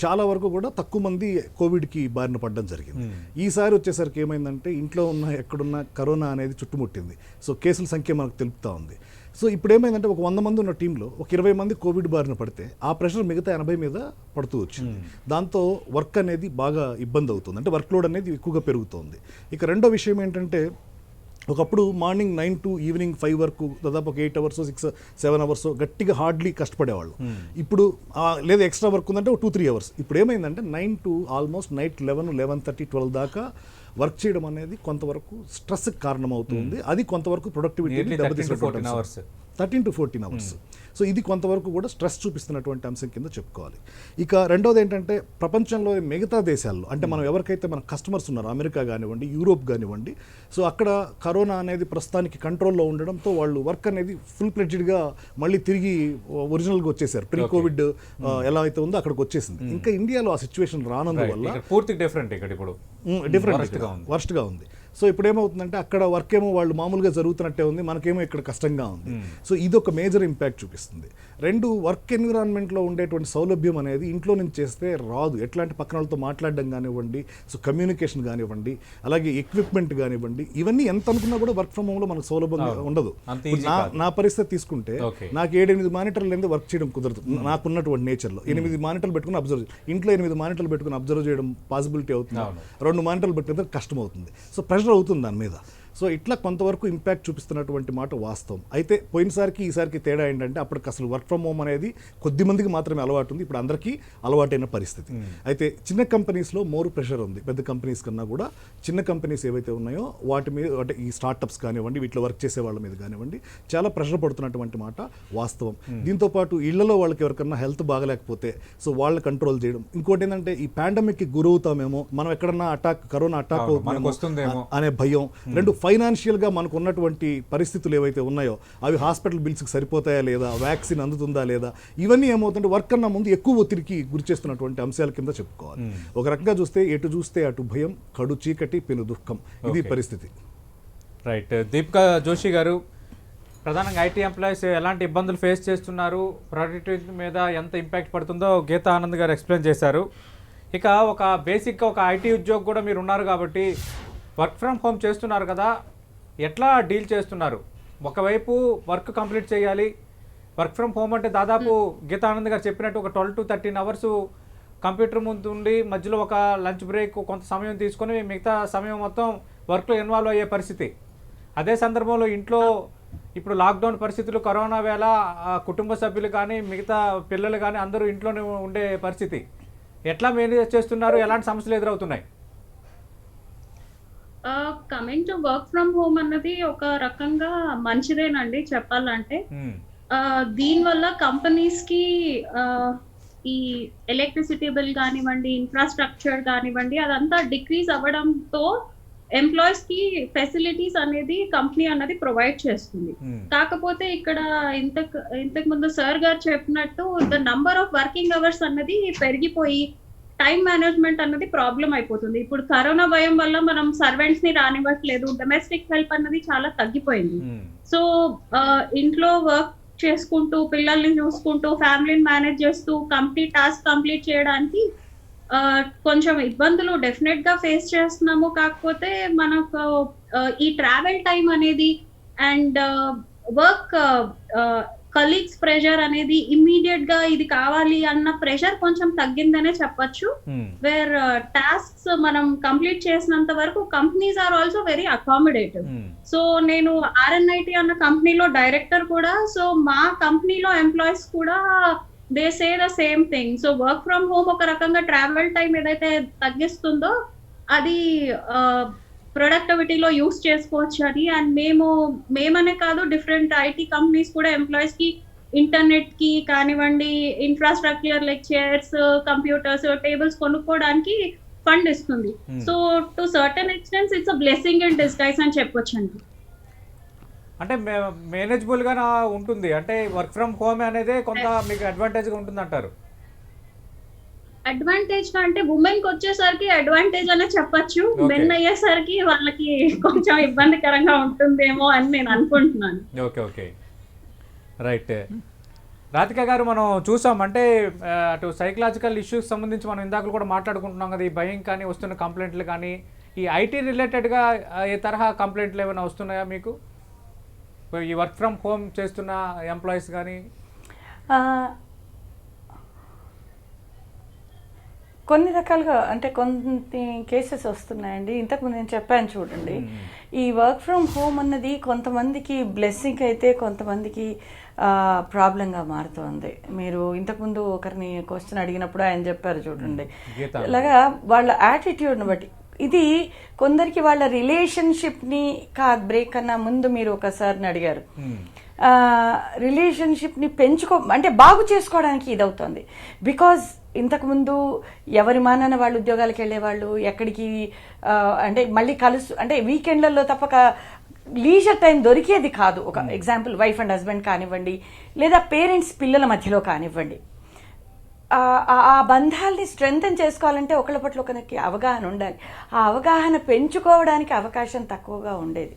చాలా వరకు కూడా తక్కువ మంది కోవిడ్కి బారిన పడడం జరిగింది. ఈసారి వచ్చేసరికి ఏమైందంటే ఇంట్లో ఉన్న ఎక్కడున్న కరోనా అనేది చుట్టుముట్టింది. సో కేసుల సంఖ్య మనకు తెలుపుతూ ఉంది. సో ఇప్పుడు ఏమైందంటే ఒక 100 మంది ఉన్న టీంలో ఒక 20 మంది కోవిడ్ బారిన పడితే ఆ ప్రెషర్ మిగతా 80 మీద పడుతూ వచ్చింది. దాంతో వర్క్ అనేది బాగా ఇబ్బంది అవుతుంది, అంటే వర్క్ లోడ్ అనేది ఎక్కువగా పెరుగుతుంది. ఇక రెండో విషయం ఏంటంటే, ఒకప్పుడు మార్నింగ్ 9 to ఈవినింగ్ 5 వరకు దాదాపు ఒక 8 hours 6-7 hours గట్టిగా హార్డ్లీ కష్టపడేవాళ్ళు. ఇప్పుడు లేదా ఎక్స్ట్రా వర్క్ ఉందంటే ఒక 2-3 hours. ఇప్పుడు ఏమైందంటే 9 to ఆల్మోస్ట్ నైట్ 11, 11:30, 12 దాకా వర్క్ చేయడం అనేది కొంతవరకు స్ట్రెస్ కారణం అవుతుంది. అది కొంతవరకు ప్రొడక్టివిటీ 13 to 14 hours. సో ఇది కొంతవరకు కూడా స్ట్రెస్ చూపిస్తున్నటువంటి అంశం కింద చెప్పుకోవాలి. ఇక రెండోది ఏంటంటే, ప్రపంచంలో మిగతా దేశాల్లో, అంటే మనం ఎవరికైతే మన కస్టమర్స్ ఉన్నారో, అమెరికా కానివ్వండి, యూరోప్ కానివ్వండి, సో అక్కడ కరోనా అనేది ప్రస్తుతానికి కంట్రోల్లో ఉండడంతో వాళ్ళు వర్క్ అనేది ఫుల్ ప్లెడ్జ్డ్గా మళ్ళీ తిరిగి ఒరిజినల్గా వచ్చేసారు. ప్రీ కోవిడ్ ఎలా అయితే ఉందో అక్కడికి వచ్చేసింది. ఇంకా ఇండియాలో ఆ సిచ్యువేషన్ రానందువల్ల పూర్తిగా డిఫరెంట్, ఇక్కడ ఇప్పుడు వర్స్ట్గా ఉంది. సో ఇప్పుడు ఏమవుతుందంటే, అక్కడ వర్క్ ఏమో వాళ్ళు మామూలుగా జరుగుతున్నట్టే ఉంది, మనకేమో ఇక్కడ కష్టంగా ఉంది. సో ఇది ఒక మేజర్ ఇంపాక్ట్ చూపిస్తుంది. రెండు, వర్క్ ఎన్విరాన్మెంట్లో ఉండేటువంటి సౌలభ్యం అనేది ఇంట్లో నుంచి చేస్తే రాదు. ఎట్లాంటి పక్కన వాళ్ళతో మాట్లాడడం కానివ్వండి, సో కమ్యూనికేషన్ కానివ్వండి, అలాగే ఎక్విప్మెంట్ కానివ్వండి, ఇవన్నీ ఎంత అనుకున్నా కూడా వర్క్ ఫ్రమ్ హోమ్లో మనకు సౌలభ్యంగా ఉండదు. నా పరిస్థితి తీసుకుంటే, నాకు 7-8 మానిటర్లు అనేది వర్క్ చేయడం కుదరదు. నాకున్నటువంటి నేచర్లో 8 మానిటర్లు పెట్టుకుని అబ్జర్వ్, ఇంట్లో 8 మానిటర్లు పెట్టుకుని అబ్జర్వ్ చేయడం పాసిబిలిటీ అవుతుంది, 2 మానిటర్లు పెట్టిన కష్టం అవుతుంది. సో ప్రెషర్ అవుతుంది దాని మీద. సో ఇట్లా కొంతవరకు ఇంపాక్ట్ చూపిస్తున్నటువంటి మాట వాస్తవం. అయితే పోయినసారికి ఈసారికి తేడా ఏంటంటే, అప్పటికి అసలు వర్క్ ఫ్రమ్ హోమ్ అనేది కొద్ది మందికి మాత్రమే అలవాటు ఉంది, ఇప్పుడు అందరికీ అలవాటైన పరిస్థితి. అయితే చిన్న కంపెనీస్లో మోర్ ప్రెషర్ ఉంది. పెద్ద కంపెనీస్ కన్నా కూడా చిన్న కంపెనీస్ ఏవైతే ఉన్నాయో వాటి మీద, అంటే ఈ స్టార్టప్స్ కానివ్వండి, వీటిలో వర్క్ చేసే వాళ్ళ మీద కానివ్వండి, చాలా ప్రెషర్ పడుతున్నటువంటి మాట వాస్తవం. దీంతోపాటు ఇళ్లలో వాళ్ళకి ఎవరికన్నా హెల్త్ బాగలేకపోతే సో వాళ్ళని కంట్రోల్ చేయడం. ఇంకోటి ఏంటంటే, ఈ పాండమిక్కి గురవుతామేమో, మనం ఎక్కడన్నా కరోనా అటాక్ అవుతుందేమో అనే భయం. రెండు, ఫైనాన్షియల్గా మనకు ఉన్నటువంటి పరిస్థితులు ఏవైతే ఉన్నాయో అవి హాస్పిటల్ బిల్స్కి సరిపోతాయా లేదా, వ్యాక్సిన్ అందుతుందా లేదా, ఇవన్నీ ఏమవుతుంటే వర్క్ కన్నా ముందు ఎక్కువ ఒత్తిడికి గురి చేస్తున్నటువంటి అంశాల కింద చెప్పుకోవాలి. ఒక రకంగా చూస్తే, ఎటు చూస్తే అటు భయం, కడు చీకటి, పెను దుఃఖం, ఇది పరిస్థితి. రైట్. దీపికా జోషి గారు, ప్రధానంగా ఐటీ ఎంప్లాయీస్ ఎలాంటి ఇబ్బందులు ఫేస్ చేస్తున్నారు, ప్రొడక్టివిటీ మీద ఎంత ఇంపాక్ట్ పడుతుందో గీతా ఆనంద్ గారు ఎక్స్ప్లెయిన్ చేశారు. ఇక ఒక బేసిక్గా ఒక ఐటీ ఉద్యోగి కూడా మీరు ఉన్నారు కాబట్టి, వర్క్ ఫ్రమ్ హోమ్ చేస్తున్నారు కదా, ఎట్లా డీల్ చేస్తున్నారు? ఒకవైపు వర్క్ కంప్లీట్ చేయాలి, వర్క్ ఫ్రమ్ హోమ్ అంటే దాదాపు గీతానంద్ గారు చెప్పినట్టు ఒక 12 to 13 hours కంప్యూటర్ ముందు ఉండి మధ్యలో ఒక లంచ్ బ్రేక్ కొంత సమయం తీసుకొని మిగతా సమయం మొత్తం వర్క్లో ఇన్వాల్వ్ అయ్యే పరిస్థితి. అదే సందర్భంలో ఇంట్లో ఇప్పుడు లాక్డౌన్ పరిస్థితులు, కరోనా వేళ కుటుంబ సభ్యులు కానీ మిగతా పిల్లలు కానీ అందరూ ఇంట్లోనే ఉండే పరిస్థితి. ఎట్లా మేనేజ్ చేస్తున్నారు? ఎలాంటి సమస్యలు ఎదురవుతున్నాయి? Coming to work from home అన్నది ఒక రకంగా మంచిదేనండి చెప్పాలంటే. దీనివల్ల కంపెనీస్ కి ఈ ఎలక్ట్రిసిటీ బిల్ కానివ్వండి, ఇన్ఫ్రాస్ట్రక్చర్ కానివ్వండి, అదంతా డిక్రీజ్ అవ్వడంతో ఎంప్లాయీస్ కి ఫెసిలిటీస్ అనేది కంపెనీ అన్నది ప్రొవైడ్ చేస్తుంది. కాకపోతే ఇక్కడ ఇంతకు ముందు సార్ గారు చెప్పినట్టు the number of working hours అన్నది పెరిగిపోయి టైం మేనేజ్మెంట్ అన్నది ప్రాబ్లం అయిపోతుంది. ఇప్పుడు కరోనా భయం వల్ల మనం సర్వెంట్స్ ని రానివ్వట్లేదు, డొమెస్టిక్ హెల్ప్ అన్నది చాలా తగ్గిపోయింది. సో ఇంట్లో వర్క్ చేసుకుంటూ, పిల్లల్ని చూసుకుంటూ, ఫ్యామిలీని మేనేజ్ చేస్తూ కంప్లీట్ టాస్క్ కంప్లీట్ చేయడానికి కొంచెం ఇబ్బందులు డెఫినెట్ గా ఫేస్ చేస్తున్నాము. కాకపోతే మనకు ఈ ట్రావెల్ టైం అనేది అండ్ వర్క్ కలీగ్స్ ప్రెషర్ అనేది ఇమ్మీడియట్ గా ఇది కావాలి అన్న ప్రెషర్ కొంచెం తగ్గిందనే చెప్పొచ్చు. వేర్ టాస్క్స్ మనం కంప్లీట్ చేసినంత వరకు companies are also very accommodative. So నేను RNIT అన్న కంపెనీలో డైరెక్టర్ కూడా. సో మా కంపెనీలో ఎంప్లాయీస్ కూడా they say the same thing. So work from home ఒక రకంగా ట్రావెల్ టైం ఏదైతే తగ్గిస్తుందో అది ప్రొడక్టివిటీలో యూస్ చేసుకోవచ్చు అని. అండ్ మేమనే కాదు, డిఫరెంట్ IT కంపెనీస్ కూడా ఎంప్లాయీస్ కి ఇంటర్నెట్ కి కానివ్వండి, infrastructure like chairs, computers, tables కొనుక్కోవడానికి ఫండ్ ఇస్తుంది. So to certain extent it's a blessing in disguise అని చెప్పొచ్చు అండి. అంటే మేనేజబుల్గా ఉంటుంది, అంటే వర్క్ ఫ్రమ్ హోమ్ అనేది కొంత మీకు అడ్వాంటేజ్గా ఉంటుంది అంటారు. అడ్వాంటేజ్ అంటే ఉమెన్ కి వచ్చేసరికి అడ్వాంటేజ్ అనే చెప్పొచ్చు. మెన్ అయ్యేసరికి వాళ్ళకి కొంచెం ఇబ్బందికరంగా ఉంటుందేమో అని నేను అనుకుంటున్నాను. Okay right. రాధిక గారు, మనం చూసాం అంటే అటు సైకలాజికల్ ఇష్యూస్ సంబంధించి మనం ఇందాక కూడా మాట్లాడుకుంటున్నాం కదా, ఈ భయం కానీ వస్తున్న కంప్లైంట్లు కానీ, ఈ IT రిలేటెడ్గా ఏ తరహా కంప్లైంట్లు ఏమైనా వస్తున్నాయా మీకు ఈ వర్క్ ఫ్రమ్ హోమ్ చేస్తున్న ఎంప్లాయీస్ కానీ? కొన్ని రకాలుగా అంటే కొన్ని కేసెస్ వస్తున్నాయండి. ఇంతకుముందు నేను చెప్పాను చూడండి, ఈ వర్క్ ఫ్రమ్ హోమ్ అన్నది కొంతమందికి బ్లెస్సింగ్ అయితే కొంతమందికి ప్రాబ్లంగా మారుతుంది. మీరు ఇంతకుముందు ఒకరిని క్వశ్చన్ అడిగినప్పుడు ఆయన చెప్పారు చూడండి, ఇలాగా వాళ్ళ యాటిట్యూడ్ని బట్టి. ఇది కొందరికి వాళ్ళ రిలేషన్షిప్ని బ్రేక్ కన్నా ముందు మీరు ఒకసారిని అడిగారు, రిలేషన్షిప్ని అంటే బాగు చేసుకోవడానికి ఇది అవుతుంది. బికాజ్ ఇంతకుముందు ఎవరి మానాన వాళ్ళు ఉద్యోగాలకు వెళ్ళేవాళ్ళు, ఎక్కడికి అంటే మళ్ళీ అంటే వీకెండ్లలో తప్పక లీజర్ టైం దొరికేది కాదు. ఒక ఎగ్జాంపుల్ వైఫ్ అండ్ హస్బెండ్ కానివ్వండి, లేదా పేరెంట్స్ పిల్లల మధ్యలో కానివ్వండి, ఆ బంధాల్ని స్ట్రెంగ్తన్ చేసుకోవాలంటే ఒకళ్ళ పట్ల ఒకరికి అవగాహన ఉండాలి. ఆ అవగాహన పెంచుకోవడానికి అవకాశం తక్కువగా ఉండేది.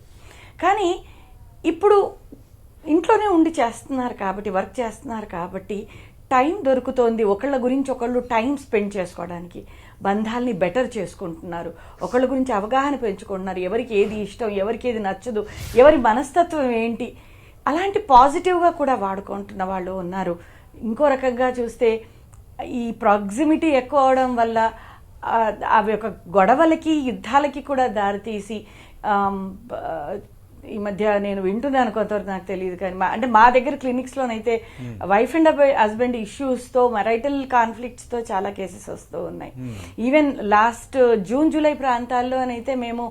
కానీ ఇప్పుడు ఇంట్లోనే ఉండి చేస్తున్నారు కాబట్టి, వర్క్ చేస్తున్నారు కాబట్టి టైం దొరుకుతోంది. ఒకళ్ళ గురించి ఒకళ్ళు టైం స్పెండ్ చేసుకోవడానికి, బంధాల్ని బెటర్ చేసుకుంటున్నారు, ఒకళ్ళ గురించి అవగాహన పెంచుకుంటున్నారు, ఎవరికి ఏది ఇష్టం, ఎవరికి ఏది నచ్చదు, ఎవరి మనస్తత్వం ఏంటి, అలాంటి పాజిటివ్గా కూడా వాడుకుంటున్న వాళ్ళు ఉన్నారు. ఇంకో రకంగా చూస్తే ఈ ప్రాక్సిమిటీ ఎక్కువ అవడం వల్ల అవి ఒక గొడవలకి, యుద్ధాలకి కూడా దారితీసి ఈ మధ్య నేను వింటున్నాను, కొంతవరకు నాకు తెలియదు కానీ అంటే మా దగ్గర క్లినిక్స్లోనైతే వైఫ్ అండ్ హస్బెండ్ ఇష్యూస్తో, మ్యారిటల్ కాన్ఫ్లిక్ట్స్తో చాలా కేసెస్ వస్తూ ఉన్నాయి. ఈవెన్ లాస్ట్ జూన్ జూలై ప్రాంతాల్లోనైతే మేము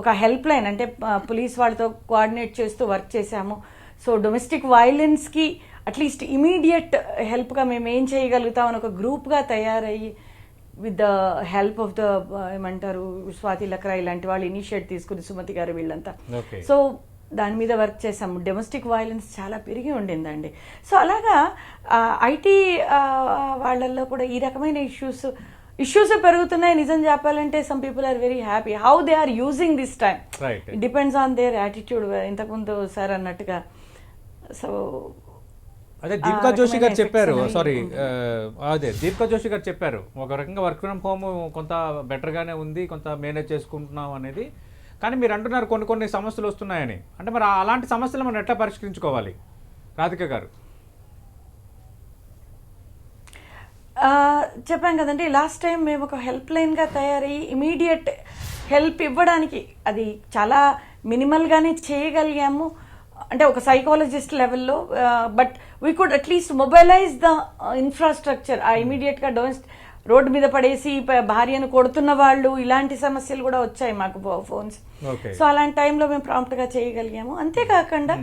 ఒక హెల్ప్ లైన్ అంటే పోలీస్ వాళ్ళతో కోఆర్డినేట్ చేస్తూ వర్క్ చేశాము. సో డొమెస్టిక్ వైలెన్స్కి అట్లీస్ట్ ఇమీడియట్ హెల్ప్గా మేము ఏం చేయగలుగుతామని ఒక గ్రూప్గా తయారయ్యి with the help of the ఏమంటారు స్వాతి లక్రా ఇలాంటి వాళ్ళు ఇనిషియేట్ తీసుకుని, సుమతి గారు వీళ్ళంతా, సో దాని మీద వర్క్ చేసాము. డొమెస్టిక్ వైలెన్స్ చాలా పెరిగి ఉండిందండి. సో అలాగా IT వాళ్ళల్లో కూడా ఈ రకమైన ఇష్యూస్ పెరుగుతున్నాయి. నిజం చెప్పాలంటే some people are very happy how they are using this time. Depends on their attitude. ఇంతకుముందు సార్ అన్నట్టుగా. సో అదే దీపికా జోషి గారు చెప్పారు, దీపికా జోషి గారు చెప్పారు, ఒక రకంగా వర్క్ ఫ్రమ్ హోమ్ కొంత బెటర్గానే ఉంది, కొంత మేనేజ్ చేసుకుంటున్నాం అనేది. కానీ మీరు అంటున్నారు కొన్ని సమస్యలు వస్తున్నాయని. అంటే మరి అలాంటి సమస్యలు మనం ఎట్లా పరిష్కరించుకోవాలి రాధిక గారు? చెప్పాం కదండి, లాస్ట్ టైం మేము ఒక హెల్ప్ లైన్గా తయారయ్యి ఇమీడియట్ హెల్ప్ ఇవ్వడానికి అది చాలా మినిమల్గానే చేయగలిగాము. అంటే ఒక సైకాలజిస్ట్ లెవెల్లో, but we could at least mobilise the infrastructure. ఆ ఇమీడియట్గా రోడ్డు మీద పడేసి భార్యను కొడుతున్న వాళ్ళు, ఇలాంటి సమస్యలు కూడా వచ్చాయి మాకు ఫోన్స్. సో అలాంటి టైంలో మేము ప్రాంప్ట్గా చేయగలిగాము. అంతేకాకుండా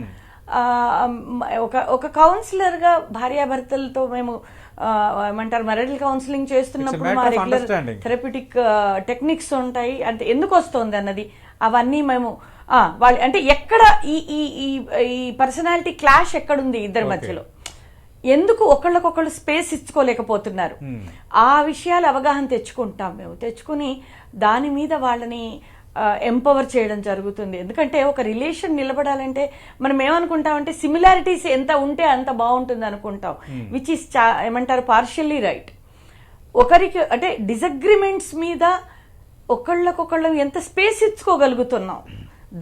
ఒక కౌన్సిలర్గా భార్యాభర్తలతో మేము ఏమంటారు మ్యారిటల్ కౌన్సిలింగ్ చేస్తున్నప్పుడు మా రెగ్యులర్ థెరప్యూటిక్ టెక్నిక్స్ ఉంటాయి. అంటే ఎందుకు వస్తుంది అన్నది అవన్నీ మేము వాళ్ళు అంటే ఎక్కడ ఈ పర్సనాలిటీ క్లాష్ ఎక్కడుంది ఇద్దరి మధ్యలో, ఎందుకు ఒకళ్ళకొకళ్ళు స్పేస్ ఇచ్చుకోలేకపోతున్నారు, ఆ విషయాలు అవగాహన తెచ్చుకుంటాం మేము. తెచ్చుకుని దాని మీద వాళ్ళని ఎంపవర్ చేయడం జరుగుతుంది. ఎందుకంటే ఒక రిలేషన్ నిలబడాలంటే మనం ఏమనుకుంటామంటే సిమిలారిటీస్ ఎంత ఉంటే అంత బాగుంటుంది అనుకుంటాం, విచ్ ఈస్ ఏమంటారు పార్షియల్లీ రైట్. ఒకరికి అంటే డిసగ్రిమెంట్స్ మీద ఒకళ్ళకొకళ్ళు ఎంత స్పేస్ ఇచ్చుకోగలుగుతున్నాం,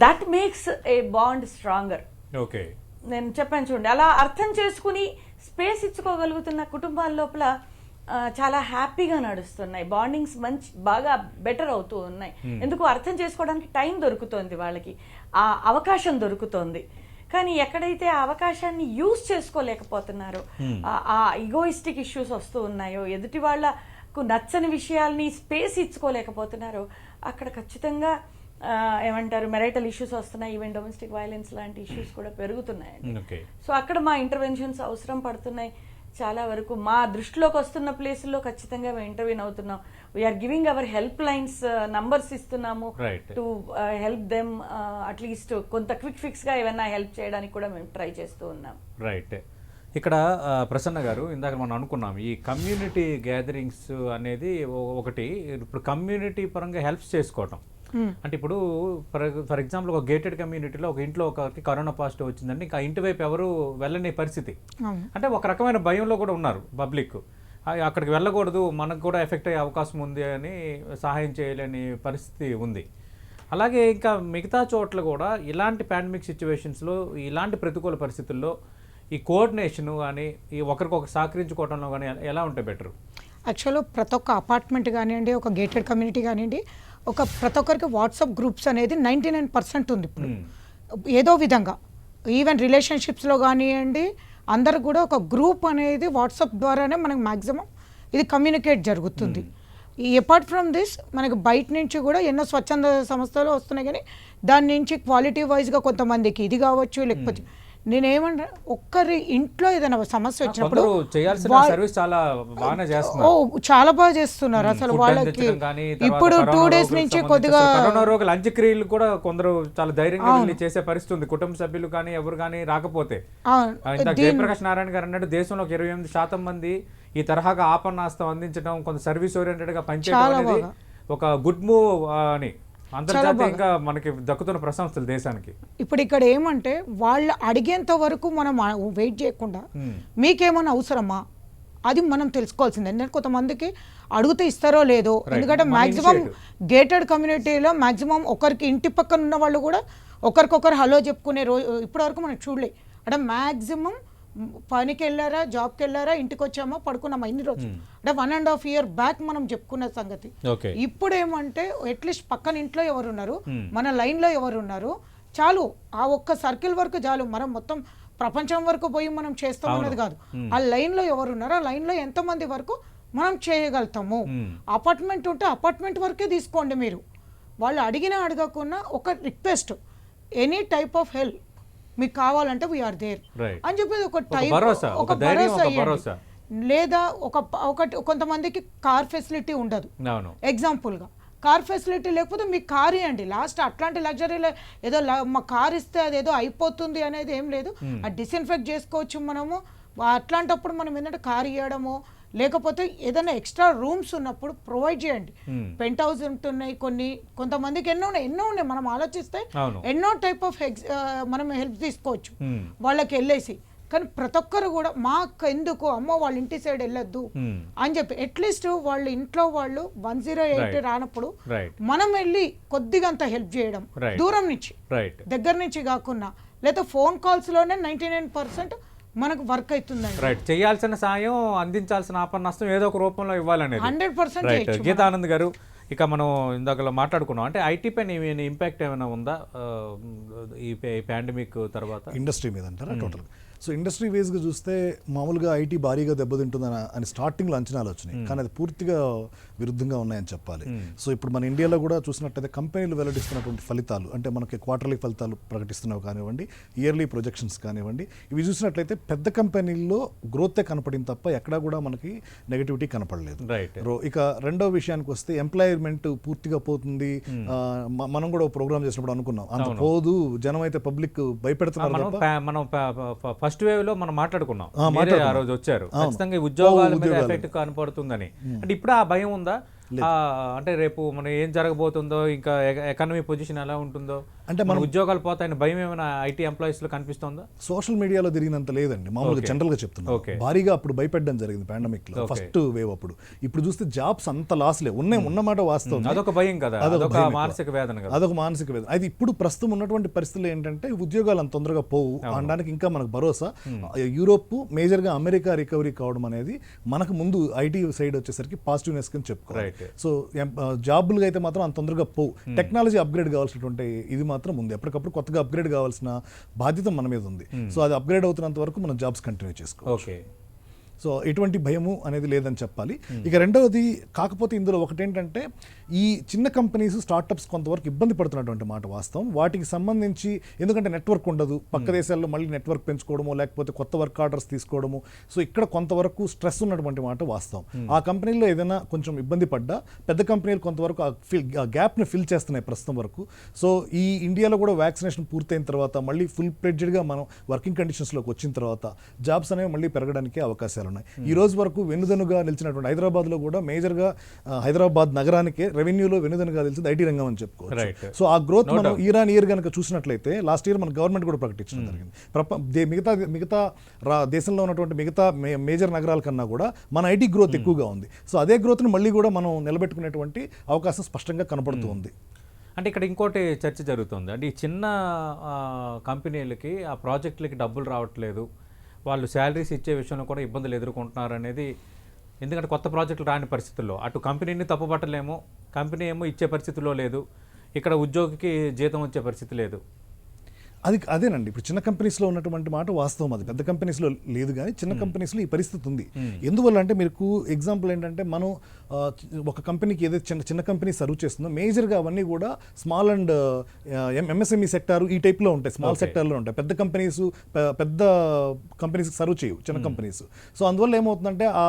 that makes a bond stronger. Okay, నేను చెప్పాను చూడండి, అలా అర్థం చేసుకుని స్పేస్ ఇచ్చుకోగలుగుతున్న కుటుంబాల లోపల చాలా హ్యాపీగా నడుస్తున్నాయి, బాండింగ్స్ బాగా బెటర్ అవుతూ ఉన్నాయి. ఎందుకు అర్థం చేసుకోవడానికి టైం దొరుకుతోంది, వాళ్ళకి ఆ అవకాశం దొరుకుతోంది. కానీ ఎక్కడైతే ఆ అవకాశాన్ని యూజ్ చేసుకోలేకపోతున్నారో, ఆ ఈగోయిస్టిక్ ఇష్యూస్ వస్తూ ఉన్నాయో, ఎదుటి వాళ్ళకు నచ్చని విషయాల్ని స్పేస్ ఇచ్చుకోలేకపోతున్నారో, అక్కడ ఖచ్చితంగా ఏమంటారు మెరైటల్ ఇష్యూస్ వస్తున్నాయి, ఈవెన్ డొమెస్టిక్ వైలెన్స్ లాంటి ఇష్యూస్ కూడా పెరుగుతున్నాయండి. సో అక్కడ మా ఇంటర్వెన్షన్స్ అవసరం పడుతున్నాయి. చాలా వరకు మా దృష్టిలోకి వస్తున్న ప్లేసుల్లో ఖచ్చితంగా మేము ఇంటర్వ్యూన్ అవుతున్నాం. We're giving our help lines numbers ఇస్తున్నాము టు హెల్ప్ దెమ్, అట్లీస్ట్ కొంత క్విక్ ఫిక్స్గా ఏమైనా హెల్ప్ చేయడానికి కూడా మేము ట్రై చేస్తూ ఉన్నాం. రైట్. ఇక్కడ ప్రసన్న గారు, ఇందాక మనం అనుకున్నాం ఈ కమ్యూనిటీ గ్యాదరింగ్స్ అనేది ఒకటి. ఇప్పుడు కమ్యూనిటీ పరంగా హెల్ప్ చేసుకోవటం అంటే ఇప్పుడు ఫర్ ఎగ్జాంపుల్ ఒక గేటెడ్ కమ్యూనిటీలో ఒక ఇంట్లో ఒకరికి కరోనా పాజిటివ్ వచ్చిందంటే ఇంకా ఇంటి వైపు ఎవరు వెళ్ళని పరిస్థితి. అంటే ఒక రకమైన భయంలో కూడా ఉన్నారు పబ్లిక్. అక్కడికి వెళ్ళకూడదు, మనకు కూడా ఎఫెక్ట్ అయ్యే అవకాశం ఉంది అని సహాయం చేయలేని పరిస్థితి ఉంది. అలాగే ఇంకా మిగతా చోట్ల కూడా ఇలాంటి పాండమిక్ సిచ్యువేషన్స్లో, ఇలాంటి ప్రతికూల పరిస్థితుల్లో ఈ కోఆర్డినేషను కానీ ఈ ఒకరికొకరు సహకరించుకోవడంలో కానీ ఎలా ఉంటే బెటర్? యాక్చువల్గా ప్రతి ఒక్క అపార్ట్మెంట్ కానివ్వండి, ఒక గేటెడ్ కమ్యూనిటీ కానివ్వండి, ప్రతి ఒక్కరికి వాట్సాప్ గ్రూప్స్ అనేది 99% ఉంది ఇప్పుడు ఏదో విధంగా. ఈవెన్ రిలేషన్షిప్స్లో కానివ్వండి, అందరు కూడా ఒక గ్రూప్ అనేది వాట్సాప్ ద్వారానే మనకు మ్యాక్సిమం ఇది కమ్యూనికేట్ జరుగుతుంది. అపార్ట్ ఫ్రమ్ దిస్ మనకు బయట నుంచి కూడా ఎన్నో స్వచ్ఛంద సంస్థలు వస్తున్నాయి, కానీ దాని నుంచి క్వాలిటీ వైజ్గా కొంతమందికి ఇది కావచ్చు, లేకపోతే నేనేమంటా ఒక్కరి ఇంట్లో ఏదైనా సమస్య వచ్చినప్పుడు చాలా బాగా చేస్తున్నారు అసలు. వాళ్ళకి ఇప్పుడు 2 days నుంచి కొద్దిగా అంత్యక్రియలు కూడా కొందరు చాలా ధైర్యంగా చేసే పరిస్థితి ఉంది, కుటుంబ సభ్యులు కానీ ఎవరు కానీ రాకపోతే. జయప్రకాష్ నారాయణ గారు అన్నట్టు దేశంలో 28% మంది ఈ తరహాగా ఆపన్నాస్తం అందించడం, కొంత సర్వీస్ ఓరియంటెడ్ గా పనిచేయడం అనేది ఒక గుడ్ మూవ్ అని అంతర్జాతీయంగా మనకి దక్కుతున్న ప్రశంసలు దేశానికి. ఇప్పుడు ఇక్కడ ఏమంటే వాళ్ళు అడిగేంత వరకు మనం వెయిట్ చేయకుండా మీకేమైనా అవసరమా అది మనం తెలుసుకోవాల్సిందే. ఎందుకంటే కొంతమందికి అడిగితే ఇస్తారో లేదో, ఎందుకంటే మాక్సిమం గేటెడ్ కమ్యూనిటీలో మాక్సిమం ఒకరికి ఇంటి పక్కన ఉన్న వాళ్ళు కూడా ఒకరికొకరు హలో చెప్పుకునే రోజు ఇప్పటివరకు మనం చూడలే. అంటే మాక్సిమం పనికి వెళ్ళారా, జాబ్కి వెళ్ళారా, ఇంటికి వచ్చామా, పడుకున్నామా, ఇన్ని రోజులు అంటే 1.5 year బ్యాక్ మనం చెప్పుకున్న సంగతి. ఇప్పుడు ఏమంటే అట్లీస్ట్ పక్కన ఇంట్లో ఎవరున్నారు, మన లైన్లో ఎవరున్నారు, చాలు ఆ ఒక్క సర్కిల్ వరకు చాలు. మనం మొత్తం ప్రపంచం వరకు పోయి మనం చేస్తాం అన్నది కాదు, ఆ లైన్లో ఎవరున్నారో ఆ లైన్లో ఎంతమంది వరకు మనం చేయగలుగుతాము. అపార్ట్మెంట్ ఉంటే అపార్ట్మెంట్ వరకే తీసుకోండి మీరు. వాళ్ళు అడిగినా అడగకున్నా ఒక request, any type of help మీకు కావాలంటే వీఆర్ దేర్ అని చెప్పేది ఒక భరోసా. లేదా కొంతమందికి కార్ ఫెసిలిటీ ఉండదు, ఎగ్జాంపుల్గా కార్ ఫెసిలిటీ లేకపోతే మీకు కార్ ఇవ్వండి. లాస్ట్ అట్లాంటి లగ్జరీలో ఏదో మా కార్ ఇస్తే అదేదో అయిపోతుంది అనేది ఏం లేదు, అది డిస్ఇన్ఫెక్ట్ చేసుకోవచ్చు మనము. అట్లాంటప్పుడు మనం ఏంటంటే కార్ ఇవ్వడము, లేకపోతే ఏదైనా ఎక్స్ట్రా రూమ్స్ ఉన్నప్పుడు ప్రొవైడ్ చేయండి. పెంట్ హౌస్ ఉంటున్నాయి కొంతమందికి ఎన్నో ఉన్నాయి. మనం ఆలోచిస్తే ఎన్నో టైప్ ఆఫ్ మనం హెల్ప్ తీసుకోవచ్చు వాళ్ళకి వెళ్ళేసి. కానీ ప్రతి ఒక్కరు కూడా మాకు ఎందుకు అమ్మో వాళ్ళ ఇంటి సైడ్ వెళ్ళొద్దు అని చెప్పి అట్లీస్ట్ వాళ్ళ ఇంట్లో వాళ్ళు 108 రానప్పుడు మనం వెళ్ళి కొద్దిగా అంత హెల్ప్ చేయడం, దూరం నుంచి దగ్గర నుంచి కాకుండా, లేదా ఫోన్ కాల్స్ లోనే 99% మనకు వర్క్ అవుతుందండి. రైట్. చేయాల్సిన సాయం, అందించాల్సిన ఆపన్నస్తం ఏదో ఒక రూపంలో ఇవ్వాలనేది 100%. గీతానంద్ గారు, ఇక మనం ఇందాక మాట్లాడుకున్నాం అంటే ఐటీ పైన ఇంపాక్ట్ ఏమైనా ఉందా ఈ పాండమిక్ తర్వాత ఇండస్ట్రీ మీద అంటారా టోటల్? సో ఇండస్ట్రీ వేస్గా చూస్తే మామూలుగా ఐటీ భారీగా దెబ్బతింటుందని అని స్టార్టింగ్లో అంచనాలు వచ్చినాయి, కానీ అది పూర్తిగా విరుద్ధంగా ఉన్నాయని చెప్పాలి. సో ఇప్పుడు మన ఇండియాలో కూడా చూసినట్టయితే కంపెనీలు వెల్లడిస్తున్నటువంటి ఫలితాలు, అంటే మనకి క్వార్టర్లీ ఫలితాలు ప్రకటిస్తున్నవి కానివ్వండి, ఇయర్లీ ప్రొజెక్షన్స్ కానివ్వండి, ఇవి చూసినట్లయితే పెద్ద కంపెనీల్లో గ్రోతే కనపడింది తప్ప ఎక్కడా కూడా మనకి నెగటివిటీ కనపడలేదు. ఇక రెండో విషయానికి వస్తే ఎంప్లాయ్మెంట్ పూర్తిగా పోతుంది. మనం కూడా ప్రోగ్రామ్ చేసినప్పుడు అనుకున్నాం అంత పోదు, జనం అయితే పబ్లిక్ భయపెడుతున్నారు. మనం ఫస్ట్ వేవ్ లో మనం మాట్లాడుకున్నాం, ఆ రోజు వచ్చారు, ఖచ్చితంగా ఉద్యోగాల మీద ఎఫెక్ట్ కనపడుతుందని. అంటే ఇప్పుడు ఆ భయం ఉందా? అంటే రేపు మనం ఏం జరగబోతుందో, ఇంకా ఎకానమీ పొజిషన్ ఎలా ఉంటుందో అంటే మన ఉద్యోగాలు పోతాయని భయం ఏమైనా ఐటీ ఎంప్లాయీస్ లో కనిపిస్తుందా? సోషల్ మీడియాలో తిరిగినంత లేదండి, మామూలుగా జనరల్ గా చెప్తున్నాను. భారీగా అప్పుడు భయపెట్టడం జరిగింది పాండమిక్ లో, ఫస్ట్ వేవ్ అప్పుడు. ఇప్పుడు చూస్తే జాబ్స్ అంత లాస్ లేవు, ఉన్నమాట వాస్తవం. అదొక భయం కదా, అదొక మానసిక వేదన కదా. అదొక మానసిక వేదన. అది ఇప్పుడు ప్రస్తుతం ఉన్నటువంటి పరిస్థితులు ఏంటంటే ఉద్యోగాలు అంత తొందరగా పోవు అనడానికి ఇంకా మనకు భరోసా. యూరోప్ మేజర్ గా అమెరికా రికవరీ కావడం అనేది మనకు ముందు ఐటీ సైడ్ వచ్చేసరికి పాజిటివ్నెస్ కింద చెప్పుకోవాలి. సో జాబులుగా అయితే మాత్రం అంత తొందరగా పోవు. టెక్నాలజీ అప్గ్రేడ్ కావాల్సినటువంటి ఇది మాత్రం ఉంది, ఎప్పటికప్పుడు కొత్తగా అప్గ్రేడ్ కావాల్సిన బాధ్యత మన మీద ఉంది. సో అది అప్గ్రేడ్ అవుతున్నంత వరకు మనం జాబ్స్ కంటిన్యూ చేసుకోవచ్చు. సో ఎటువంటి భయము అనేది లేదని చెప్పాలి. ఇక రెండవది, కాకపోతే ఇందులో ఒకటేంటంటే ఈ చిన్న కంపెనీస్ స్టార్టప్స్ కొంతవరకు ఇబ్బంది పడుతున్నటువంటి మాట వాస్తవం. వాటికి సంబంధించి ఎందుకంటే నెట్వర్క్ ఉండదు, పక్క దేశాల్లో మళ్ళీ నెట్వర్క్ పెంచుకోవడము, లేకపోతే కొత్త వర్క్ ఆర్డర్స్ తీసుకోవడము. సో ఇక్కడ కొంతవరకు స్ట్రెస్ ఉన్నటువంటి మాట వాస్తవం. ఆ కంపెనీలో ఏదైనా కొంచెం ఇబ్బంది పడ్డా పెద్ద కంపెనీలు కొంతవరకు ఆ గ్యాప్ని ఫిల్ చేస్తున్నాయి ప్రస్తుతం వరకు. సో ఈ ఇండియాలో కూడా వ్యాక్సినేషన్ పూర్తయిన తర్వాత మళ్ళీ ఫుల్ ప్లెడ్జ్డ్గా మనం వర్కింగ్ కండిషన్స్లోకి వచ్చిన తర్వాత జాబ్స్ అనేవి మళ్ళీ పెరగడానికి అవకాశాలు ఉన్నాయి. ఈ రోజు వరకు వెన్నుదనుగా నిలిచినటువంటి హైదరాబాద్లో కూడా మేజర్గా హైదరాబాద్ నగరానికే రెవెన్యూలో వెన్నుదనుగా నిలిచింది ఐటీ రంగం అని చెప్పుకోవచ్చు. సో ఆ గ్రోత్ మనం ఇయర్ కనుక చూసినట్లయితే లాస్ట్ ఇయర్ మన గవర్నమెంట్ కూడా ప్రకటించడం జరిగింది. మిగతా దేశంలో ఉన్నటువంటి మిగతా మేజర్ నగరాల కన్నా కూడా మన ఐటీ గ్రోత్ ఎక్కువగా ఉంది. సో అదే గ్రోత్ని మళ్ళీ కూడా మనం నిలబెట్టుకునేటువంటి అవకాశం స్పష్టంగా కనపడుతూ ఉంది. అంటే ఇక్కడ ఇంకోటి చర్చ జరుగుతుంది. అంటే ఈ చిన్న కంపెనీలకి ఆ ప్రాజెక్టులకి డబ్బులు రావట్లేదు, వాళ్ళు శాలరీస్ ఇచ్చే విషయంలో కూడా ఇబ్బందులు ఎదుర్కొంటున్నారు అనేది. ఎందుకంటే కొత్త ప్రాజెక్టులు రాని పరిస్థితుల్లో అటు కంపెనీని తప్పుపట్టలేము, కంపెనీ ఏమో ఇచ్చే పరిస్థితిలో లేదు, ఇక్కడ ఉద్యోగికి జీతం వచ్చే పరిస్థితి లేదు. అదేనండి ఇప్పుడు చిన్న కంపెనీస్లో ఉన్నటువంటి మాట వాస్తవం. అది పెద్ద కంపెనీస్లో లేదు, కానీ చిన్న కంపెనీస్లో ఈ పరిస్థితి ఉంది. ఎందువల్ల అంటే మీకు ఎగ్జాంపుల్ ఏంటంటే మనం ఒక కంపెనీకి ఏదైతే చిన్న కంపెనీ సర్వ్ చేస్తుందో మేజర్గా అవన్నీ కూడా స్మాల్ అండ్ ఎంఎస్ఎంఈ సెక్టార్ ఈ టైప్లో ఉంటాయి, స్మాల్ సెక్టార్లో ఉంటాయి. పెద్ద కంపెనీస్ సర్వ్ చేయవు చిన్న కంపెనీస్. సో అందువల్ల ఏమవుతుందంటే ఆ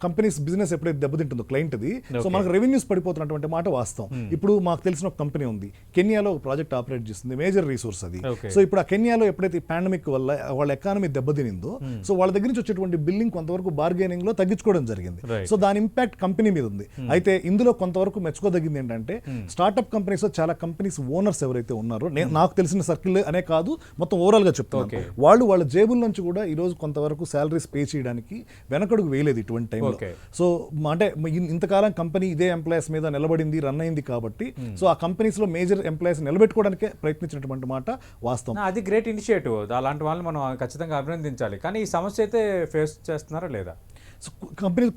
కంపెనీస్ బిజినెస్ ఎప్పుడైతే దెబ్బతింటుందో క్లయింట్ది, సో మనకు రెవెన్యూస్ పడిపోతున్నటువంటి మాట వాస్తవం. ఇప్పుడు మాకు తెలిసిన ఒక కంపెనీ ఉంది, కెన్యాలో ఒక ప్రాజెక్ట్ ఆపరేట్ చేస్తుంది, మేజర్ రిసోర్స్ అది. సో ఇప్పుడు ఆ కెన్యాలో ఎప్పుడైతే పాండమిక్ వల్ల వాళ్ళ ఎకానమీ దెబ్బతినిందో, సో వాళ్ళ దగ్గర నుంచి వచ్చేటువంటి బిల్లింగ్ కొంతవరకు బార్గెనింగ్ లో తగ్గించుకోవడం జరిగింది. సో దాని ఇంపాక్ట్ కంపెనీ మీద ఉంది. అయితే ఇందులో కొంతవరకు మెచ్చుకోదగింది ఏంటంటే స్టార్ట్అప్ కంపెనీస్ లో చాలా కంపెనీస్ ఓనర్స్ ఎవరైతే ఉన్నారో, నాకు తెలిసిన సర్కిల్ అనే కాదు మొత్తం ఓవరాల్ గా చెప్తున్నాను, వాళ్ళు వాళ్ళ జేబుల నుంచి కూడా ఈ రోజు కొంతవరకు శాలరీస్ పే చేయడానికి వెనకడుగు వేయలేదు ఇటువంటి టైంలో. సో అంటే ఇంతకాలం కంపెనీ ఇదే ఎంప్లాయీస్ మీద నిలబడింది, రన్ అయింది కాబట్టి సో ఆ కంపెనీస్ లో మేజర్ ఎంప్లాయీస్ నిలబెట్టుకోవడానికే ప్రయత్నించినటువంటి మాట వాస్తవం. అది గ్రేట్ ఇనిషియేటివ్, అలాంటి వాళ్ళని మనం ఖచ్చితంగా అభినందించాలి. కానీ ఈ సమస్య అయితే ఫేస్ చేస్తున్నారా లేదా? సో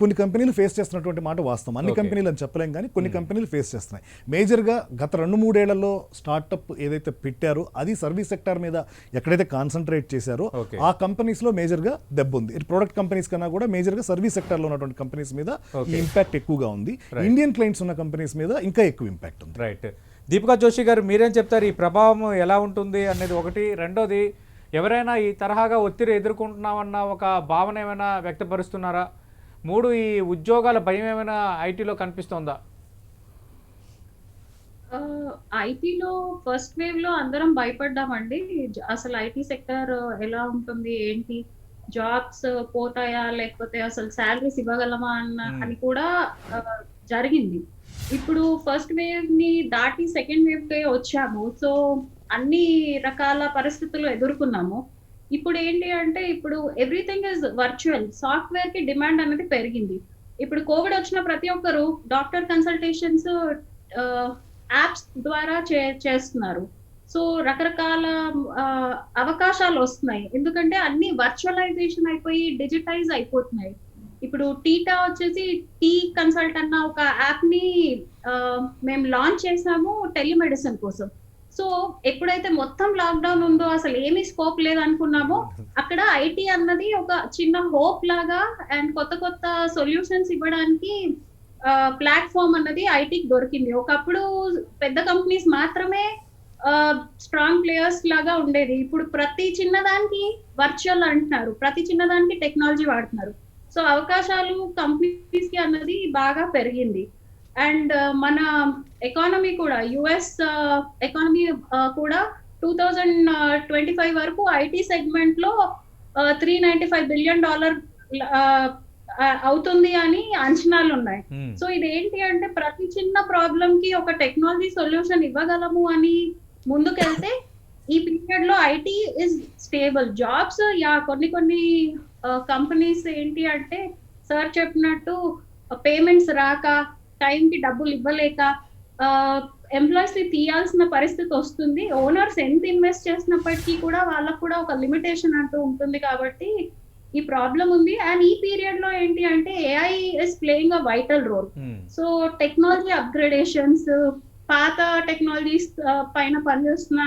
కొన్ని కంపెనీలు ఫేస్ చేస్తున్నటువంటి మాట వాస్తవం. అన్ని కంపెనీలు అని చెప్పలేం, కానీ కొన్ని కంపెనీలు ఫేస్ చేస్తున్నాయి. మేజర్గా గత 2-3 ఏళ్లలో స్టార్టప్ ఏదైతే పెట్టారో అది సర్వీస్ సెక్టార్ మీద ఎక్కడైతే కాన్సన్ట్రేట్ చేశారో ఆ కంపెనీస్లో మేజర్గా దెబ్బ ఉంది. ప్రొడక్ట్ కంపెనీస్ కన్నా కూడా మేజర్గా సర్వీస్ సెక్టార్లో ఉన్నటువంటి కంపెనీస్ మీద ఈ ఇంపాక్ట్ ఎక్కువగా ఉంది. ఇండియన్ క్లయింట్స్ ఉన్న కంపెనీస్ మీద ఇంకా ఎక్కువ ఇంపాక్ట్ ఉంది. రైట్. దీపికా జోషి గారు మీరేం చెప్తారు? ఈ ప్రభావం ఎలా ఉంటుంది అనేది ఒకటి. రెండోది, ఎవరైనా ఈ తరహాగా ఒత్తిడి ఎదుర్కొంటున్నామన్న ఒక భావన ఏమైనా వ్యక్తపరుస్తున్నారా? 3, ఈ ఉద్యోగాల భయం ఏమైనా ఐటీలో కనిపిస్తోందా? ఐటీలో ఫస్ట్ వేవ్ లో అందరం భయపడ్డామండి. అసలు ఐటీ సెక్టర్ ఎలా ఉంటుంది, ఏంటి, జాబ్స్ పోతాయా, లేకపోతే అసలు శాలరీస్ ఇవ్వగలమా అని కూడా జరిగింది. ఇప్పుడు ఫస్ట్ వేవ్ ని దాటి సెకండ్ వేవ్ కే వచ్చాము. సో అన్ని రకాల పరిస్థితులు ఎదుర్కొన్నాము. ఇప్పుడు ఏంటి అంటే ఇప్పుడు ఎవ్రీథింగ్ ఇస్ వర్చువల్, సాఫ్ట్వేర్ కి డిమాండ్ అనేది పెరిగింది. ఇప్పుడు కోవిడ్ వచ్చిన ప్రతి ఒక్కరు డాక్టర్ కన్సల్టేషన్స్ యాప్స్ ద్వారా చేస్తున్నారు. సో రకరకాల అవకాశాలు వస్తున్నాయి, ఎందుకంటే అన్ని వర్చువలైజేషన్ అయిపోయి డిజిటైజ్ అయిపోతున్నాయి. ఇప్పుడు టీటా వచ్చేసి టీ కన్సల్ట్ అన్న ఒక యాప్ ని మేము లాంచ్ చేసాము టెలిమెడిసిన్ కోసం. సో ఎప్పుడైతే మొత్తం లాక్డౌన్ ఉందో, అసలు ఏమీ స్కోప్ లేదనుకున్నామో, అక్కడ ఐటీ అన్నది ఒక చిన్న హోప్ లాగా అండ్ కొత్త సొల్యూషన్స్ ఇవ్వడానికి ప్లాట్ఫామ్ అన్నది ఐటీకి దొరికింది. ఒకప్పుడు పెద్ద కంపెనీస్ మాత్రమే స్ట్రాంగ్ ప్లేయర్స్ లాగా ఉండేది. ఇప్పుడు ప్రతి చిన్నదానికి వర్చువల్ అంటున్నారు, ప్రతి చిన్నదానికి టెక్నాలజీ వాడుతున్నారు. సో అవకాశాలు కంపెనీస్ కి అన్నది బాగా పెరిగింది. అండ్ మన ఎకానమీ కూడా, యుఎస్ ఎకానమీ కూడా 2025 వరకు ఐటీ సెగ్మెంట్ లో $395 బిలియన్ అవుతుంది అని అంచనాలు ఉన్నాయి. సో ఇది ఏంటి అంటే ప్రతి చిన్న ప్రాబ్లం కి ఒక టెక్నాలజీ సొల్యూషన్ ఇవ్వగలము అని ముందుకెళ్తే ఈ పీరియడ్ లో ఐటీ ఇస్ స్టేబుల్. జాబ్స్ కొన్ని కంపెనీస్ ఏంటి అంటే సార్ చెప్పినట్టు పేమెంట్స్ రాక, టైంకి డబ్బులు ఇవ్వలేక ఎంప్లాయీస్ ని తీయాల్సిన పరిస్థితి వస్తుంది. ఓనర్స్ ఎంత ఇన్వెస్ట్ చేసినప్పటికీ కూడా వాళ్ళకు కూడా ఒక లిమిటేషన్ అంటూ ఉంటుంది. కాబట్టి ఈ ప్రాబ్లం ఉంది. అండ్ ఈ పీరియడ్ లో ఏంటి అంటే AI is playing a vital role. So technology upgradations, పాత టెక్నాలజీస్ పైన పనిచేస్తున్న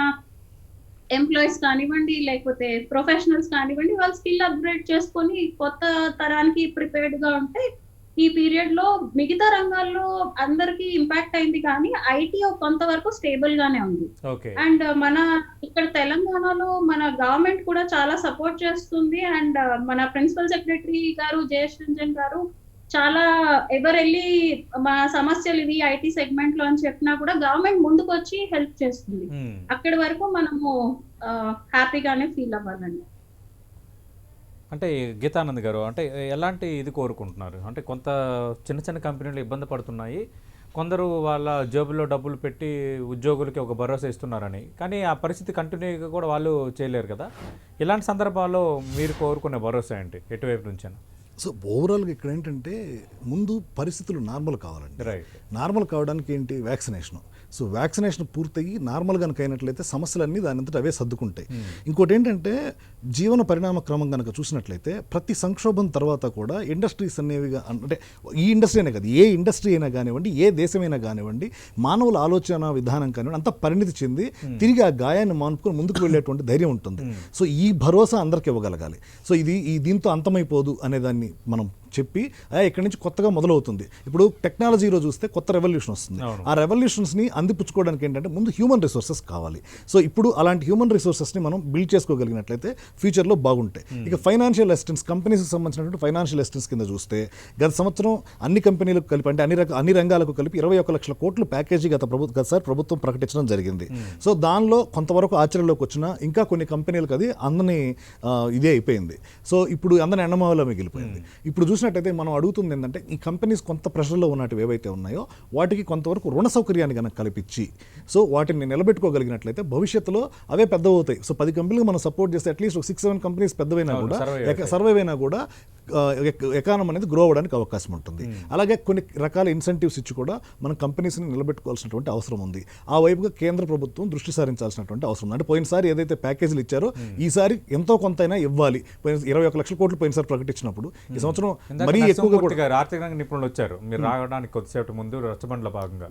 ఎంప్లాయీస్ కానివ్వండి, లేకపోతే ప్రొఫెషనల్స్ కానివ్వండి, వాళ్ళు స్కిల్ అప్గ్రేడ్ చేసుకొని కొత్త తరానికి ప్రిపేర్డ్ గా ఉంటే ఈ పీరియడ్ లో మిగతా రంగాల్లో అందరికి ఇంపాక్ట్ అయింది, కానీ ఐటీ కొంతవరకు స్టేబుల్ గానే ఉంది. అండ్ మన ఇక్కడ తెలంగాణలో మన గవర్నమెంట్ కూడా చాలా సపోర్ట్ చేస్తుంది. అండ్ మన ప్రిన్సిపల్ సెక్రటరీ గారు జయేష్ రంజన్ గారు చాలా ఎవరెళ్ళి మా సమస్యలు ఇవి ఐటీ సెగ్మెంట్ లో అని చెప్పినా కూడా గవర్నమెంట్ ముందుకు వచ్చి హెల్ప్ చేస్తుంది. అక్కడి వరకు మనము హ్యాపీగానే ఫీల్ అవ్వాలండి. అంటే గీతానంద్ గారు, అంటే ఎలాంటి ఇది కోరుకుంటున్నారు? అంటే కొంత చిన్న చిన్న కంపెనీలు ఇబ్బంది పడుతున్నాయి, కొందరు వాళ్ళ జేబులో డబ్బులు పెట్టి ఉద్యోగులకి ఒక భరోసా ఇస్తున్నారని, కానీ ఆ పరిస్థితి కంటిన్యూగా కూడా వాళ్ళు చేయలేరు కదా. ఇలాంటి సందర్భాల్లో మీరు కోరుకునే భరోసా ఏంటి ఎటువైపు నుంచైనా? సో ఓవరాల్గా ఇక్కడ ఏంటంటే ముందు పరిస్థితులు నార్మల్ కావాలండి. నార్మల్ కావడానికి ఏంటి? వ్యాక్సినేషన్. సో వ్యాక్సినేషన్ పూర్తయి నార్మల్ కనుక అయినట్లయితే సమస్యలన్నీ దాని అంతటా అవే సర్దుకుంటాయి. ఇంకోటి ఏంటంటే జీవన పరిణామ క్రమం కనుక చూసినట్లయితే ప్రతి సంక్షోభం తర్వాత కూడా ఇండస్ట్రీస్ అనేవి, అంటే ఈ ఇండస్ట్రీ అనే కాదు, ఏ ఇండస్ట్రీ అయినా కానివ్వండి, ఏ దేశమైనా కానివ్వండి, మానవుల ఆలోచన విధానం కానివ్వండి అంతా పరిణితి చెంది తిరిగి ఆ గాయాన్ని మానుకొని ముందుకు వెళ్ళేటువంటి ధైర్యం ఉంటుంది. సో ఈ భరోసా అందరికి ఇవ్వగలగాలి. సో ఇది దీంతో అంతమైపోదు అనేదాన్ని మనం చెప్పి ఇక్కడి నుంచి కొత్తగా మొదలవుతుంది. ఇప్పుడు టెక్నాలజీలో చూస్తే కొత్త రెవల్యూషన్ వస్తుంది. ఆ రెవల్యూషన్స్ని అందిపుచ్చుకోవడానికి ఏంటంటే ముందు హ్యూమన్ రిసోర్సెస్ కావాలి. సో ఇప్పుడు అలాంటి హ్యూమన్ రిసోర్సెస్ని మనం బిల్డ్ చేసుకోగలిగినట్లయితే ఫ్యూచర్లో బాగుంటాయి. ఇక ఫైనాన్షియల్ అసిస్టెన్స్, కంపెనీస్కి సంబంధించినటువంటి ఫైనాన్షియల్ అసిస్టెన్స్ కింద చూస్తే గత సంవత్సరం అన్ని కంపెనీలకు కలిపి, అంటే అన్ని రంగాలకు కలిపి 21 లక్షల కోట్ల ప్యాకేజీ గతసారి ప్రభుత్వం ప్రకటించడం జరిగింది. సో దానిలో కొంతవరకు ఆచరణలోకి వచ్చినా ఇంకా కొన్ని కంపెనీలకు అది అందని ఇదే అయిపోయింది. సో ఇప్పుడు అందని ఎండమావలో మిగిలిపోయింది. ఇప్పుడు చూసినట్టయితే మనం అడుగుతుంది ఏంటంటే ఈ కంపెనీస్ కొంత ప్రెషర్లో ఉన్నట్టు ఏవైతే ఉన్నాయో వాటికి కొంతవరకు రుణ సౌకర్యాన్ని కనుక కల్పించి సో వాటిని నిలబెట్టుకోగలిగినట్లయితే భవిష్యత్తులో అవే పెద్దవవుతాయి. సో 10 కంపెనీలు మనం సపోర్ట్ చేస్తే అట్లీస్ట్ 6-7 కంపెనీస్ పెద్దవైనా కూడా సర్వైవ్ అయినా కూడా ఎకానమీ అనేది గ్రో అవ్వడానికి అవకాశం ఉంటుంది. అలాగే కొన్ని రకాల ఇన్సెంటివ్స్ ఇచ్చి కూడా మనం కంపెనీస్ని నిలబెట్టుకోవాల్సినటువంటి అవసరం ఉంది. ఆ వైపుగా కేంద్ర ప్రభుత్వం దృష్టి సారించాల్సినటువంటి అవసరం ఉంది. అంటే పోయినసారి ఏదైతే ప్యాకేజీలు ఇచ్చారో ఈసారి ఎంతో కొంతైనా ఇవ్వాలి. 21 లక్షల కోట్లు పోయినసారి ప్రకటించినప్పుడు ఈ సంవత్సరం మరీ ఎక్కువగా కూడా ఆర్థిక రంగ నిపుణులు వచ్చారు. మీరు రావడానికి కొద్దిసేపటి ముందు రచ్చబండ్ల భాగంగా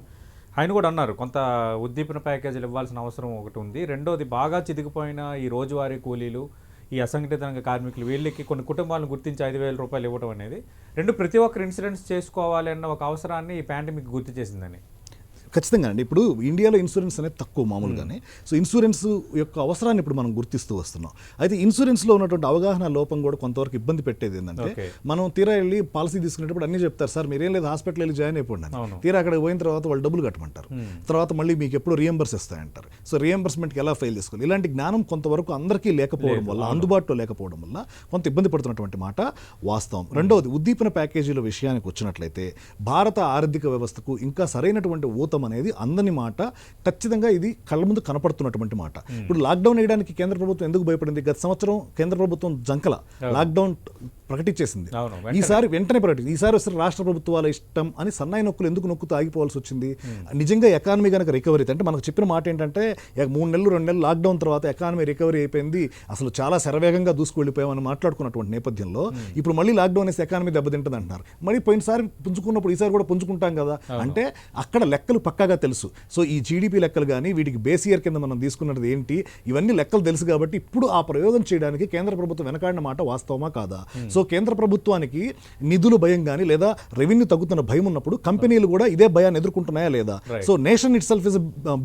ఆయన కూడా అన్నారు కొంత ఉద్దీపన ప్యాకేజీలు ఇవ్వాల్సిన అవసరం ఒకటి ఉంది. రెండోది బాగా చిదిగిపోయిన ఈ రోజువారీ కూలీలు, ఈ అసంఘటిత రంగ కార్మికులు, వీళ్ళకి కొన్ని కుటుంబాలను గుర్తించి 5,000 రూపాయలు ఇవ్వడం అనేది ప్రతి ఒక్కరు ఇన్సూరెన్స్ చేసుకోవాలి అన్న ఒక అవసరాన్ని ఈ పాండమిక్ గుర్తు చేసిందని. ఖచ్చితంగా అండి. ఇప్పుడు ఇండియాలో ఇన్సూరెన్స్ అనేది తక్కువ మామూలుగానే. సో ఇన్సూరెన్స్ యొక్క అవసరాన్ని ఇప్పుడు మనం గుర్తిస్తూ వస్తున్నాం. అయితే ఇన్సూరెన్స్లో ఉన్నటువంటి అవగాహన లోపం కూడా కొంతవరకు ఇబ్బంది పెట్టేది ఏంటంటే మనం తీరా వెళ్ళి పాలసీ తీసుకునేటప్పుడు అన్నీ చెప్తారు, సార్ మీరేం లేదు హాస్పిటల్ వెళ్ళి జాయిన్ అయిపోండి. తీరా అక్కడికి పోయిన తర్వాత వాళ్ళు డబ్బులు కట్టమంటారు, తర్వాత మళ్ళీ మీకు ఎప్పుడు రియంబర్స్ ఇస్తాయంటారు. సో రియంబర్స్మెంట్కి ఎలా ఫైల్ చేసుకోవాలి, ఇలాంటి జ్ఞానం కొంతవరకు అందరికీ లేకపోవడం వల్ల, అందుబాటులో లేకపోవడం వల్ల కొంత ఇబ్బంది పడుతున్నటువంటి మాట వాస్తవం. రెండవది ఉద్దీపన ప్యాకేజీల విషయానికి వచ్చినట్లయితే భారత ఆర్థిక వ్యవస్థకు ఇంకా సరైనటువంటి ఊతం అనేది అందని మాట ఖచ్చితంగా ఇది కళ్ళ ముందు కనపడుతున్నటువంటి మాట. ఇప్పుడు లాక్డౌన్ వేయడానికి కేంద్ర ప్రభుత్వం ఎందుకు భయపడింది? గత సంవత్సరం కేంద్ర ప్రభుత్వం జంకల లాక్డౌన్ ప్రకటించేసింది. ఈసారి వెంటనే ఈసారి వస్తే రాష్ట్ర ప్రభుత్వాల ఇష్టం అని సన్నాయి నొక్కులు ఎందుకు నొక్కుతూ ఆగిపోవాల్సి వచ్చింది? నిజంగా ఎకానమీ కనుక రికవరీ అంటే మనకు చెప్పిన మాట ఏంటంటే 3 నెలలు 2 నెలలు లాక్డౌన్ తర్వాత ఎకానమీ రికవరీ అయిపోయింది, అసలు చాలా శరవేగంగా దూసుకువెళ్ళిపోయామని మాట్లాడుకున్నటువంటి నేపథ్యంలో ఇప్పుడు మళ్ళీ లాక్డౌన్ వేస్తే ఎకానమీ దెబ్బతింటుంది అంటున్నారు. మరి పోయినసారి పుంజుకున్నప్పుడు ఈసారి కూడా పుంజుకుంటాం కదా అంటే అక్కడ లెక్కలు పక్కాగా తెలుసు. సో ఈ జీడిపి లెక్కలు కానీ వీటికి బేస్ ఇయర్ కింద మనం తీసుకున్నది ఏంటి, ఇవన్నీ లెక్కలు తెలుసు కాబట్టి ఇప్పుడు ఆ ప్రయోగం చేయడానికి కేంద్ర ప్రభుత్వం వెనకాడిన మాట వాస్తవమా కాదా? సో కేంద్ర ప్రభుత్వానికి నిధులు భయం కానీ లేదా రెవెన్యూ తగ్గుతున్న భయం ఉన్నప్పుడు కంపెనీలు కూడా ఇదే భయాన్ని ఎదుర్కొంటున్నాయా లేదా? So nation it self is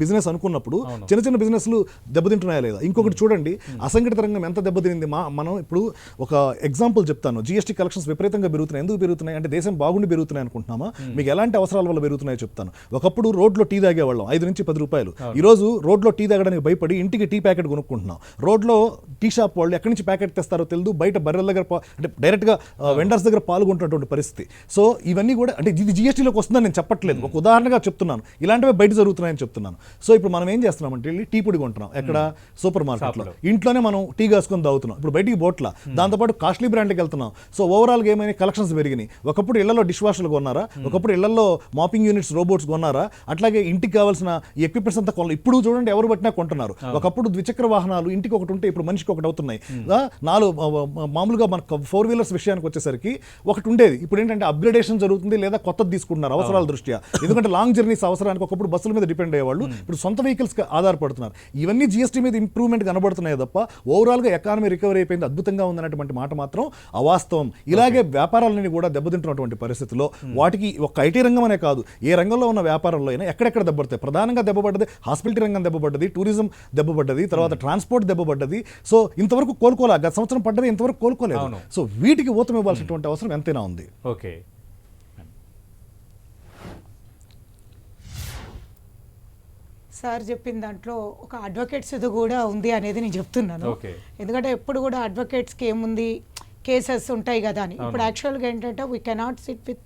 business అనుకున్నప్పుడు చిన్న చిన్న బిజినెస్లు దెబ్బతింటున్నాయా లేదా? ఇంకొకటి చూడండి, అసంఘటిత రంగం ఎంత దెబ్బతింది. మనం ఇప్పుడు ఒక ఎగ్జాంపుల్ చెప్తాను. జిఎస్టీ కలెక్షన్స్ విపరీతంగా పెరుగుతున్నాయి. ఎందుకు పెరుగుతున్నాయి అంటే దేశం బాగుండి పెరుగుతున్నాయి అనుకుంటున్నామా? మీకు ఎలాంటి అవసరాల వల్ల పెరుగుతున్నాయో చెప్తాను. ఒకప్పుడు రోడ్లో టీ తాగేవాళ్ళం 5 నుంచి 10 రూపాయలు. ఈరోజు రోడ్లో టీ తాగడానికి భయపడి ఇంటికి టీ ప్యాకెట్ కొనుక్కుంటున్నాం. రోడ్లో టీ షాప్ వాళ్ళు ఎక్కడి నుంచి ప్యాకెట్ తెస్తారో తెలియదు, బయట బర్రెల దగ్గర అంటే డైరెక్ట్గా వెండర్స్ దగ్గర పాల్గొంటున్నటువంటి పరిస్థితి. సో ఇవన్నీ కూడా అంటే ఇది జిఎస్టీలోకి వస్తుందని నేను చెప్పట్లేదు, ఒక ఉదాహరణగా చెప్తున్నాను. ఇలాంటివే బయట జరుగుతున్నాయని చెప్తున్నాను. సో ఇప్పుడు మనం ఏం చేస్తున్నామంటే వెళ్ళి టీ పొడి కొంటున్నాం ఎక్కడ, సూపర్ మార్కెట్లో. ఇంట్లోనే మనం టీ కాసుకొని తాగుతున్నాం, ఇప్పుడు బయటికి బోట్ల. దాంతోపాటు కాస్ట్లీ బ్రాండ్కి వెళ్తున్నాం. సో ఓవరాల్గా ఏమైనా కలెక్షన్స్ పెరిగినాయి. ఒకప్పుడు ఇళ్లలో డిష్ వాషర్లు కొన్నారా, ఒకప్పుడు ఇళ్లలో మాపింగ్ యూనిట్స్, రోబోట్స్ కొన్నారా, అట్లాగే ఇంటికి కావాల్సిన ఎక్విప్మెంట్స్ అంతా కొనాలి. ఇప్పుడు చూడండి ఎవరు పట్టినా కొంటున్నారు. ఒకప్పుడు ద్విచక్ర వాహనాలు ఇంటికి ఒకటి ఉంటే ఇప్పుడు మనిషికి ఒకటి అవుతున్నాయి. మామూలుగా మనకు 4 వీలర్స్ విషయానికి వచ్చేసరికి ఒకటి ఉండేది, ఇప్పుడు ఏంటంటే అప్గ్రేడేషన్ జరుగుతుంది లేదా కొత్తది తీసుకుంటున్నారు అవసరాల దృష్ట్యా. ఎందుకంటే లాంగ్ జర్నీస్ అవసరానికి ఒకప్పుడు బస్సుల మీద డిపెండ్ అయ్యేవాళ్ళు, ఇప్పుడు సొంత వెహికల్స్ ఆధారపడుతున్నారు. ఇవన్నీ జిఎస్టీ మీద ఇంప్రూవ్మెంట్ కనబడుతున్నాయి తప్ప ఓవరాల్గా ఎకానమీ రికవరీ అయిపోయింది, అద్భుతంగా ఉందన్నటువంటి మాట మాత్రం అవాస్తవం. ఇలాగే వ్యాపారాలన్నీ కూడా దెబ్బతింటున్నటువంటి పరిస్థితుల్లో వాటికి ఒక ఐటీ రంగం అనే కాదు, ఏ రంగంలో ఉన్న వ్యాపారంలో అయినా ఎక్కడెక్కడ దెబ్బపడతాయి. ప్రధానంగా దెబ్బపడ్డది హాస్పిటల్ రంగం దెబ్బపడ్డది, టూరిజం దెబ్బపడ్డది, తర్వాత ట్రాన్స్పోర్ట్ దెబ్బపడ్డది. సో ఇంతవరకు కోలుకోలే, గత సంవత్సరం పడ్డది ఇంతవరకు కోలుకోలేదు. సో వీటికి ఊతం ఇవ్వాల్సినటువంటి అవసరం ఎంతైనా ఉంది. ఓకే, సార్ చెప్పిన దాంట్లో ఒక అడ్వకేట్స్ ఇది కూడా ఉంది అనేది నేను చెప్తున్నాను. ఎందుకంటే ఎప్పుడు కూడా అడ్వకేట్స్కి ఏముంది, కేసెస్ ఉంటాయి కదా అని. ఇప్పుడు యాక్చువల్గా ఏంటంటే we cannot SIT with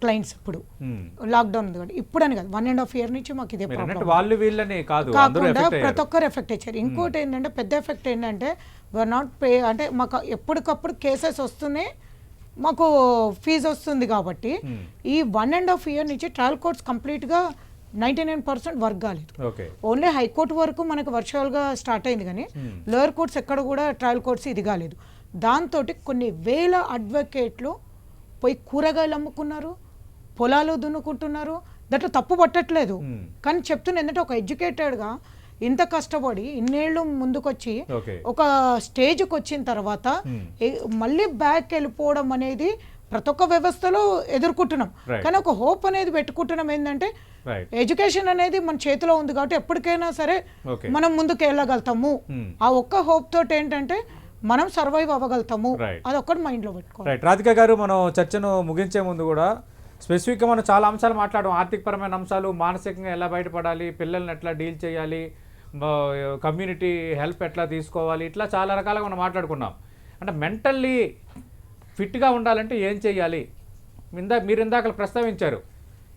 clients. ఇప్పుడు లాక్డౌన్ ఉంది కాబట్టి ఇప్పుడు అని కాదు, 1.5 year నుంచి మాకు ఇదే ప్రాబ్లం. వాళ్ళు వీళ్ళని కాకుండా ప్రతి ఒక్కరు ఎఫెక్ట్ అయ్యారు. ఇంకోటి ఏంటంటే పెద్ద ఎఫెక్ట్ ఏంటంటే వీఆర్ నాట్ పే, అంటే మాకు ఎప్పటికప్పుడు కేసెస్ వస్తూనే మాకు ఫీజు వస్తుంది కాబట్టి ఈ 1.5 year నుంచి ట్రయల్ కోర్ట్స్ కంప్లీట్గా 99% వర్క్ కాలేదు. ఓన్లీ హైకోర్టు వరకు మనకు వర్చువల్గా స్టార్ట్ అయింది కానీ లోయర్ కోర్ట్స్ ఎక్కడ కూడా ట్రయల్ కోర్ట్స్ ఇది కాలేదు. దాంతో కొన్ని వేల అడ్వకేట్లు పోయి కూరగాయలు అమ్ముకున్నారు, పొలాలు దున్నుకుంటున్నారు. దాంట్లో తప్పు పట్టట్లేదు, కానీ చెప్తున్నా ఏంటంటే ఒక ఎడ్యుకేటెడ్గా ఇంత కష్టపడి ఇన్నేళ్ళు ముందుకొచ్చి ఒక స్టేజ్కి వచ్చిన తర్వాత మళ్ళీ బ్యాక్ వెళ్ళిపోవడం అనేది ప్రతి ఒక్క వ్యవస్థలో ఎదుర్కొంటున్నాం. కానీ ఒక హోప్ అనేది పెట్టుకుంటున్నాం ఏంటంటే ఎడ్యుకేషన్ అనేది మన చేతిలో ఉంది కాబట్టి ఎప్పటికైనా సరే మనం ముందుకు వెళ్ళగలుగుతాము. ఆ ఒక్క హోప్ తోటి ఏంటంటే మనం సర్వైవ్ అవ్వగలుగుతాము, అది ఒక్కటి మైండ్లో పెట్టుకోవాలి. రాధిక గారు, మనం చర్చను ముగించే ముందు కూడా స్పెసిఫిక్గా మనం చాలా అంశాలు మాట్లాడడం, ఆర్థికపరమైన అంశాలు, మానసికంగా ఎలా బయటపడాలి, పిల్లల్ని ఎట్లా డీల్ చేయాలి, కమ్యూనిటీ హెల్ప్ ఎట్లా తీసుకోవాలి, ఇట్లా చాలా రకాలుగా మనం మాట్లాడుకున్నాం. అంటే మెంటల్లీ ఫిట్గా ఉండాలంటే ఏం చేయాలి, మీరు ఇందాక ప్రస్తావించారు.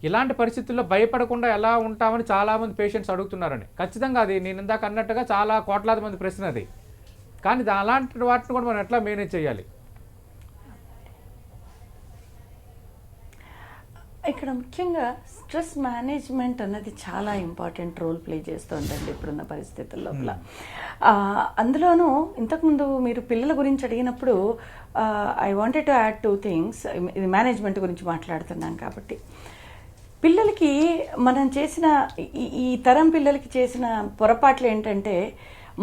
ఇలాంటి పరిస్థితుల్లో భయపడకుండా ఎలా ఉంటామని చాలామంది పేషెంట్స్ అడుగుతున్నారని. ఖచ్చితంగా అది నేను ఇందాక అన్నట్టుగా చాలా కోట్లాది మంది ప్రశ్న అది. కానీ అలాంటి వాటిని కూడా మనం ఎట్లా మేనేజ్ చేయాలి? ఇక్కడ ముఖ్యంగా స్ట్రెస్ మేనేజ్మెంట్ అన్నది చాలా ఇంపార్టెంట్ రోల్ ప్లే చేస్తుందండి ఇప్పుడున్న పరిస్థితుల లోపల. అందులోనూ ఇంతకుముందు మీరు పిల్లల గురించి అడిగినప్పుడు I wanted to add 2 things. ఇది మేనేజ్మెంట్ గురించి మాట్లాడుతున్నాం కాబట్టి పిల్లలకి మనం చేసిన ఈ తరం పిల్లలకి చేసిన పొరపాట్లు ఏంటంటే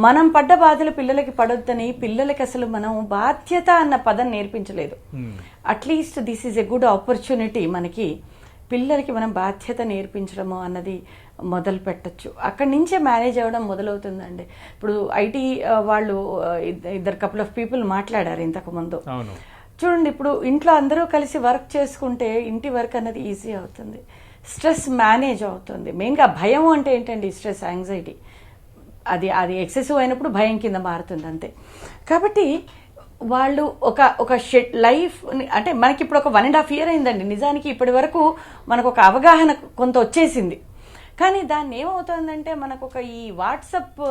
మనం పడ్డ బాధలు పిల్లలకి పడొద్దని పిల్లలకి అసలు మనం బాధ్యత అన్న పదం నేర్పించలేదు. At least this is a good opportunity మనకి పిల్లలకి మనం బాధ్యత నేర్పించడము అన్నది మొదలు పెట్టచ్చు. అక్కడి నుంచే మేనేజ్ అవ్వడం మొదలవుతుందండి. ఇప్పుడు ఐటీ వాళ్ళు ఇద్దరు కపుల్ ఆఫ్ పీపుల్ మాట్లాడారు ఇంతకుముందు. చూడండి, ఇప్పుడు ఇంట్లో అందరూ కలిసి వర్క్ చేసుకుంటే ఇంటి వర్క్ అన్నది ఈజీ అవుతుంది, స్ట్రెస్ మేనేజ్ అవుతుంది. మెయిన్గా భయం అంటే ఏంటండి, స్ట్రెస్, యాంగ్జైటీ, అది ఎక్సెసివ్ అయినప్పుడు భయం కింద మారుతుంది అంతే. కాబట్టి వాళ్ళు ఒక లైఫ్ అంటే మనకి ఇప్పుడు ఒక 1.5 year అయిందండి. నిజానికి ఇప్పటి వరకు మనకు ఒక అవగాహన కొంత వచ్చేసింది. కానీ దాన్ని ఏమవుతుందంటే మనకు ఈ వాట్సాప్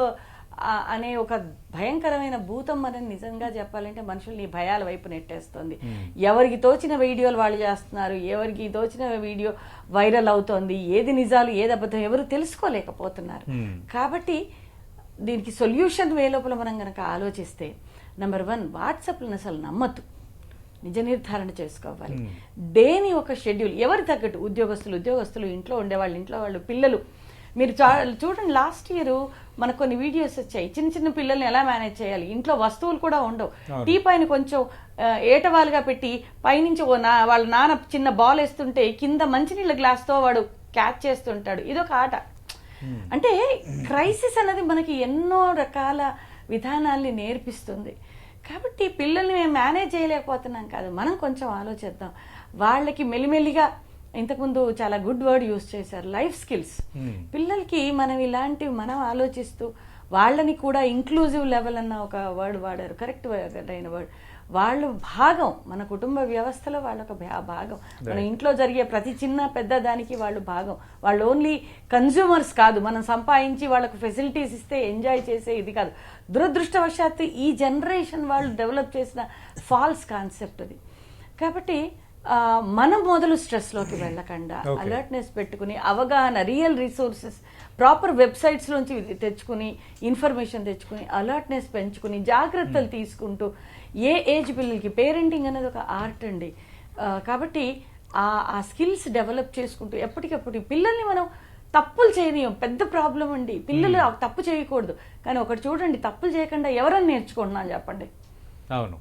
అనే ఒక భయంకరమైన భూతం మనం నిజంగా చెప్పాలంటే మనుషుల్ని భయాల వైపు నెట్టేస్తుంది. ఎవరికి తోచిన వీడియోలు వాళ్ళు చేస్తున్నారు, ఎవరికి తోచిన వీడియో వైరల్ అవుతోంది, ఏది నిజాలు ఏది అబద్ధం ఎవరు తెలుసుకోలేకపోతున్నారు. కాబట్టి దీనికి సొల్యూషన్ వే లోపల మనం కనుక ఆలోచిస్తే, నెంబర్ 1 వాట్సాప్లను అసలు నమ్మద్దు, నిజ నిర్ధారణ చేసుకోవాలి. డేని ఒక షెడ్యూల్ ఎవరి తగ్గట్టు, ఉద్యోగస్తులు, ఇంట్లో ఉండేవాళ్ళు, ఇంట్లో వాళ్ళు, పిల్లలు. మీరు చూడండి, లాస్ట్ ఇయర్ మనకు కొన్ని వీడియోస్ వచ్చాయి, చిన్న పిల్లల్ని ఎలా మేనేజ్ చేయాలి. ఇంట్లో వస్తువులు కూడా ఉండవు, టీ పైన కొంచెం ఏటవాలుగా పెట్టి పైనుంచి వాళ్ళ నాన్న చిన్న బాల్ వేస్తుంటే కింద మంచినీళ్ళ గ్లాస్తో వాడు క్యాచ్ చేస్తుంటాడు. ఇదొక ఆట. అంటే క్రైసిస్ అనేది మనకి ఎన్నో రకాల విధానాల్ని నేర్పిస్తుంది. కాబట్టి పిల్లల్ని మేము మేనేజ్ చేయలేకపోతున్నాం కాదు, మనం కొంచెం ఆలోచిద్దాం. వాళ్ళకి మెల్లిమెల్లిగా, ఇంతకుముందు చాలా గుడ్ వర్డ్ యూజ్ చేశారు, లైఫ్ స్కిల్స్. పిల్లలకి మనం ఇలాంటివి మనం ఆలోచిస్తూ వాళ్ళని కూడా ఇంక్లూజివ్ లెవెల్ అన్న ఒక వర్డ్ వాడారు, కరెక్ట్ అయిన వర్డ్. వాళ్ళు భాగం, మన కుటుంబ వ్యవస్థలో వాళ్ళొక భాగం. మన ఇంట్లో జరిగే ప్రతి చిన్న పెద్ద దానికి వాళ్ళు భాగం. వాళ్ళు ఓన్లీ కన్జ్యూమర్స్ కాదు, మనం సంపాదించి వాళ్ళకు ఫెసిలిటీస్ ఇస్తే ఎంజాయ్ చేసే ఇది కాదు. దురదృష్టవశాత్తు ఈ జనరేషన్ వాళ్ళు డెవలప్ చేసిన ఫాల్స్ కాన్సెప్ట్ అది. కాబట్టి మనం మొదలు స్ట్రెస్లోకి వెళ్ళకుండా అలర్ట్నెస్ పెట్టుకుని, అవగాహన, రియల్ రిసోర్సెస్, ప్రాపర్ వెబ్సైట్స్లోంచి తెచ్చుకుని, ఇన్ఫర్మేషన్ తెచ్చుకుని, అలర్ట్నెస్ పెంచుకుని, జాగ్రత్తలు తీసుకుంటూ, ఏ ఏజ్ పిల్లలకి పేరెంటింగ్ అనేది ఒక ఆర్ట్ అండి. కాబట్టి ఆ స్కిల్స్ డెవలప్ చేసుకుంటూ ఎప్పటికప్పుడు పిల్లల్ని మనం తప్పులు చేయనీయం. పెద్ద ప్రాబ్లం అండి, పిల్లలు తప్పు చేయకూడదు. కానీ ఒకటి చూడండి, తప్పులు చేయకుండా ఎవరన్నా నేర్చుకుంటున్నాం చెప్పండి. అవును,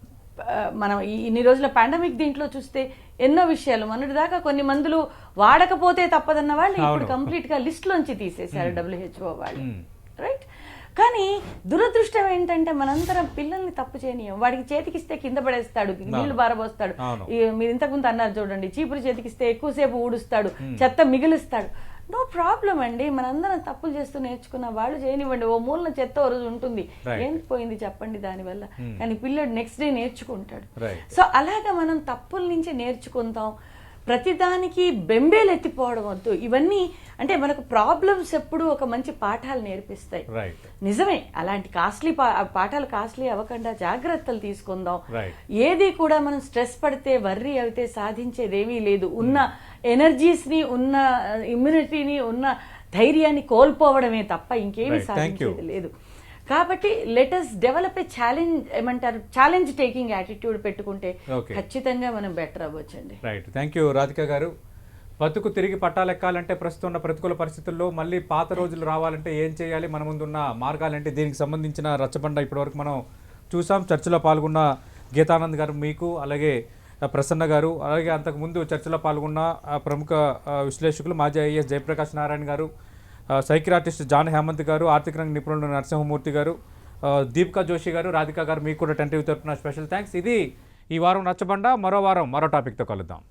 మనం ఇన్ని రోజుల పాండమిక్ దీంట్లో చూస్తే ఎన్నో విషయాలు, మొన్నటి దాకా కొన్ని మందులు వాడకపోతే తప్పదన్న వాళ్ళు ఇప్పుడు కంప్లీట్ గా లిస్ట్ లోంచి తీసేశారు WHO వాళ్ళు, రైట్? కానీ దురదృష్టం ఏంటంటే మనందరం పిల్లల్ని తప్పు చేయనీయం. వాడికి చేతికిస్తే కింద పడేస్తాడు, నీళ్లు బారబోస్తాడు. మీరు ఇంతకుముందు అన్నారు చూడండి, చీపురు చేతికిస్తే ఎక్కువసేపు ఊడుస్తాడు, చెత్త మిగిలిస్తాడు. నో ప్రాబ్లం అండి, మనందరం తప్పులు చేస్తూ నేర్చుకున్న వాళ్ళు చేయనివ్వండి. ఓ మూలన చెత్త ఓ రోజు ఉంటుంది, ఏం పోయింది చెప్పండి దానివల్ల. కానీ పిల్లడు నెక్స్ట్ డే నేర్చుకుంటాడు. సో అలాగా మనం తప్పుల నుంచి నేర్చుకుంటాం. ప్రతిదానికి బెంబేలు ఎత్తిపోవడం వద్దు. ఇవన్నీ అంటే మనకు ప్రాబ్లమ్స్ ఎప్పుడు ఒక మంచి పాఠాలు నేర్పిస్తాయి. నిజమే, అలాంటి కాస్ట్లీ పాఠాలు కాస్ట్లీ అవ్వకుండా జాగ్రత్తలు తీసుకుందాం. ఏది కూడా మనం స్ట్రెస్ పడితే, వర్రీ అయితే సాధించేదేమీ లేదు. ఉన్న ఎనర్జీస్ని, ఉన్న ఇమ్యూనిటీని, ఉన్న ధైర్యాన్ని కోల్పోవడమే తప్ప ఇంకేమీ సాధించేది లేదు. కాబట్టి లెటస్ డెవలప్ ఏ ఛాలెంజ్, ఏమంటారు, ఛాలెంజ్ టేకింగ్ యాటిట్యూడ్ పెట్టుకుంటే ఖచ్చితంగా మనం బెటర్ అవ్వచ్చండి. Right, thank you Radhika garu. బతుకు తిరిగి పట్టాలెక్కాలంటే ప్రస్తుతం ఉన్న ప్రతికూల పరిస్థితుల్లో మళ్ళీ పాత రోజులు రావాలంటే ఏం చేయాలి, మన ముందున్న మార్గాలంటే, దీనికి సంబంధించిన రచ్చబండ ఇప్పటివరకు మనం చూసాం. చర్చలో పాల్గొన్న గీతానంద్ గారు మీకు, అలాగే ప్రసన్న గారు, అలాగే అంతకుముందు చర్చలో పాల్గొన్న ప్రముఖ విశ్లేషకులు మాజీ ఐఏఎస్ జయప్రకాష్ నారాయణ గారు, సైకియాట్రిస్ట్ జాన్ హేమంత్ గారు, ఆర్థిక రంగ నిపుణులు నరసింహమూర్తి గారు, దీపికా జోషి గారు, రాధిక గారు, మీకు కూడా 10 టీవీ తరపున స్పెషల్ థ్యాంక్స్. ఇది ఈ వారం రచ్చబండ. మరో వారం మరో టాపిక్తో కలుద్దాం.